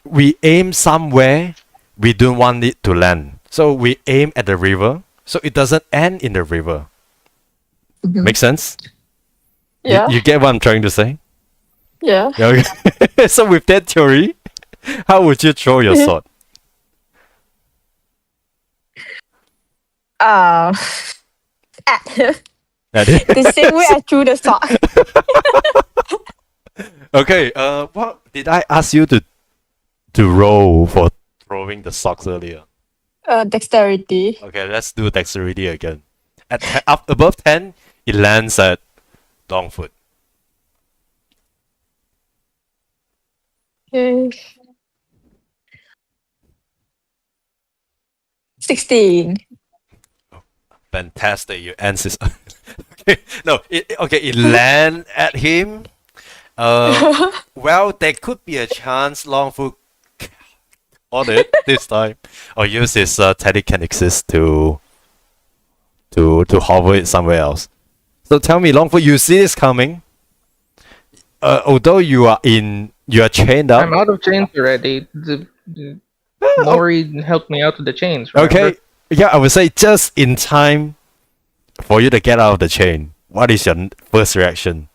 we aim somewhere we don't want it to land. So we aim at the river, so it doesn't end in the river. Make sense? Yeah, You get what I'm trying to say? yeah. Yeah, okay. So with that theory, how would you throw your sword? At him. At it? The same way I threw the sock. Okay, what did I ask you to roll for throwing the socks earlier? Dexterity. Okay, let's do dexterity again. Up above 10, it lands at Longfoot. Okay. 16. Fantastic, you answer. Okay, no, it land at him. Well, there could be a chance Longfoot on it this time, or use his telekinesis to hover it somewhere else. So tell me, Longfoot, you see this coming? Although you are chained up. I'm out of chains already. Mori helped me out with the chains. Remember? Okay, yeah, I would say just in time for you to get out of the chain. What is your first reaction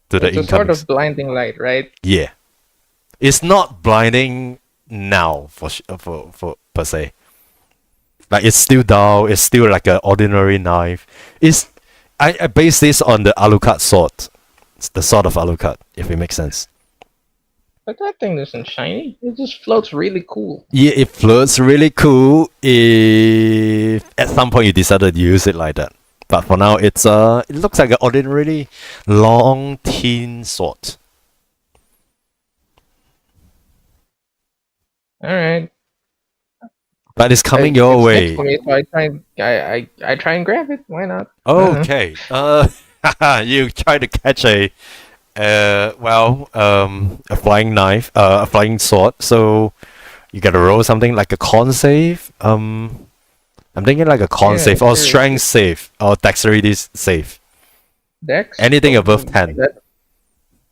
to the It's a incoming? sort of blinding light, right? Yeah, it's not blinding now for per se. Like it's still dull. It's still like an ordinary knife. I base this on the Alucard sword. It's the sword of Alucard, if it makes sense. But that thing isn't shiny. It just floats really cool. Yeah, it floats really cool if at some point you decided to use it like that. But for now, it looks like an ordinarily long thin sword. All right. But it's coming It's your next way. to me, so I try and grab it. Why not? Okay. You try to catch a flying knife, a flying sword. So you gotta roll something like a con save. I'm thinking like a con Yeah, save or sure. strength save or dexterity save. Dex. Anything above 10.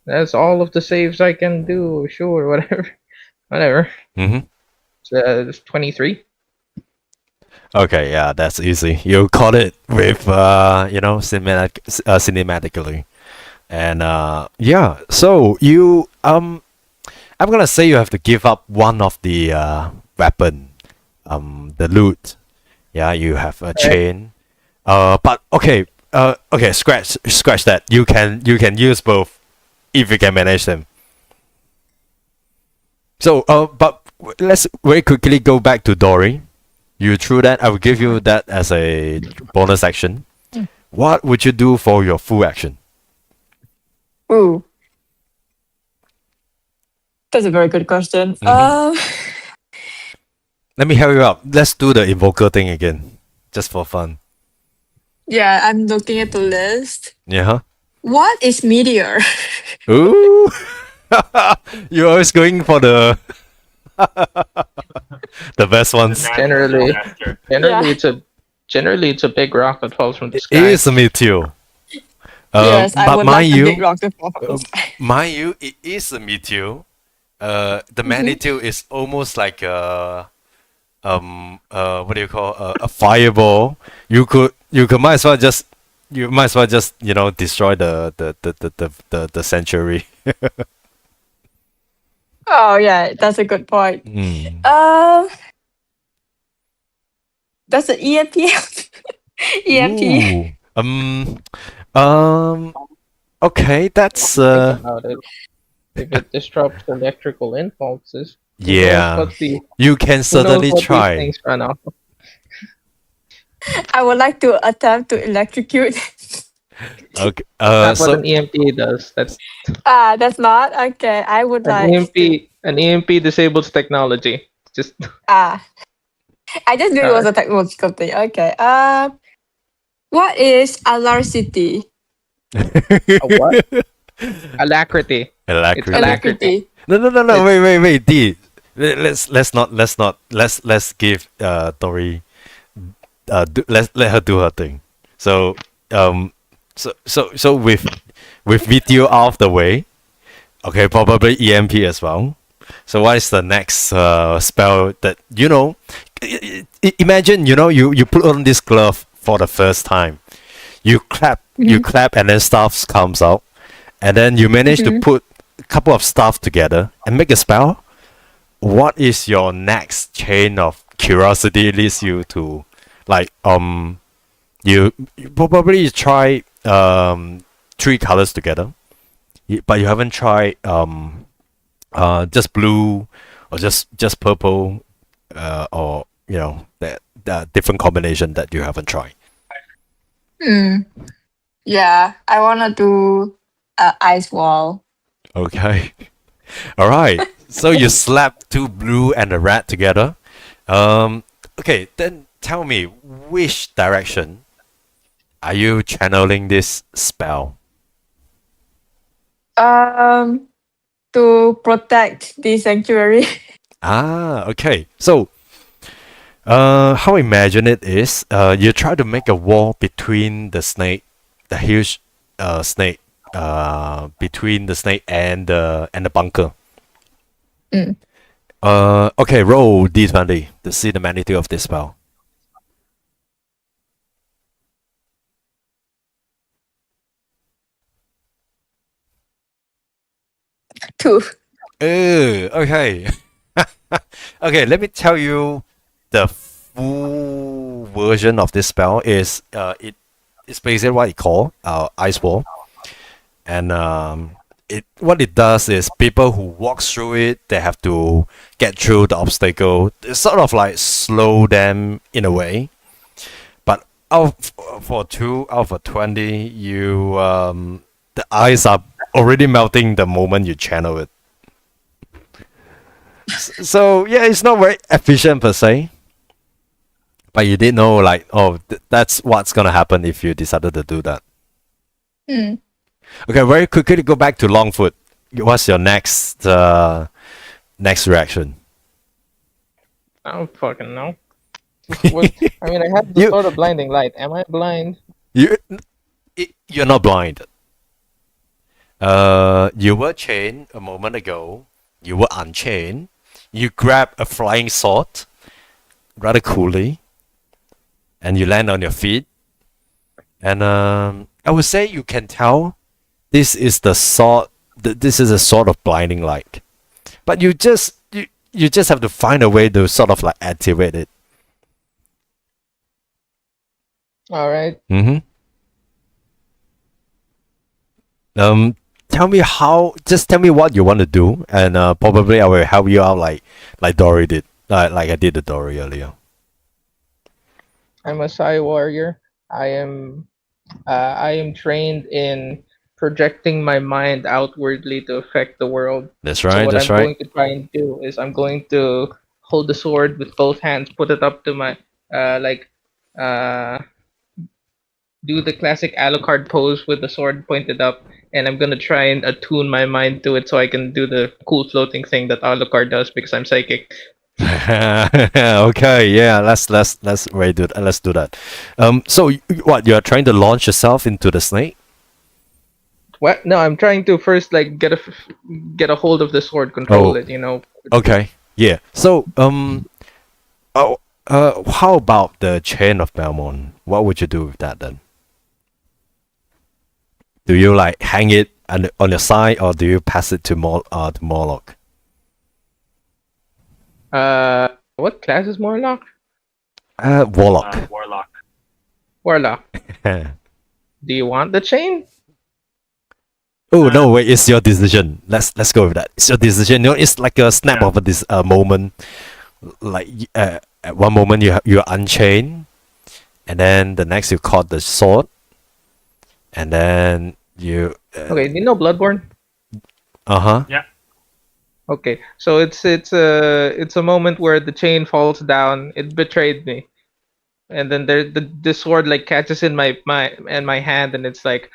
That's all of the saves I can do. Sure, whatever. Mm-hmm. It's 23. Okay, yeah, that's easy. You caught it with cinematically. And yeah, so I'm gonna say you have to give up one of the weapon, the loot. Yeah, you have a chain. But okay, scratch that. You can use both if you can manage them. So but let's very quickly go back to Dory. You threw that. I will give you that as a bonus action. What would you do for your full action? Ooh, that's a very good question. Let me help you out. Let's do the invoker thing again, just for fun. Yeah, I'm looking at the list. Yeah. What is meteor? Ooh. You're always going for the the best ones. Generally. Disaster. Generally it's a big rock that falls from the sky. It is a meteor. Yes, I but would mind like a you, big rock to fall from the sky. mind you, it is a meteor. The magnitude is almost like a what do you call a fireball. You might as well just destroy the sanctuary. Oh yeah, that's a good point. Mm. That's an EMP. EMP. Ooh. Okay, that's Think about it. If it disrupts electrical impulses, yeah. what You can certainly these try. things run off of? I would like to attempt to electrocute. Okay. That's what So an EMP does. That's That's not okay. I would an like. EMP. An EMP disables technology. Just I just knew it was a technological thing. Okay. What is alarcity? a what? Alacrity. alacrity. Alacrity. No. Wait. D. Let's give Tori let her do her thing. So with video out of the way, okay, probably EMP as well. So what is the next spell that imagine you put on this glove for the first time. You clap, and then stuff comes out, and then you manage to put a couple of stuff together and make a spell. What is your next chain of curiosity leads you to, like you probably try 3 colors together, but you haven't tried just blue or just purple, or that different combination that you haven't tried. Yeah, I wanna do ice wall. Okay. All right. So you slap 2 blue and a red together. Okay, then tell me, which direction are you channeling this spell? To protect the sanctuary. Okay. So how I imagine it is, you try to make a wall between the huge snake, between the snake and the bunker. Okay, roll D20 to see the magnitude of this spell. Two. Okay. Okay, let me tell you the full version of this spell is it's basically what it called ice wall. And what it does is people who walk through it, they have to get through the obstacle. It's sort of like slow them in a way. But for 2 out of 20, you the ice are already melting the moment you channel it. So yeah, it's not very efficient per se. But you did know, like, that's what's gonna happen if you decided to do that. Okay, very quickly go back to Longfoot. What's your next reaction? I don't fucking know. I mean, I have the sort of blinding light. Am I blind? You're not blind. You were chained a moment ago. You were unchained. You grab a flying sword rather coolly. and you land on your feet. And I would say you can tell this is the sort. This is a sort of blinding light, but you just have to find a way to sort of like activate it. All right. Mm-hmm. Tell me how. Just tell me what you want to do, and probably I will help you out, like Dory did, like I did to Dory earlier. I'm a Sai warrior. I am trained in projecting my mind outwardly to affect the world. That's So right. what That's I'm right. going to try and do is I'm going to hold the sword with both hands, put it up to my like do the classic Alucard pose with the sword pointed up, and I'm gonna try and attune my mind to it so I can do the cool floating thing that Alucard does because I'm psychic. Okay, yeah, let's wait, do let's do that. So what, you are trying to launch yourself into the snake? What? No, I'm trying to first like get a hold of the sword, control Oh. it. You know. Okay, yeah. So oh, how about the chain of Belmont? What would you do with that then? Do you like hang it on your side, or do you pass it to Morlock? What class is Morlock? Warlock. Warlock. Warlock. Do you want the chain? Oh no, wait! It's your decision. Let's go with that. It's your decision. You know, it's like a snap Yeah. of this moment. Like at one moment you're unchained, and then the next you caught the sword, and then you. Okay, do you know Bloodborne? Uh-huh. Okay, so it's a moment where the chain falls down. It betrayed me, and then the sword like catches in my hand, and it's like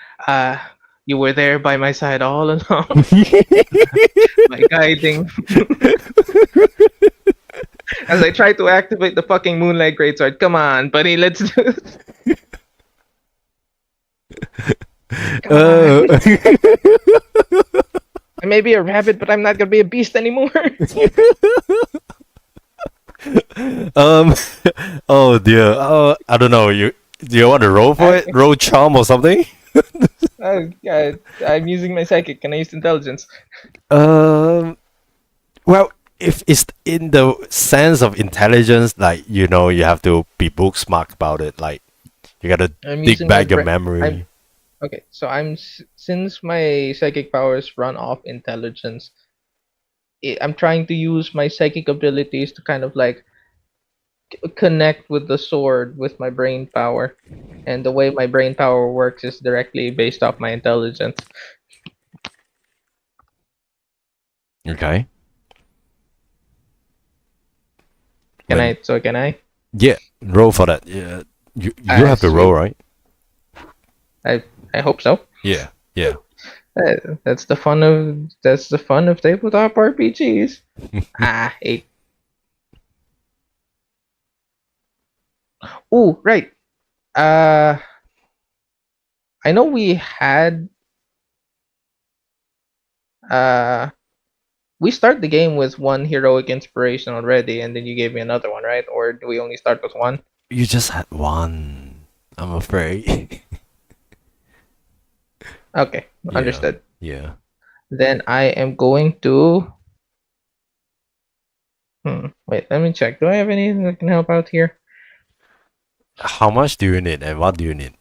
you were there by my side all along, my guiding. As I try to activate the fucking Moonlight Greatsword. Come on, buddy, let's do it. Come on. I may be a rabbit, but I'm not gonna be a beast anymore. Oh dear. I don't know. Do you want to roll for it? Roll charm or something? Yeah, I'm using my psychic. Can I use intelligence? Well, if it's in the sense of intelligence, like you have to be book smart about it. Like you gotta I'm dig using back my your bra- memory. Okay, so since my psychic powers run off intelligence, I'm trying to use my psychic abilities to kind of like connect with the sword with my brain power, and the way my brain power works is directly based off my intelligence. Okay. Can When- I? So can I? Yeah, roll for that. Yeah, you have to Sweet. roll, right? I hope so. Yeah, yeah. That's the fun of tabletop RPGs. 8. Ooh, right. I know we had we start the game with one heroic inspiration already, and then you gave me another one, right? Or do we only start with one? You just had one. I'm afraid. Okay, Yeah. understood. Yeah. Then I am going to. Wait, let me check. Do I have anything that can help out here? How much do you need, and what do you need?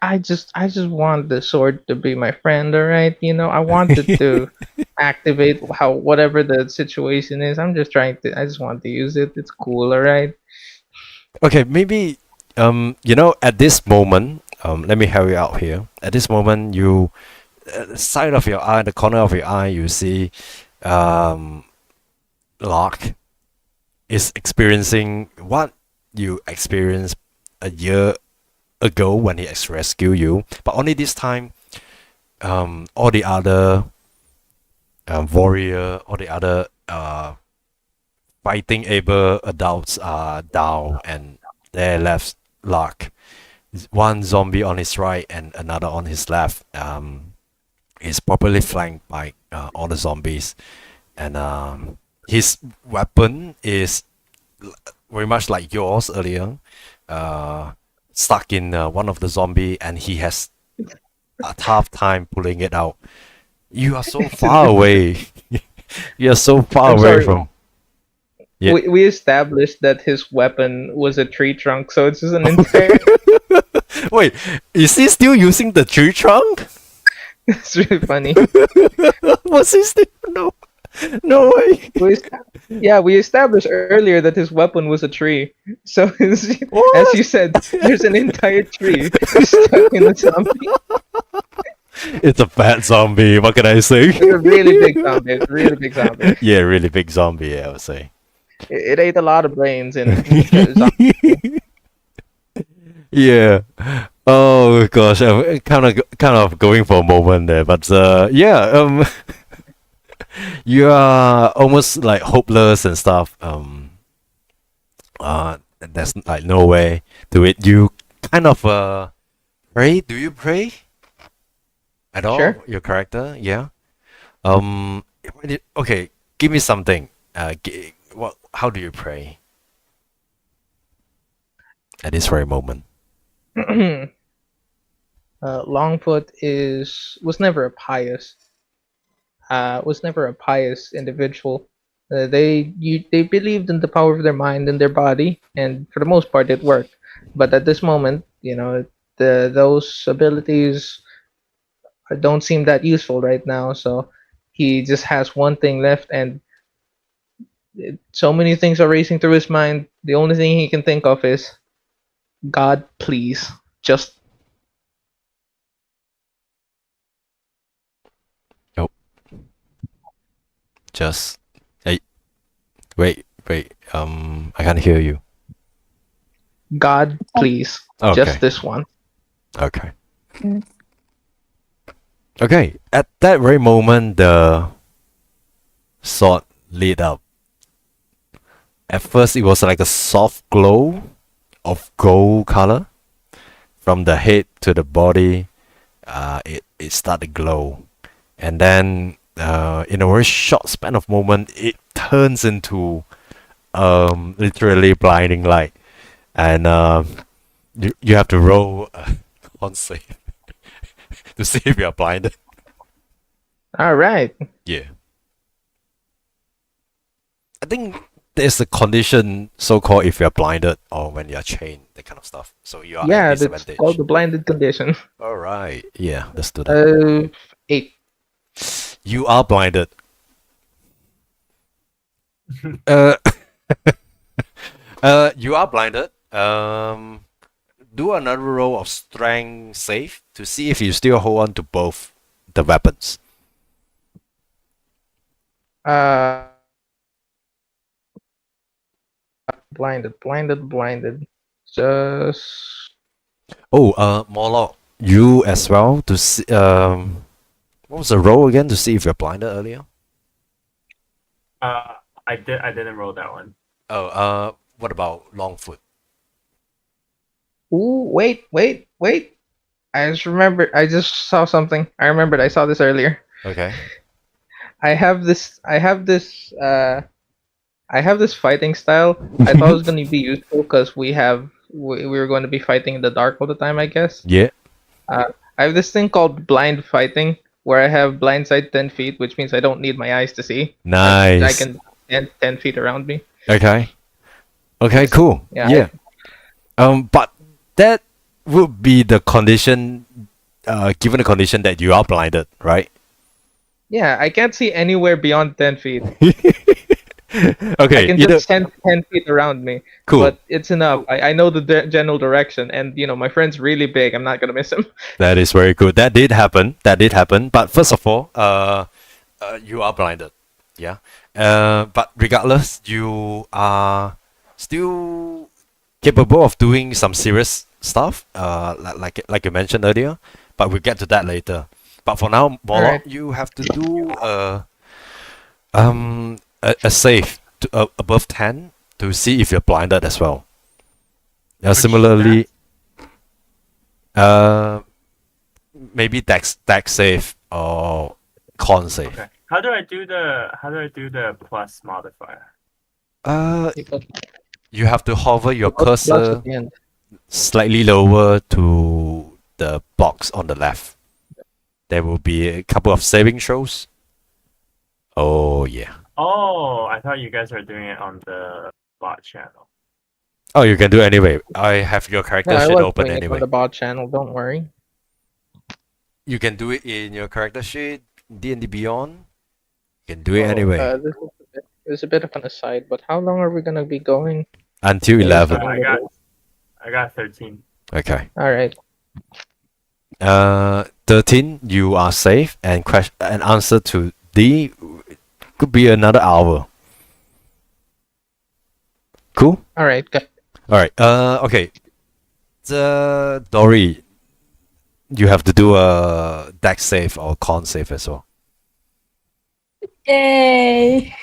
I just want the sword to be my friend, alright? You know, I wanted to activate whatever the situation is. I just want to use it. It's cool, alright? Okay, maybe at this moment, let me help you out here. At this moment, you at the side of your eye, the corner of your eye, you see Lark is experiencing what you experienced a year ago when he rescued you, but only this time, all the other warrior, all the other fighting able adults are down, and they left Lark. One zombie on his right and another on his left. He's properly flanked by all the zombies, and his weapon is very much like yours earlier, stuck in one of the zombie, and he has a tough time pulling it out. You are so far away. You are so far I'm away sorry. from. Yeah. We established that his weapon was a tree trunk, so it's just an entire. Wait, is he still using the tree trunk? It's really funny. Was he still? No, no way. We established earlier that his weapon was a tree. So as What? you said, there's an entire tree stuck in the zombie. It's a fat zombie. What can I say? It's a really big zombie. It's a really big zombie. Yeah, really big zombie. I would say. It ate a lot of brains in zombie. Yeah. Oh gosh, I'm kind of going for a moment there, but yeah. You are almost like hopeless and stuff. There's like no way to it. You kind of pray. Do you pray at all? Sure. Your character, yeah. Okay, give me something. What? How do you pray at this very moment? Longfoot was never a pious individual. They believed in the power of their mind and their body, and for the most part, it worked. But at this moment, those abilities don't seem that useful right now. So he just has one thing left, and so many things are racing through his mind. The only thing he can think of is, God, please, just. Just hey, wait. I can't hear you. God, please, Okay. just this one. Okay. Mm. Okay. At that very moment, the sword lit up. At first, it was like a soft glow of gold color from the head to the body. It started to glow, and then in a very short span of moment, it turns into literally blinding light, and you have to roll on save to see if you are blinded. All right. Yeah. I think there's a condition so-called if you're blinded or when you're chained, that kind of stuff. So you are Yeah, at that's disadvantage. called the blinded condition. All right. Yeah, let's do that. 8. You are blinded. uh, you are blinded. Do another roll of strength save to see if you still hold on to both the weapons. Blinded. Just Oh, Moloch, you as well to see. What was the roll again to see if you're blinded earlier? I didn't roll that one. Oh, what about Longfoot? ooh, wait. I just remembered. I just saw something. I remembered. I saw this earlier. Okay. I have this fighting style. I thought it was going to be useful because we were going to be fighting in the dark all the time, I guess. Yeah. I have this thing called blind fighting, where I have blind sight 10 feet, which means I don't need my eyes to see. Nice. I can 10 feet around me. Okay. Okay, cool. Yeah. But that would be the condition, given the condition that you are blinded, right? Yeah, I can't see anywhere beyond 10 feet. Okay. I can just 10 feet around me. Cool. But it's enough. I know the general direction, and my friend's really big. I'm not gonna miss him. That is very good. That did happen. But first of all, you are blinded. Yeah. But regardless, you are still capable of doing some serious stuff. Like you mentioned earlier. But we'll get to that later. But for now, Moloch, Alright. you have to do a save above 10 to see if you're blinded as well. Similarly, maybe dex save or con save. Okay. How do I do the plus modifier? You have to hover your Plus cursor at the end. slightly lower to the box on the left. There will be a couple of saving throws. Oh yeah. Oh, I thought you guys were doing it on the bot channel. Oh, you can do it anyway. I have your character Yeah, I sheet was open doing it on anyway. the bot channel. Don't worry. You can do it in your character sheet, D&D Beyond. You can do it Oh, anyway. This is a bit of an aside, but how long are we gonna be going? Until Yes, 11. I got 13. Okay. All right. 13, you are safe, and an answer to D could be another hour. Cool? All right. Alright, okay. The Dory, you have to do a deck save or con save as well. Yay!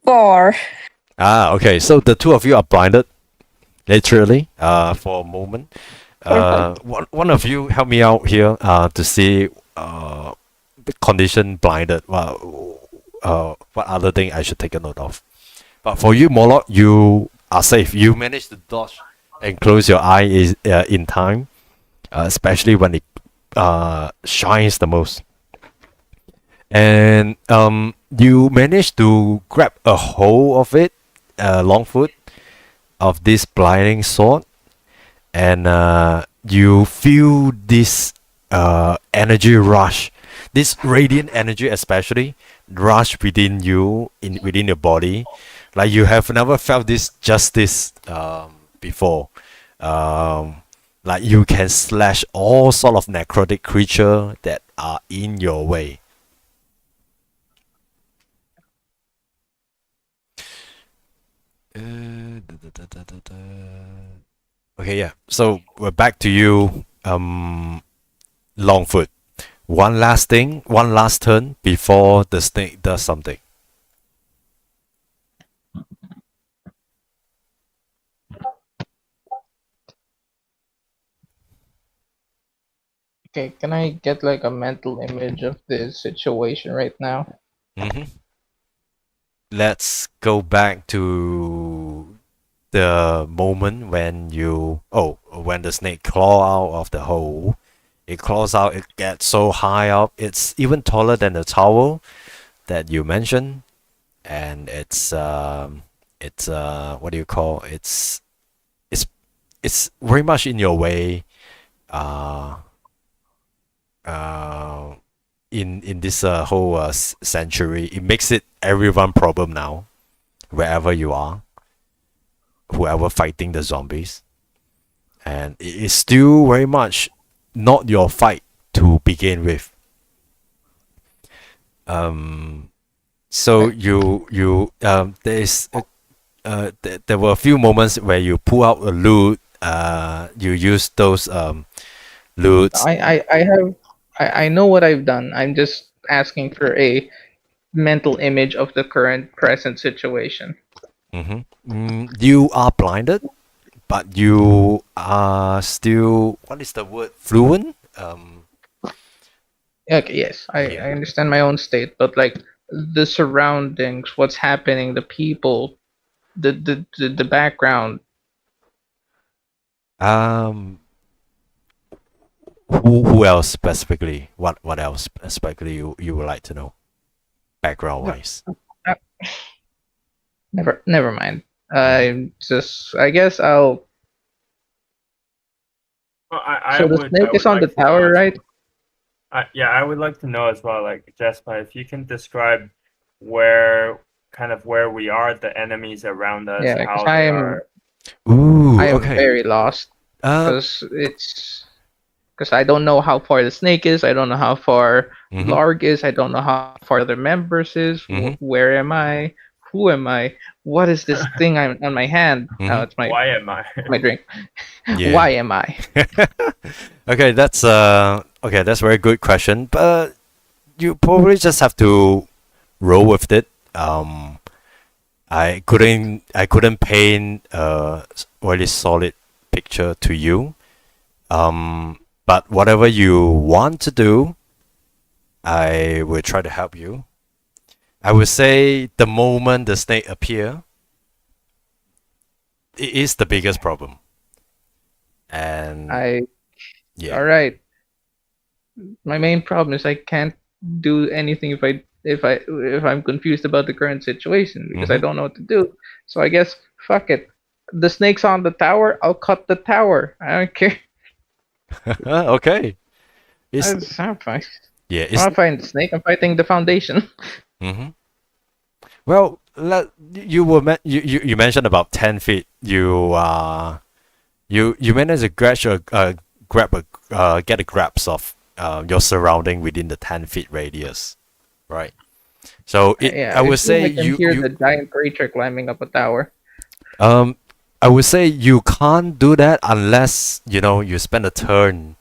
Four. Okay, so the two of you are blinded, literally, for a moment. One of you help me out here to see the condition blinded. What other thing I should take a note of? But for you, Moloch, you are safe. You managed to dodge and close your eye in time, especially when it shines the most. And you managed to grab a hold of it, Longfoot, of this blinding sword, and you feel this energy rush, this radiant energy especially rush within you, within your body, like you have never felt this justice before. Like you can slash all sort of necrotic creature that are in your way. Okay, yeah. So we're back to you, Longfoot. One last thing, one last turn before the snake does something. Okay, can I get like a mental image of this situation right now? Let's go back to the moment when when the snake claw out of the hole. It claws out, it gets so high up, it's even taller than the tower that you mentioned, and it's what do you call, it's very much in your way, in this whole century. It makes it everyone problem now, wherever you are, whoever fighting the zombies, and it is still very much not your fight to begin with. So there were a few moments where you pull out a loot. You use those loots. I know what I've done. I'm just asking for a mental image of the current present situation. You are blinded, but you are still, what is the word, fluent? Okay, yes, I understand my own state, but like the surroundings, what's happening, the people, the background. Who else specifically? What else specifically you would like to know, background wise? Never mind. I guess I'll. Well, so the snake is on the tower, right? Yeah, I would like to know as well, like Jespa, if you can describe where we are, the enemies around us. Yeah, how I am. are... I am very lost because I don't know how far the snake is. I don't know how far Larg is. I don't know how far the members is. Where am I? Who am I? What is this thing on my hand? Oh, it's my. Why am I? My drink. Yeah. Why am I? Okay, that's a very good question, but you probably just have to roll with it. I couldn't paint a really solid picture to you. But whatever you want to do, I will try to help you. I would say the moment the snake appear, it is the biggest problem. And All right. My main problem is I can't do anything if I'm confused about the current situation because I don't know what to do. So I guess fuck it. The snake's on the tower. I'll cut the tower. I don't care. Okay. I'm fine. Yeah, I'm not fighting the snake. I'm fighting the foundation. Well, you mentioned about 10 feet. You managed to get a grasp of your surrounding within the 10 feet radius, right? So I would say I can hear the giant creature climbing up a tower. I would say you can't do that unless you spend a turn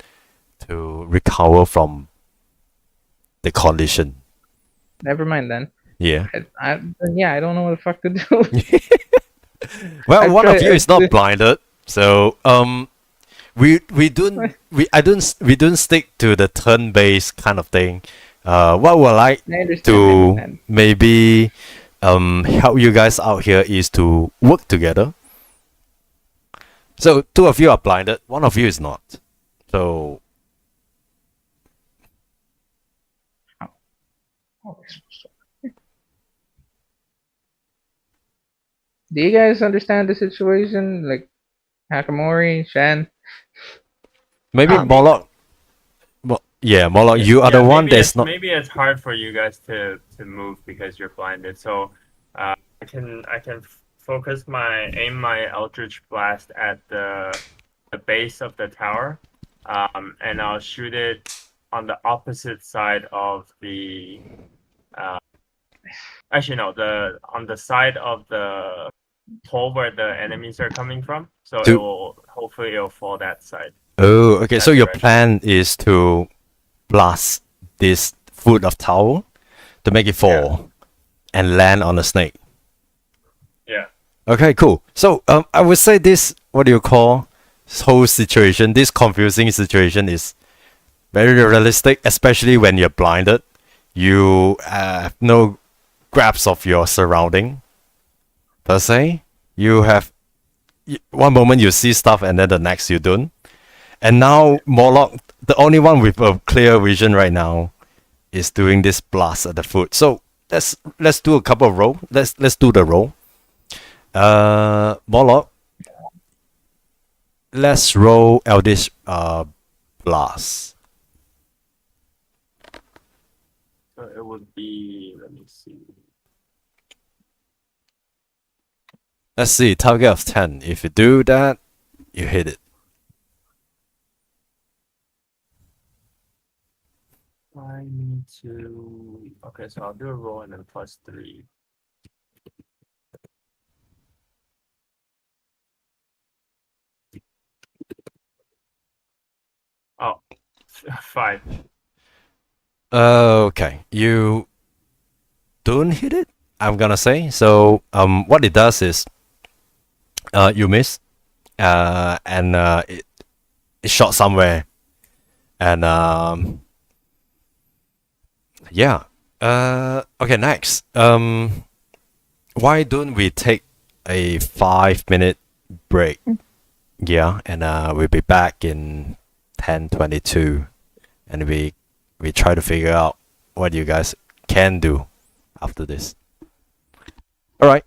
to recover from the collision. Never mind then. Yeah. I don't know what the fuck to do. Well, one of you is not blinded, so we don't stick to the turn-based kind of thing. What would I like to maybe help you guys out here is to work together. So 2 of you are blinded, 1 of you is not. So do you guys understand the situation? Like Hakamori, Shan? maybe Moloch. Moloch, you are the one that's not. Maybe it's hard for you guys to move because you're blinded. So I can aim my Eldritch Blast at the base of the tower, and I'll shoot it on the opposite side of the. Actually, no, on the side of the hole where the enemies are coming from. So hopefully it'll fall that side. Oh, okay. So your plan is to blast this foot of tower to make it fall and land on the snake. Yeah. Okay, cool. So I would say this whole situation, this confusing situation is very realistic, especially when you're blinded. You have no grasp of your surrounding per se. You have one moment you see stuff and then the next you don't. And now Moloch, the only one with a clear vision right now, is doing this blast at the foot. So let's do a couple of roll. Let's do the roll. Moloch, let's roll Eldritch Blast. So it would be, let me see. Let's see, target of 10. If you do that, you hit it. I need to. Okay, so I'll do a roll and then +3. Oh, 5. Okay, you don't hit it, I'm gonna say. So what it does is you miss and it shot somewhere and yeah. Okay, next. Why don't we take a 5-minute break? Yeah, and we'll be back in 10:22, and we try to figure out what you guys can do after this. All right.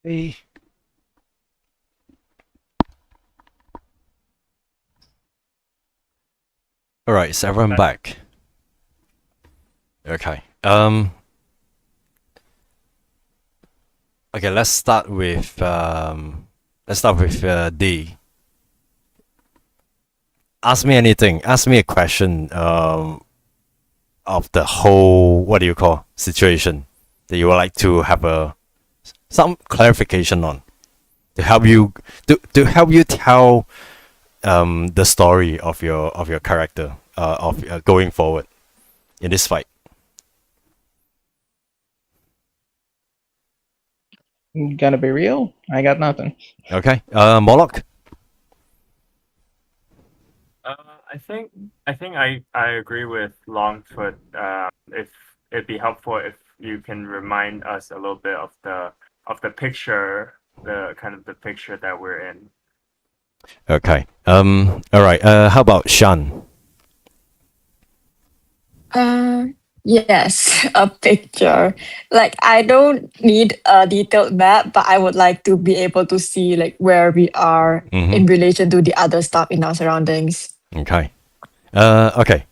Hey. All right, is everyone back? Okay. Okay, let's start with D. Ask me anything. Ask me a question of the whole situation that you would like to have some clarification on to help you tell the story of your character of going forward in this fight. Gonna be real? I got nothing. Okay, Moloch. I think I agree with Longfoot. If it'd be helpful if you can remind us a little bit of the picture, the kind of the picture that we're in. Okay. All right. How about Shan? Yes, a picture. Like I don't need a detailed map, but I would like to be able to see like where we are in relation to the other stuff in our surroundings. Okay. Okay.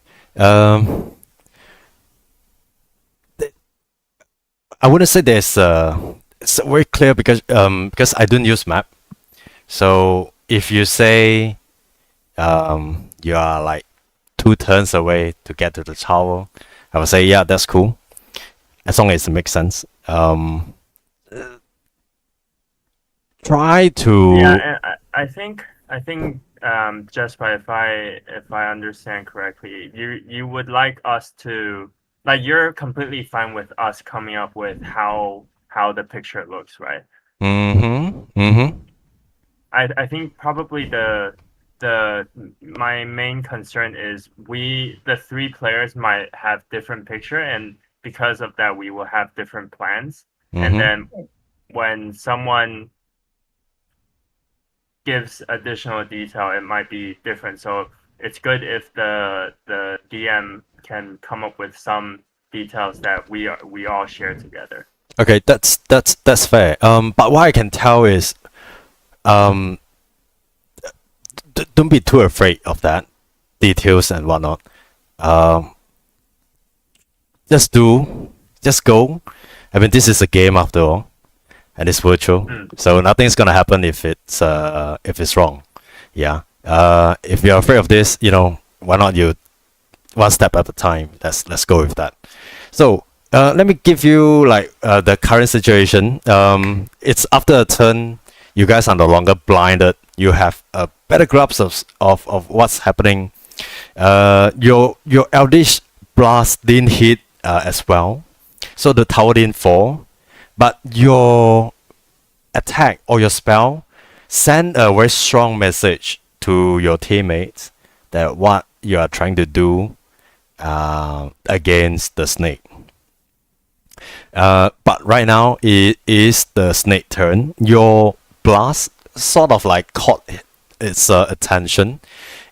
I wouldn't say there's it's very clear because I don't use map. So if you say you are like 2 turns away to get to the tower, I would say yeah, that's cool. As long as it makes sense. Try to. Yeah, I think Jasper, if I understand correctly, you would like us to, like, you're completely fine with us coming up with how the picture looks, right? I think probably my main concern is the 3 players might have different picture, and because of that we will have different plans. And then when someone gives additional detail, it might be different. So it's good if the DM can come up with some details that we all share together. Okay, that's fair. But what I can tell is, don't be too afraid of that details and whatnot. Just go. I mean, this is a game after all, and it's virtual, so nothing's gonna happen if it's wrong. Yeah. If you're afraid of this, why not you one step at a time? Let's go with that. So let me give you like the current situation. It's after a turn. You guys are no longer blinded. You have a better grasp of what's happening. Your Eldritch Blast didn't hit as well, so the tower didn't fall. But your attack or your spell send a very strong message to your teammates that what you are trying to do against the snake. But right now it is the snake turn. Your blast sort of like caught its attention.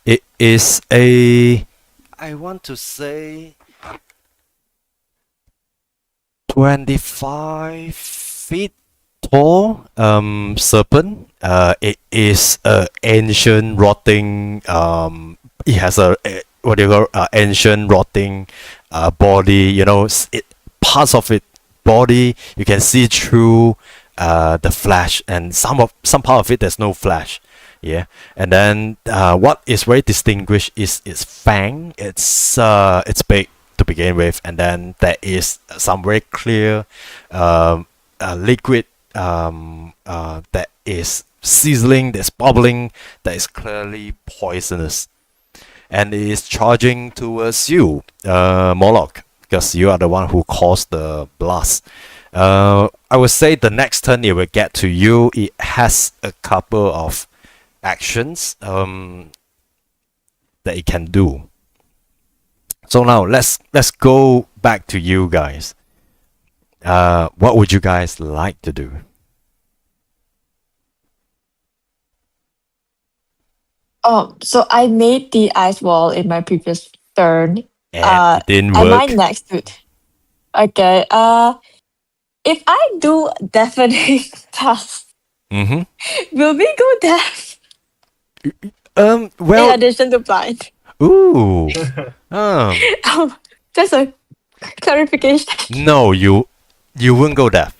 It is I want to say 25 feet tall serpent. It is a ancient rotting. It has a what do you call ancient rotting body. Parts of it body you can see through the flesh, and some part of it there's no flesh. Yeah, and then what is very distinguished is its fang. It's big to begin with, and then there is some very clear liquid that is sizzling, that's bubbling, that is clearly poisonous, and it is charging towards you, Moloch, because you are the one who caused the blast. I would say the next turn it will get to you. It has a couple of actions that it can do. So now let's go back to you guys. What would you guys like to do? Oh, so I made the ice wall in my previous turn. And it didn't Am I work. next to it? Okay. If I do deafening task, Mm-hmm. will we go deaf in Well, addition to blind? ooh. Um, Just a clarification. no, you wouldn't go deaf.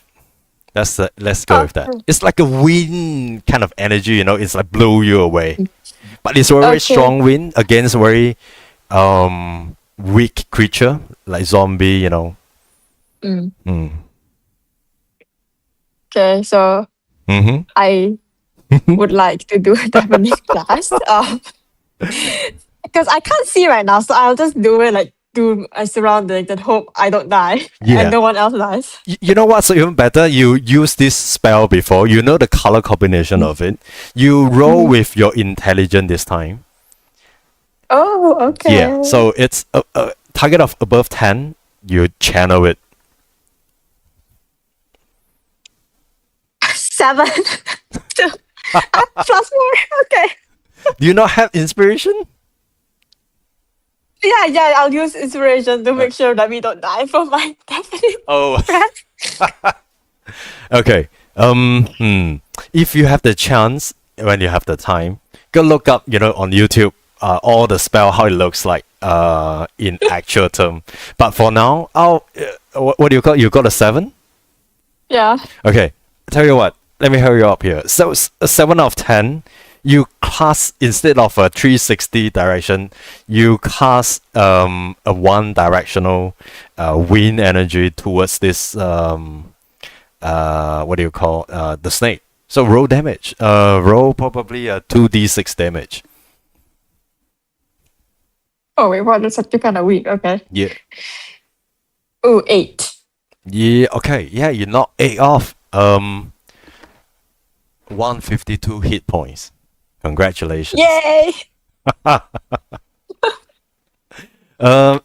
Let's go with that. Oh. It's like a wind kind of energy, you know. It's like blow you away, but it's a very Okay. strong wind against very weak creature like zombie, you know. Mm. Mm. Okay, so Mm-hmm. I would like to do a deafening class. Because I can't see right now, so I'll just do it like do a surroundings and hope I don't die Yeah. and no one else dies. You know what's even better? You use this spell before. You know the color combination of it. You roll with your intelligence this time. Oh, okay. Yeah. So it's a target of above 10. You channel it. 7. Plus more. Okay. Do you not have inspiration? Yeah, I'll use inspiration to make sure that we don't die from my deafening Oh. breath. Okay. If you have the chance, when you have the time, go look up, you know, on YouTube, all the spell how it looks like, in actual term. But for now, what do you call? You got a 7? Yeah. Okay. Tell you what. Let me hurry up here. So a 7 out of 10. You cast instead of a 360 direction, you cast a one directional wind energy towards this what do you call the snake. So roll damage. Roll probably a 2d6 damage. Oh wait, what? That's actually kind of weak. Okay. Yeah. Ooh, 8. Yeah. Okay. Yeah. You knock 8 off. 152 hit points. Congratulations. Yay!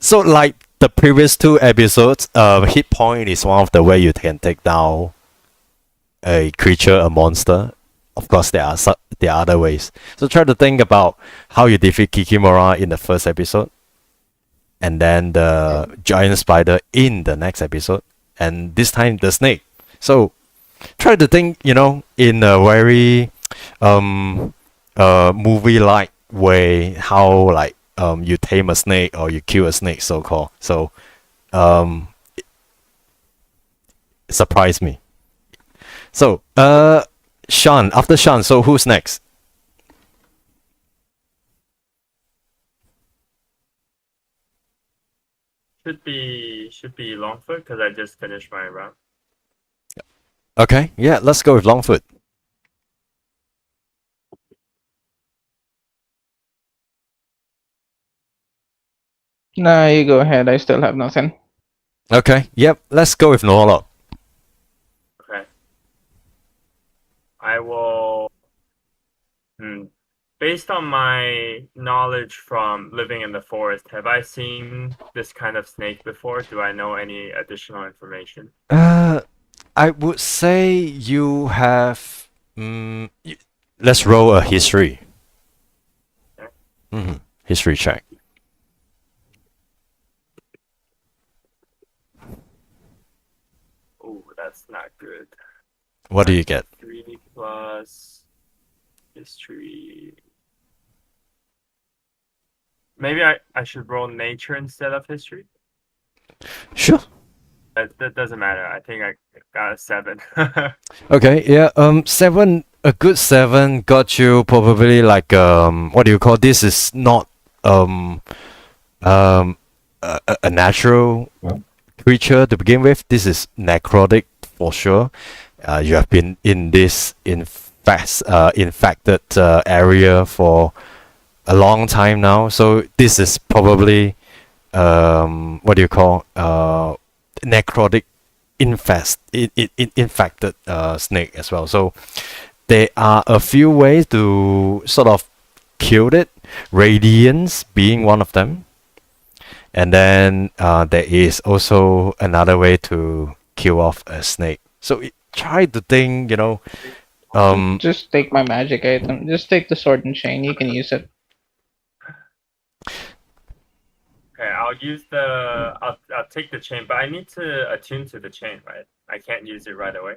So like the previous 2 episodes, hit point is one of the way you can take down a creature, a monster. Of course, there are other ways. So try to think about how you defeat Kikimora in the first episode, and then the giant spider in the next episode, and this time the snake. So try to think, you know, in a very movie-like way, how like you tame a snake or you kill a snake, so called. So it surprised me. So Sean, after Sean, so who's next? Should be Longfoot because I just finished my round. Okay, yeah, let's go with Longfoot. No, you go ahead. I still have nothing. Okay, yep, let's go with Norlock. Okay. I will. Based on my knowledge from living in the forest, have I seen this kind of snake before? Do I know any additional information? I would say you have. Let's roll a history. History check. Oh, that's not good. What do you get? 3 plus history. Maybe I should roll nature instead of history. Sure. That doesn't matter. I think I got a 7. Okay, yeah. 7. A good 7 got you probably like what do you call this? Is not a natural creature to begin with. This is necrotic for sure. You have been in this infected area for a long time now, so this is probably what do you call necrotic infected snake as well. So there are a few ways to sort of kill it, radiance being one of them, and then there is also another way to kill off a snake. So try to think, you know. Just take my magic item. Just take the sword and chain. You can use it. Okay, I'll take the chain, but I need to attune to the chain, right? I can't use it right away.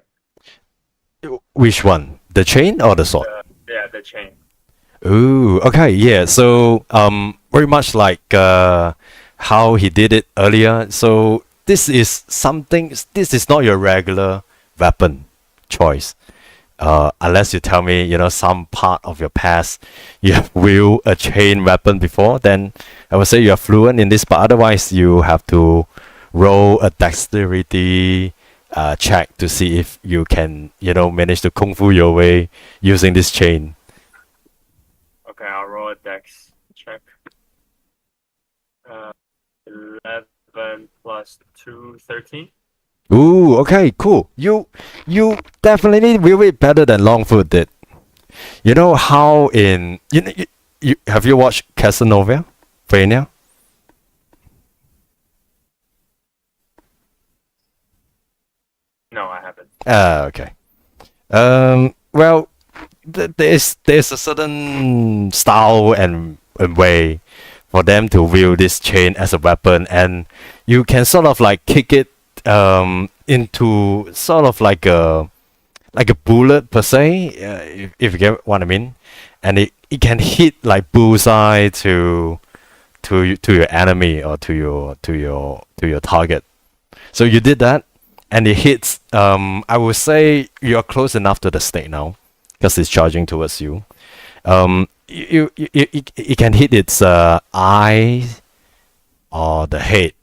Which one? The chain or the sword? Yeah, the chain. Ooh, okay, yeah. So, very much like how he did it earlier. So this is something. This is not your regular weapon choice. Unless you tell me, some part of your past you have wielded a chain weapon before, then I would say you are fluent in this. But otherwise, you have to roll a dexterity check to see if you can, manage to kung fu your way using this chain. Okay, I'll roll a dex check. 11 plus 2, 13. Ooh, okay, cool. You definitely will it better than Longfoot did. You know how in you have you watched Casanova? Vania? No, I haven't. Okay. Well, there's a certain style and way for them to wield this chain as a weapon, and you can sort of like kick it into sort of like a bullet per se, if you get what I mean, and it can hit like bullseye to your enemy or to your target. So you did that, and it hits. I would say you're close enough to the snake now, because it's charging towards you. It can hit its eye or the head.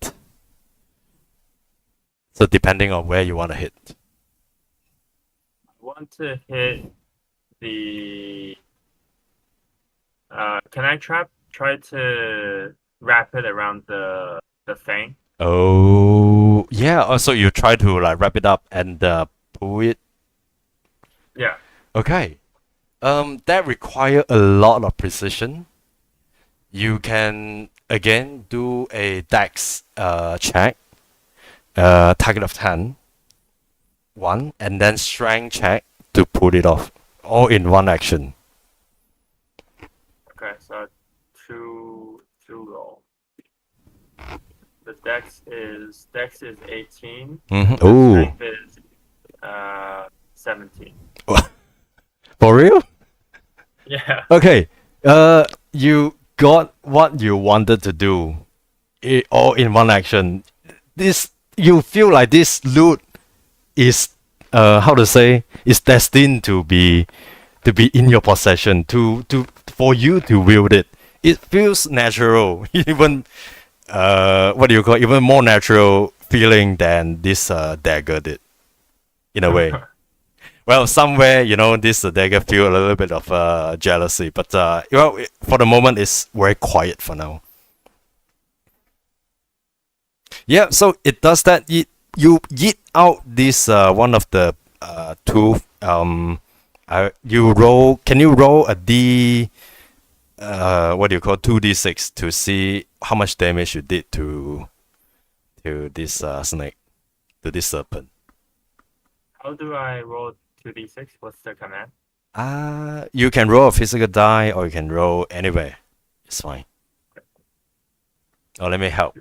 So depending on where you want to hit. I want to hit the. Can I try to wrap it around the fang? Oh yeah. So you try to like wrap it up and pull it. Yeah. Okay. That require a lot of precision. You can again do a dex check. Target of 10. 1, and then strength check to pull it off. All in one action. Okay, so two roll. The dex is 18. Mm-hmm. Ooh. Strength is 17. For real? Yeah. Okay. You got what you wanted to do. All in one action. You feel like this loot is how to say is destined to be in your possession for you to wield it. It feels natural, even what do you call even more natural feeling than this dagger did, in a way. Well, somewhere this dagger feel a little bit of jealousy, but for the moment it's very quiet for now. Yeah, so it does that. You yeet out this one of the two. You roll. Can you roll a D? What do you call 2d6 to see how much damage you did to this snake, to this serpent? How do I roll 2d6? What's the command? You can roll a physical die or you can roll anywhere. It's fine. Oh, let me help.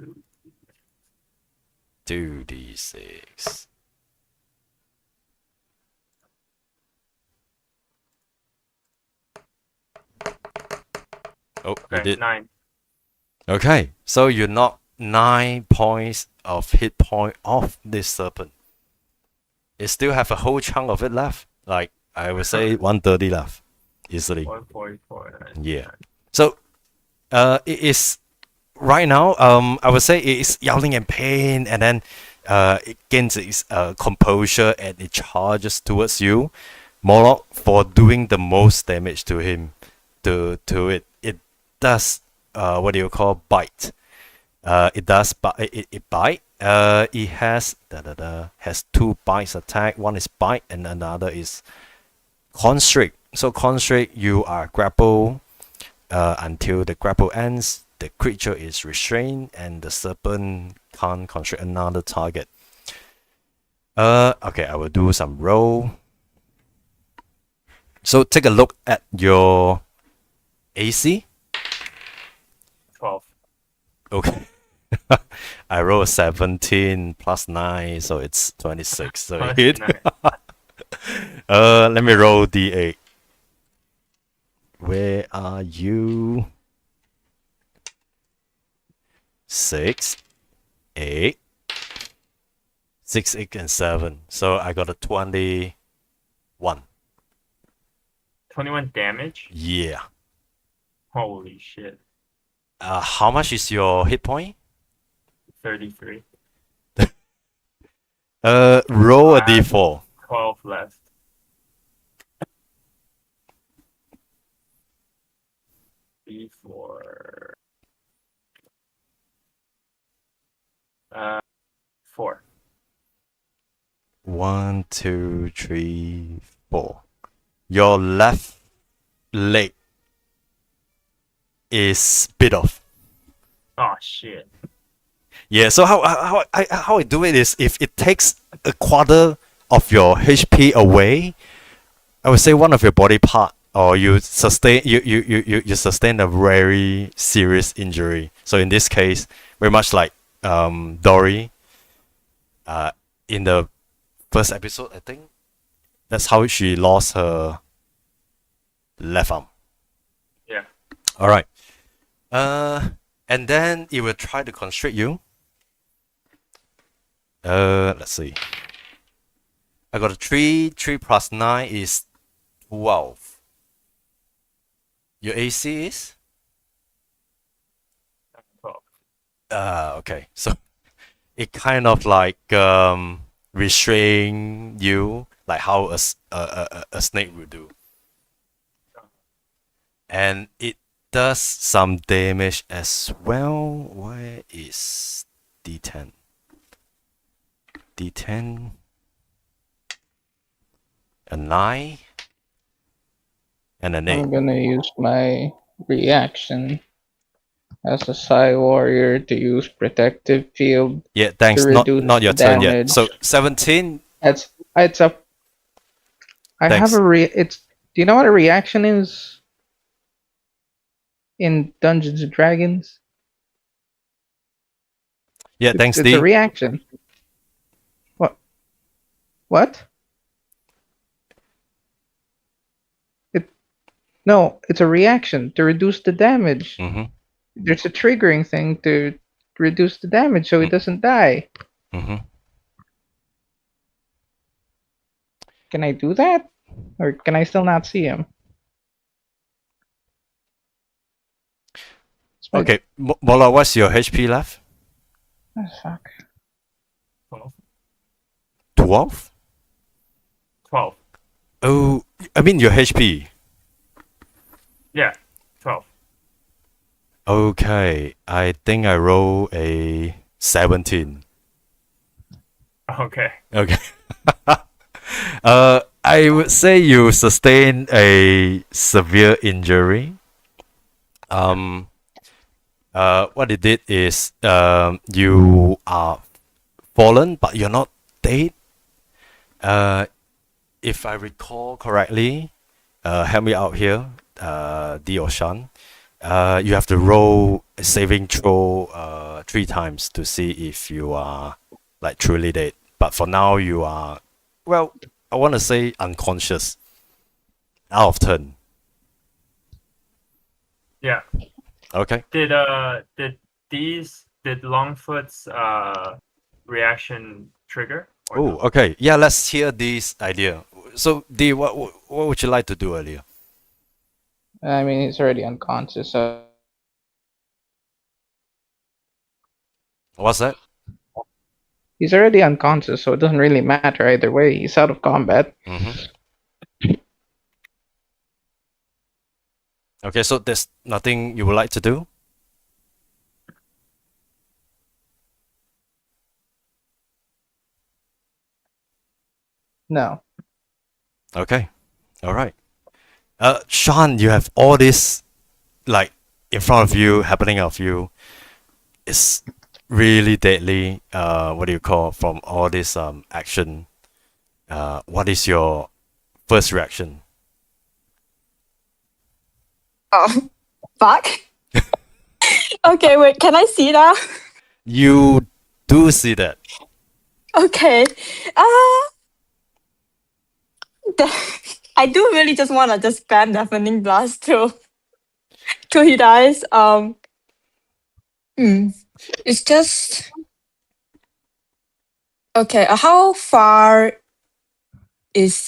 2d6. Oh, Okay, you did. 9. Okay, so you knock 9 points of hit point off this serpent. It still have a whole chunk of it left. Like I would say 130 left. Easily. 144. Yeah. So it is right now, I would say it is yelling in pain, and then it gains its composure and it charges towards you. Moloch, for doing the most damage to him, to it. It does what do you call bite? It does it bite. It has has 2 bites attack. One is bite and another is constrict. So constrict, you are grappled until the grapple ends. The creature is restrained and the serpent can't constrict another target. Okay, I will do some roll. So take a look at your AC. 12. Okay. I roll a 17 plus 9, so it's 26. So Plus hit. 9. Let me roll d8. Where are you? 6, 8, 6, 8, and 7. So I got a 21. 21 damage? Yeah. Holy shit. How much is your hit point? 33. Roll a d4. 12 left. D4. 4. 1, 2, 3, 4. Your left leg is bit off. Oh shit. Yeah. So how I do it is if it takes a quarter of your HP away, I would say one of your body part, or you sustain a very serious injury. So in this case, very much like Dory. In the first episode, I think that's how she lost her left arm. Yeah. All right. And then it will try to constrict you. Let's see. I got a 3. 3 plus 9 is 12. Your AC is? 12. Okay. So it kind of like restrain you, like how a snake would do. And it does some damage as well. Where is D10? D10. A 9. And an 8. I'm gonna use my reaction as a Psy Warrior to use Protective Field. Yeah, thanks. to Not reduce your the turn yet. damage. So 17. It's a. I Thanks. have a it's. Do you know what a reaction is? In Dungeons and Dragons. Yeah, thanks, It's D. a reaction. What? What? No, it's a reaction to reduce the damage. Mm-hmm. There's a triggering thing to reduce the damage so he doesn't die. Mm-hmm. Can I do that? Or can I still not see him? Okay, Mola, what's your HP left? Oh, fuck. 12. 12? 12. Oh, I mean your HP. Yeah. 12. Okay, I think I roll a 17. Okay. Okay. I would say you sustain a severe injury. What it did is, you are fallen, but you're not dead. If I recall correctly, help me out here, D or Shan. You have to roll a saving throw 3 times to see if you are like truly dead. But for now, you are, well, I want to say unconscious. Out of turn. Yeah. Okay. Did Longfoot's reaction trigger? or Oh, no? okay. Yeah, let's hear this idea. So, D, what would you like to do earlier? I mean, he's already unconscious, so What's that? he's already unconscious, so it doesn't really matter either way. He's out of combat. Mm-hmm. Okay, so there's nothing you would like to do? No. Okay. All right. Sean, you have all this like in front of you, happening of you. It's really deadly. What do you call from all this action? What is your first reaction? Oh, fuck. Okay, wait, can I see now? You do see that. Okay. I do really just want to just spam Deafening Blast till he dies. It's just okay. How far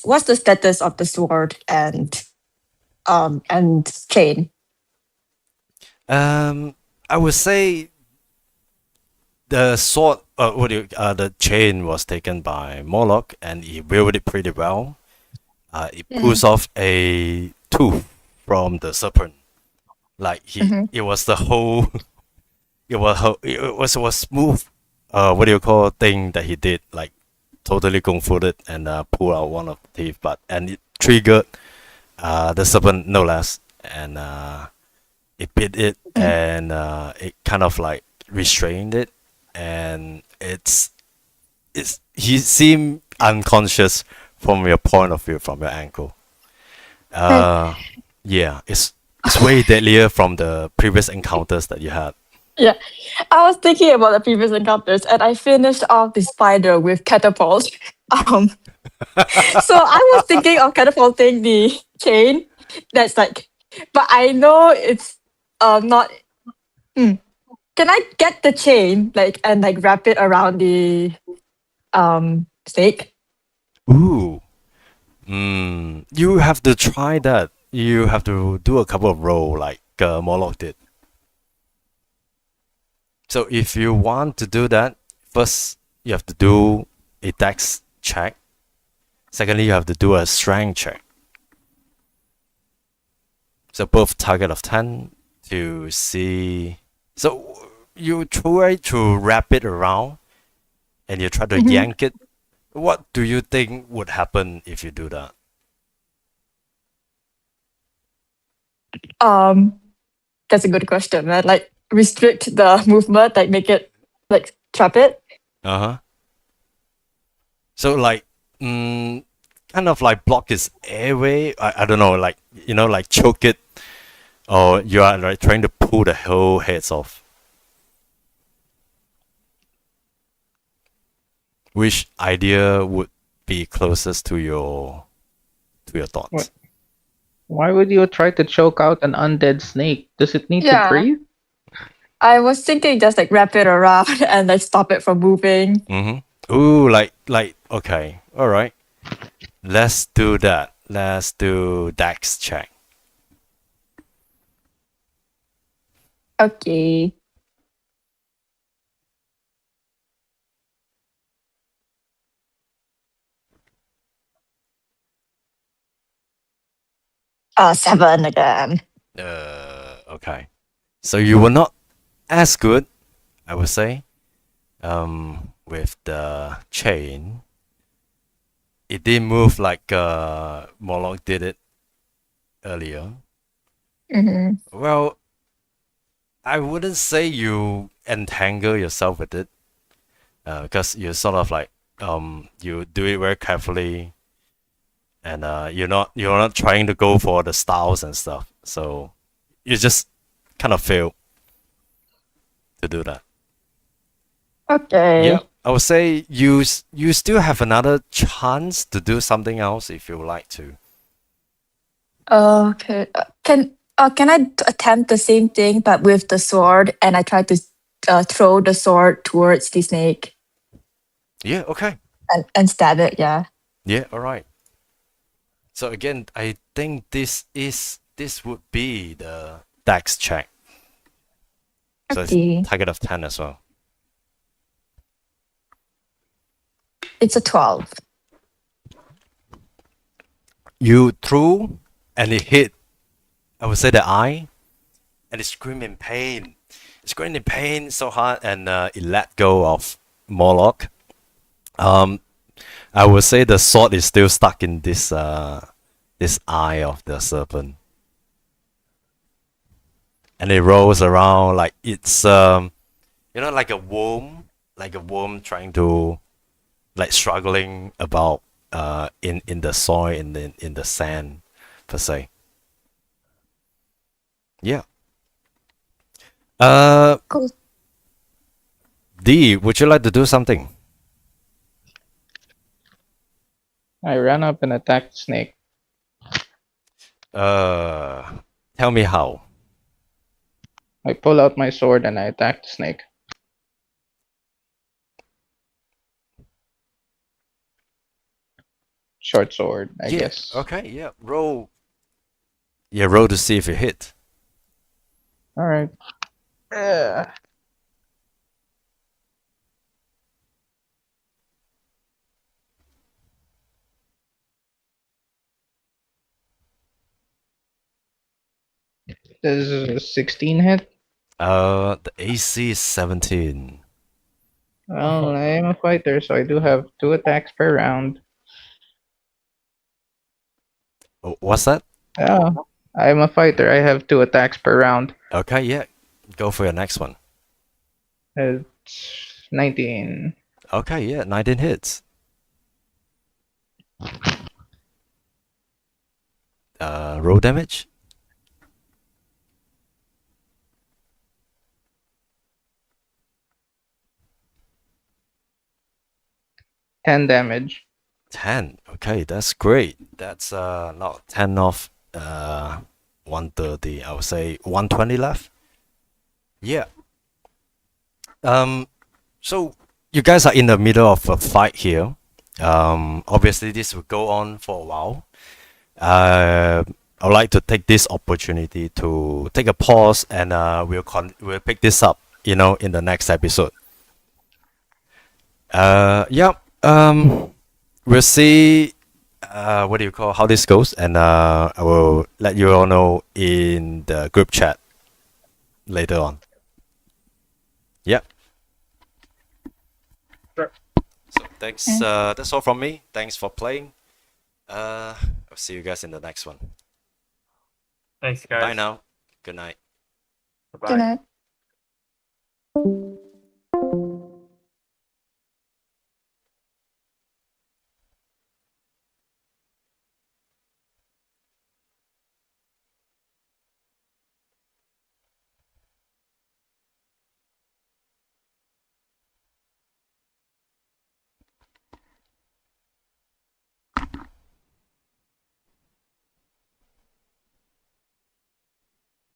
what's the status of the sword and chain? I would say the sword, the chain was taken by Moloch, and he wielded it pretty well. It pulls off a tooth from the serpent, like it was the whole, it was smooth. What do you call thing that he did? Like totally kung fu it and pull out one of the teeth, and it triggered the serpent no less, and it bit it, and it kind of like restrained it, and he seemed unconscious from your point of view, from your ankle. Yeah, it's way deadlier from the previous encounters that you had. Yeah, I was thinking about the previous encounters, and I finished off the spider with catapult. So I was thinking of catapulting the chain. That's like, but I know it's not. Can I get the chain and wrap it around the snake? Ooh. You have to try that. You have to do a couple of rolls like Moloch did. So if you want to do that, first you have to do a dex check. Secondly, you have to do a strength check. So both target of 10 to see. So you try to wrap it around and you try to yank it. What do you think would happen if you do that? That's a good question, man. Like restrict the movement, like make it trap it. So kind of like block his airway. I don't know, like like choke it, or you are like trying to pull the whole heads off. Which idea would be closest to your thoughts? What? Why would you try to choke out an undead snake? Does it need to breathe? I was thinking just wrap it around and stop it from moving. Ooh, like okay, all right. Let's do that. Let's do dex check. Okay. Seven again. Okay. So you were not as good, I would say, with the chain. It didn't move like Moloch did it earlier. Well, I wouldn't say you entangle yourself with it, because you sort of like you do it very carefully, and you're not trying to go for the styles and stuff. So you just kind of fail to do that. Okay. Yeah, I would say you still have another chance to do something else if you would like to. Okay. Can I attempt the same thing but with the sword, and I try to throw the sword towards the snake? Yeah. Okay. And stab it. Yeah. Yeah. All right. So again, I think this would be the dex check. So Okay. it's target of 10 as well. It's a 12. You threw and it hit, I would say, the eye, and it screamed in pain. It screamed in pain so hard, and it let go of Moloch. I would say the sword is still stuck in this eye of the serpent, and it rolls around like it's like a worm trying to struggling about in the soil, in the sand per se. Yeah. Cool. D, would you like to do something? I ran up and attacked the snake. Tell me how. I pull out my sword and I attack the snake. Short sword, I Yeah, guess. okay, yeah. Roll. Yeah, roll to see if you hit. Alright. This is a 16 hit. The AC is 17. Well, I am a fighter, so I do have 2 attacks per round. What's that? Oh, I am a fighter. I have 2 attacks per round. Okay, yeah. Go for your next one. It's 19. Okay, yeah, 19 hits. Roll damage. Ten damage. 10. Okay, that's great. That's not 10 off 130. I would say 120 left. Yeah. So you guys are in the middle of a fight here. Obviously this will go on for a while. I'd like to take this opportunity to take a pause, and we'll pick this up, in the next episode. Yeah. We'll see what do you call how this goes, and I will let you all know in the group chat later on. Yep. Sure. So thanks. That's all from me. Thanks for playing. I'll see you guys in the next one. Thanks, guys. Bye now. Good night. Bye-bye. Good night.